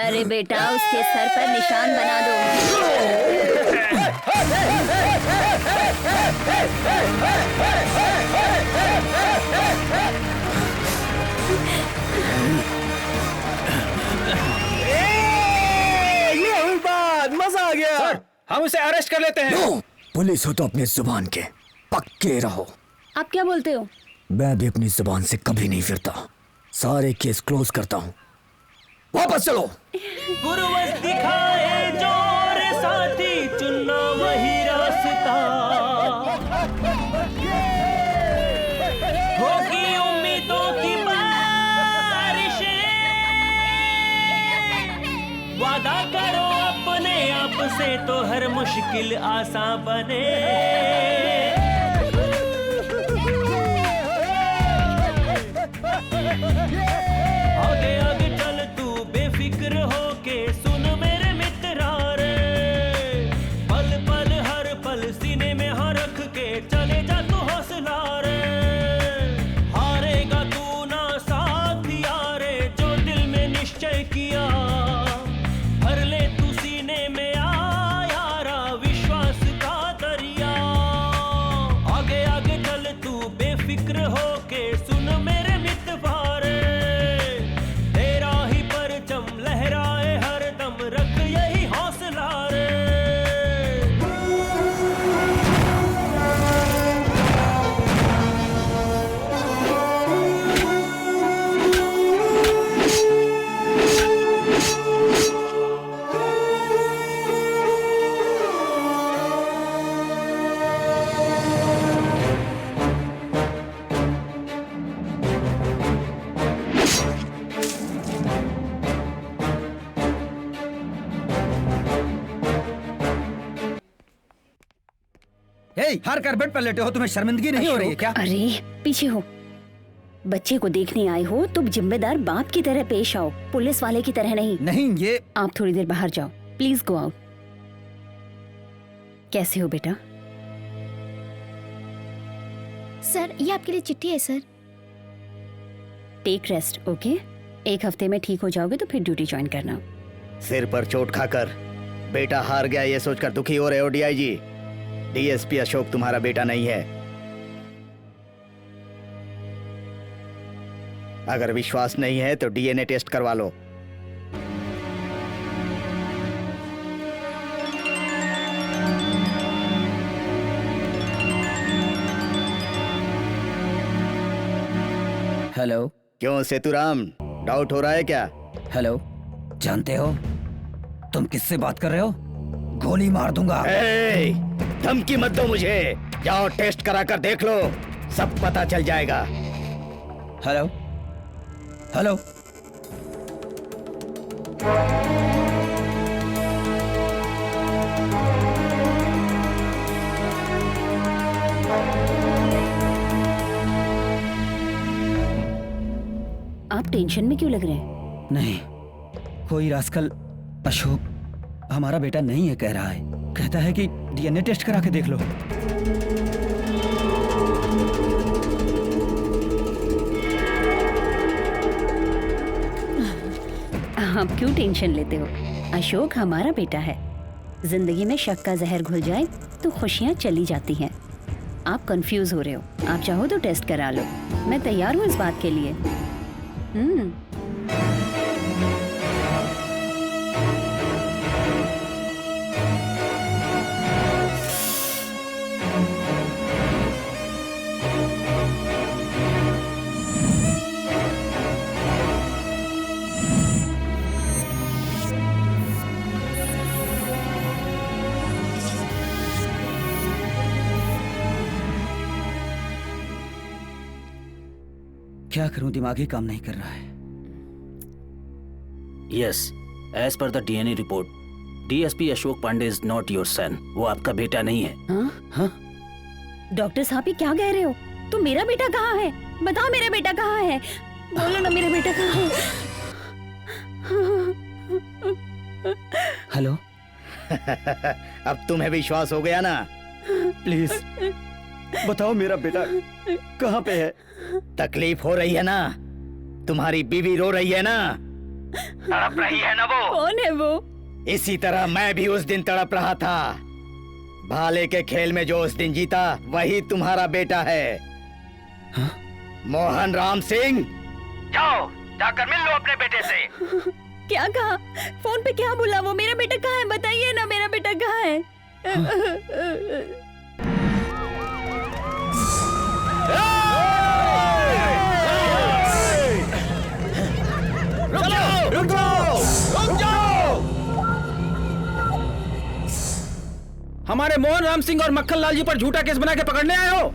अरे बेटा, उसके सर पर निशान बना दो। ये हुई बात, मजा आ गया। सर, हम उसे अरेस्ट कर लेते हैं। नो, पुलिस हो तो अपनी जुबान के पक्के रहो। आप क्या बोलते हो? मैं भी अपनी जुबान से कभी नहीं फिरता। सारे केस क्लोज करता हूँ। वापस चलो। गुरुवश दिखाए जो रे साथी, चुनना वही रास्ता। होगी उम्मीदों की बारिशें, वादा करो अपने आप से तो हर मुश्किल आसान बने। आगे आगे चल तू बेफिक्र होके, सुन मेरे मित्रा रे। पल पल हर पल सीने में हाँ रख के चले जा तू हौसला रे। हारेगा तू ना साथ यारे, जो दिल में निश्चय किया भर ले तू सीने में आ हार कर बेड पर लेटे हो, तुम्हें शर्मिंदगी नहीं हो रही है क्या? अरे पीछे हो, बच्चे को देखने आए हो तो जिम्मेदार बाप की तरह पेश आओ, पुलिस वाले की तरह नहीं। नहीं, ये आप थोड़ी देर बाहर जाओ, प्लीज गो आउट। कैसे हो बेटा? सर ये आपके लिए चिट्ठी है सर। Take rest, okay? 1 हफ्ते में ठीक हो जाओगे तो फिर ड्यूटी ज्वाइन करना। सिर पर चोट खाकर बेटा हार गया ये सोचकर दुखी हो रहे हो डीआईजी? डीएसपी अशोक तुम्हारा बेटा नहीं है। अगर विश्वास नहीं है तो डीएनए टेस्ट करवा लो। हेलो। क्यों सेतुराम, डाउट हो रहा है क्या? हेलो, जानते हो तुम किससे बात कर रहे हो? गोली मार दूंगा। धमकी मत दो मुझे, जाओ टेस्ट करा कर देख लो, सब पता चल जाएगा। Hello hello. आप टेंशन में क्यों लग रहे हैं? नहीं, कोई रास्कल अशोक हमारा बेटा नहीं है कह रहा है, कहता है कि डीएनए टेस्ट करा के देख लो। आप क्यों टेंशन लेते हो? अशोक हमारा बेटा है। जिंदगी में शक का जहर घुल जाए तो खुशियां चली जाती हैं। आप कंफ्यूज हो रहे हो, आप चाहो तो टेस्ट करा लो, मैं तैयार हूँ इस बात के लिए। क्या करूं, दिमाग ही काम नहीं कर रहा है। Yes, as per the DNA report, DSP Ashok Pandey is not your son. वो आपका बेटा नहीं है। हाँ? डॉक्टर साहब ये क्या कह रहे हो? तो मेरा बेटा कहाँ है? बताओ मेरा बेटा कहाँ है? बोलो ना मेरा बेटा कहाँ है? हेलो। अब तुम्हें विश्वास हो गया ना? प्लीज बताओ मेरा बेटा कहाँ पे है? तकलीफ हो रही है ना? तुम्हारी बीवी रो रही है ना? तड़प रही है ना वो? कौन है वो? इसी तरह मैं भी उस दिन तड़प रहा था। भाले के खेल में जो उस दिन जीता वही तुम्हारा बेटा है। हाँ? मोहन राम सिंह। जाओ जाकर मिल लो अपने बेटे से। क्या कहा? फोन पे क्या बोला वो? मेरा बेटा कहाँ है? बताइए ना मेरा बेटा कहाँ है? रुक जाओ! हमारे मोहन राम सिंह और मक्खन लाल जी पर झूठा केस बना के पकड़ने आए हो?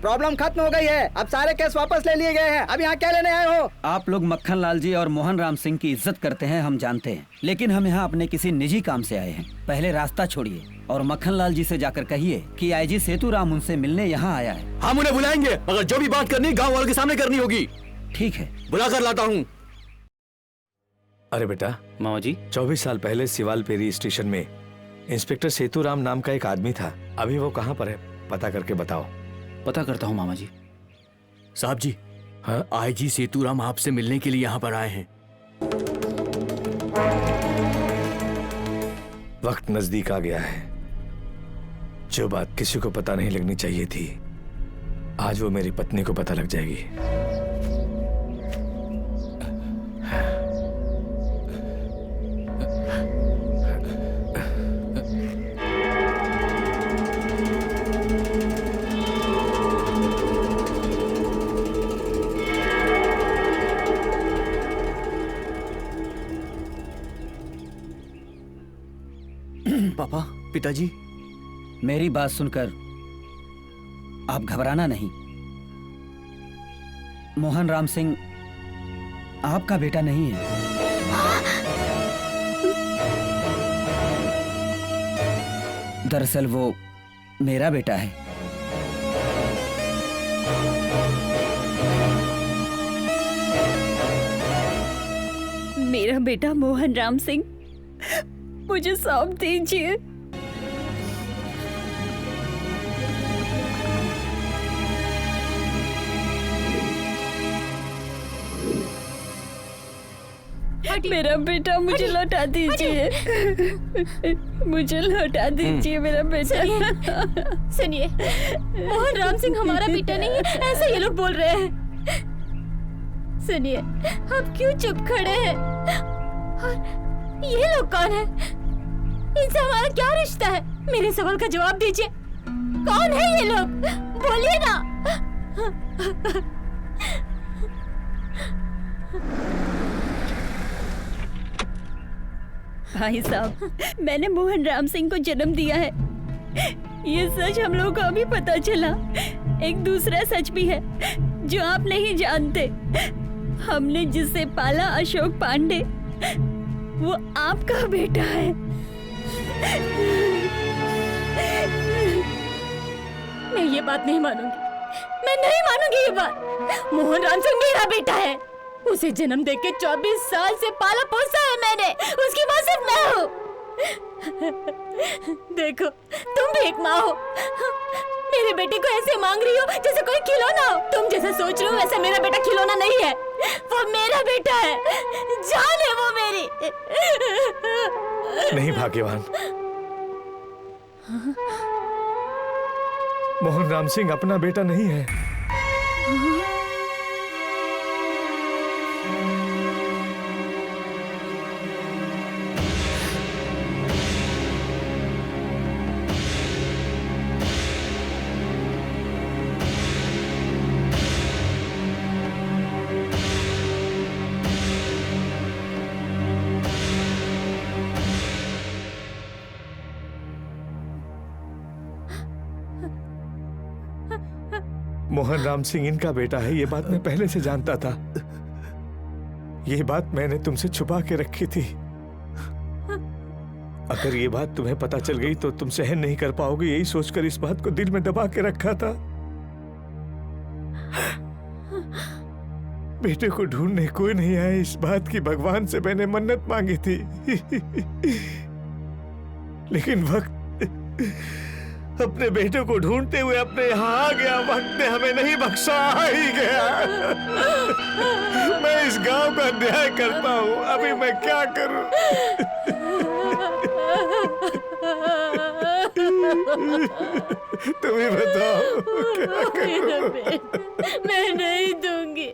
प्रॉब्लम खत्म हो गई है, अब सारे केस वापस ले लिए गए हैं। अब यहाँ क्या लेने आए हो? आप लोग मक्खन लाल जी और मोहन राम सिंह की इज्जत करते हैं, हम जानते हैं, लेकिन हम यहाँ अपने किसी निजी काम से आए हैं। पहले रास्ता छोड़िए और मक्खन लाल जी से जाकर कहिए कि आईजी सेतुराम उनसे मिलने यहाँ आया है। हम उन्हें बुलाएंगे, मगर जो भी बात करनी गाँव वालों के सामने करनी होगी। ठीक है, बुला कर लाता हूँ। अरे बेटा, मामा जी, 24 साल पहले सिवालपेरी स्टेशन में इंस्पेक्टर सेतुराम नाम का एक आदमी था। अभी वो कहाँ पर है, पता करके बताओ। पता करता हूँ मामा जी। साहब जी, हाँ, आईजी सेतुराम आपसे मिलने के लिए यहाँ पर आए हैं। वक्त नजदीक आ गया है। जो बात किसी को पता नहीं लगनी चाहिए थी, आज वो मेरी पत्नी को पता लग जाएगी। पापा, पिताजी, मेरी बात सुनकर आप घबराना नहीं। मोहन राम सिंह आपका बेटा नहीं है। दरअसल वो मेरा बेटा है। मेरा बेटा मोहन राम सिंह, मुझे सौंप दीजिए। मेरा बेटा मुझे लौटा दीजिए। मुझे लौटा दीजिए मेरा बेटा। सुनिए, मोहन राम सिंह हमारा बेटा नहीं है, ऐसा ये लोग बोल रहे हैं। सुनिए, आप क्यों चुप खड़े हैं? और ये लोग कौन है? इनसे हमारा क्या रिश्ता है? मेरे सवाल का जवाब दीजिए। कौन है ये लोग? बोलिए ना। भाई साहब, मैंने मोहन राम सिंह को जन्म दिया है। ये सच हम लोगों को अभी पता चला। एक दूसरा सच भी है जो आप नहीं जानते। हमने जिसे पाला, अशोक पांडे, वो आपका बेटा है। मैं ये बात नहीं मानूंगी। मैं नहीं मानूंगी ये बात। मोहन राम सिंह मेरा बेटा है। उसे जन्म देके 24 साल से पाला पोसा है मैंने। उसकी माँ सिर्फ मैं हूँ। देखो, तुम भी एक माँ हो। मेरे बेटे को ऐसे मांग रही हो जैसे कोई खिलौना हो। तुम जैसा सोच रहे हो वैसे मेरा बेटा खिलौना नहीं है। वो मेरा बेटा है, जान है वो मेरी। नहीं भाग्यवान, मोहन राम सिंह अपना बेटा नहीं है। मोहन राम सिंह इनका बेटा है, ये बात मैं पहले से जानता था। ये बात मैंने तुमसे छुपा के रखी थी। अगर ये बात तुम्हें पता चल गई तो तुम सहन नहीं कर पाओगे, यही सोचकर इस बात को दिल में दबा के रखा था। बेटे को ढूंढने कोई नहीं आया, इस बात की भगवान से मैंने मन्नत मांगी थी। लेकिन वक्त अपने बेटे को ढूंढते हुए अपने यहाँ आ गया। वक्त ने हमें नहीं बख्शा, आ ही गया। मैं इस गांव का न्याय करता हूँ, अभी मैं क्या करूँ? तुम ही बताओ क्या करूँ? मैं नहीं दूंगी,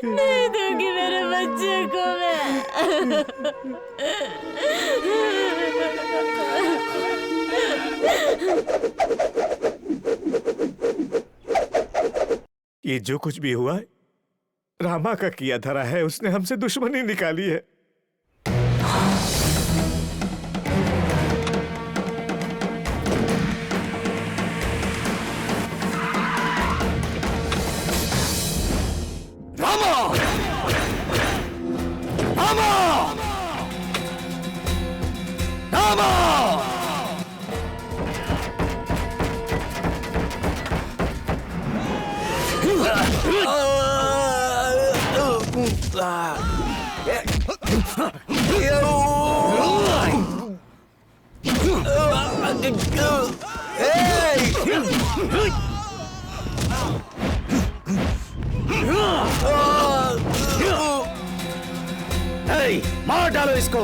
नहीं दूंगी मेरे बच्चे को मैं। ये जो कुछ भी हुआ रामा का किया धरा है। उसने हमसे दुश्मनी निकाली है। रामा! रामा! रामा! मार डालो इसको।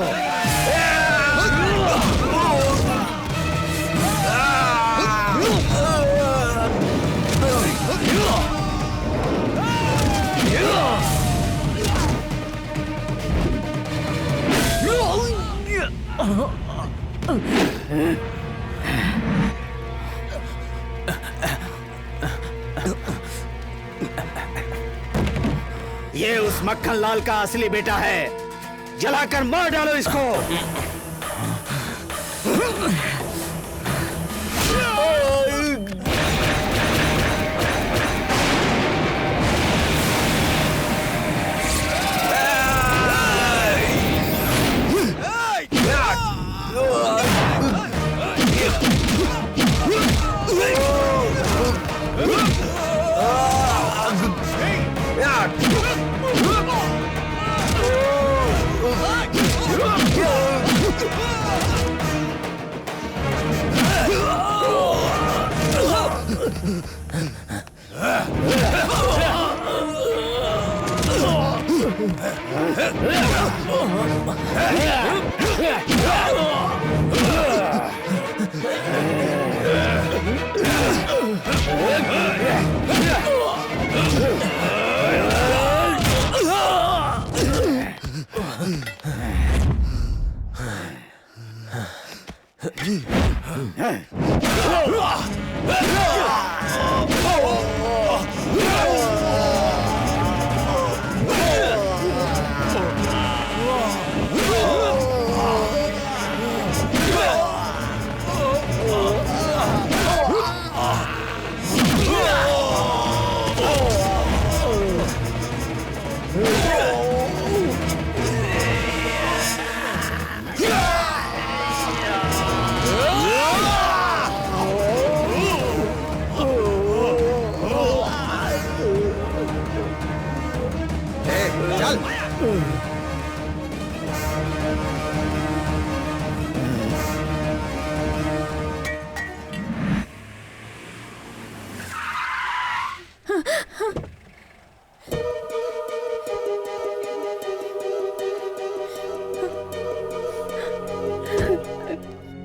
ये उस मक्खन लाल का असली बेटा है। जलाकर मार डालो इसको।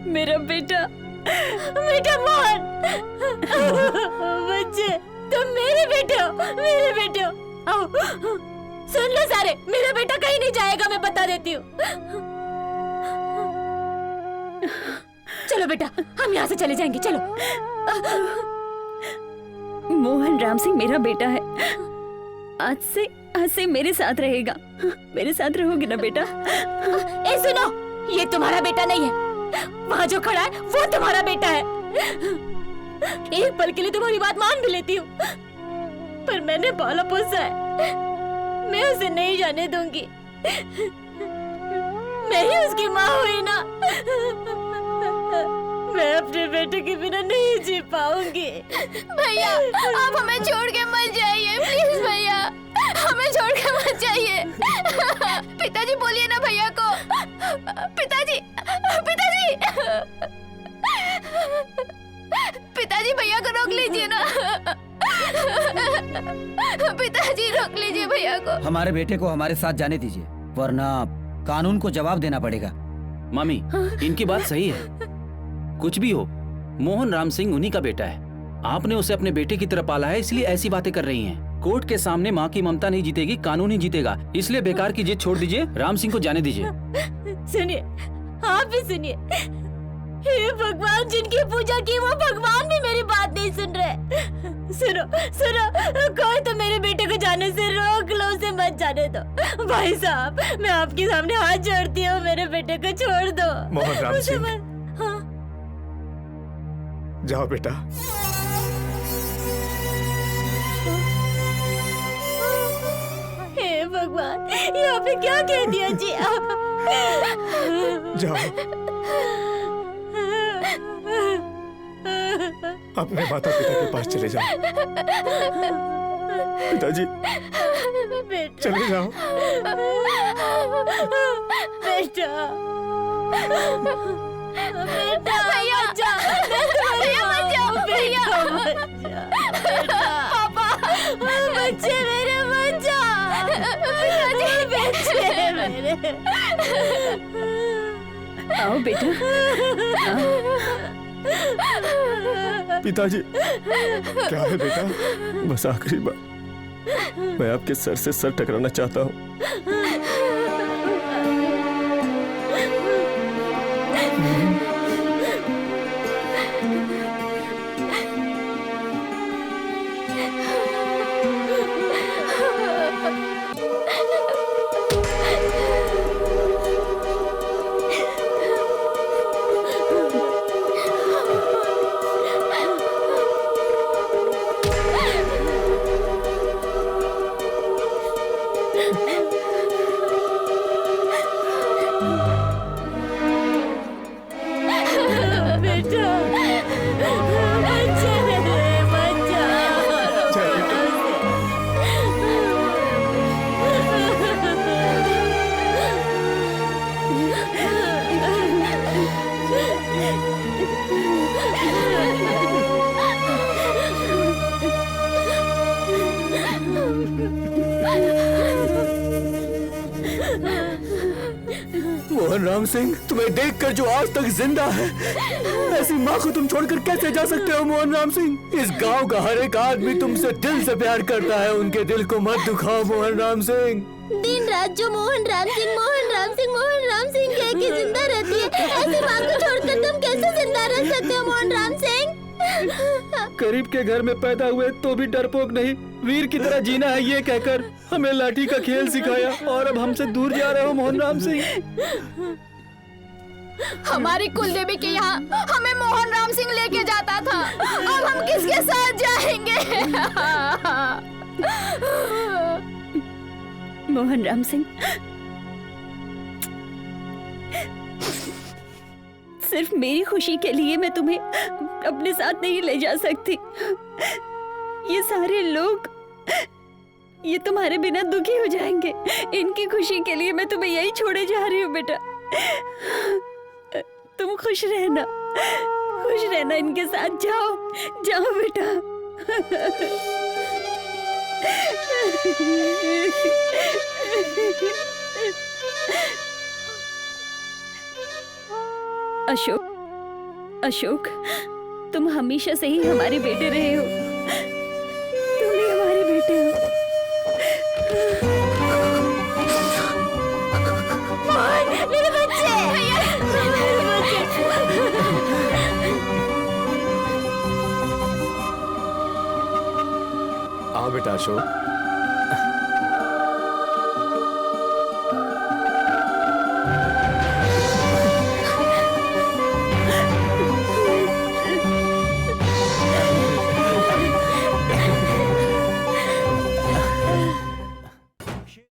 मेरा बेटा, बेटा मोहन, बच्चे, तुम मेरे बेटे हो, मेरे बेटे हो। आओ, सुन लो सारे, मेरा बेटा कहीं नहीं जाएगा, मैं बता देती हूँ। चलो बेटा, हम यहाँ से चले जाएंगे, चलो। मोहन राम सिंह मेरा बेटा है। आज से मेरे साथ रहेगा। मेरे साथ रहोगे ना बेटा? ए सुनो, ये तुम्हारा बेटा नहीं है। वहाँ जो खड़ा है वो तुम्हारा बेटा है। एक पल के लिए तुम्हारी बात मान भी लेती हूँ, पर मैंने पाला पोसा है, मैं उसे नहीं जाने दूंगी। मैं ही उसकी माँ हुई ना। मैं अपने बेटे के बिना नहीं जी पाऊंगी। भैया, आप हमें छोड़ के मत जाइए, प्लीज भैया, हमें छोड़ के मत जाइए। पिताजी बोलिए ना भैया को। पिताजी, पिताजी, पिताजी भैया को रोक लीजिए ना। पिताजी रोक लीजिए भैया को। हमारे बेटे को हमारे साथ जाने दीजिए, वरना कानून को जवाब देना पड़ेगा। मामी, इनकी बात सही है। कुछ भी हो, मोहन राम सिंह उन्हीं का बेटा है। आपने उसे अपने बेटे की तरह पाला है, इसलिए ऐसी बातें कर रही हैं। कोर्ट के सामने माँ की ममता नहीं जीतेगी, कानून ही जीतेगा। इसलिए बेकार की जिद छोड़ दीजिए, राम सिंह को जाने दीजिए। सुनिए, आप भी सुनिए। हे भगवान, जिनकी पूजा की वो भगवान भी मेरी बात नहीं सुन रहे। सुनो, सुनो, कोई तो मेरे बेटे को जाने से रोक लो, उसे मत जाने दो। भाई साहब, मैं आपके सामने हाथ जोड़ती हूँ, मेरे बेटे को छोड़ दो। मोहन राम सिंह, हाँ? जाओ बेटा। हे भगवान, ये आपने क्या कह दिया जी? जाओ, अपने माता पिता के पास चले जाओ। पिताजी, चले जाओ। बेटा, बेटा, भैया, भैया मत जाओ, भैया, पापा, बच्चे मेरे मत जाओ, बच्चे मेरे। आओ बेटा, पिताजी, क्या है बेटा? बस आखिरी बार मैं आपके सर से सर टकराना चाहता हूँ। सिंह, तुम्हें देखकर जो आज तक जिंदा है, ऐसी माँ को तुम छोड़कर कैसे जा सकते हो मोहन राम सिंह? इस गांव का हर एक आदमी तुमसे दिल से प्यार करता है, उनके दिल को मत दुखाओ मोहन राम सिंह। दिन रात जो मोहन राम सिंह कह के जिंदा रहती है, ऐसी माँ को छोड़कर तुम कैसे जिंदा रह सकते हो मोहन राम सिंह? गरीब के घर में पैदा हुए तो भी डरपोक नहीं, वीर की तरह जीना है ये कहकर हमें लाठी का खेल सिखाया, और अब हमसे दूर जा रहे हो मोहन राम सिंह। हमारी कुलदेवी के यहाँ हमें मोहन राम सिंह लेके जाता था, अब हम किसके साथ जाएंगे? मोहन राम सिंह, सिर्फ मेरी खुशी के लिए मैं तुम्हें अपने साथ नहीं ले जा सकती। ये सारे लोग ये तुम्हारे बिना दुखी हो जाएंगे। इनकी खुशी के लिए मैं तुम्हें यही छोड़े जा रही हूँ बेटा। तुम खुश रहना इनके साथ। जाओ बेटा। अशोक, तुम हमेशा से ही हमारे बेटे रहे हो, तुम ही हमारे बेटे हो। मेरे बच्चे, आओ बेटा अशोक।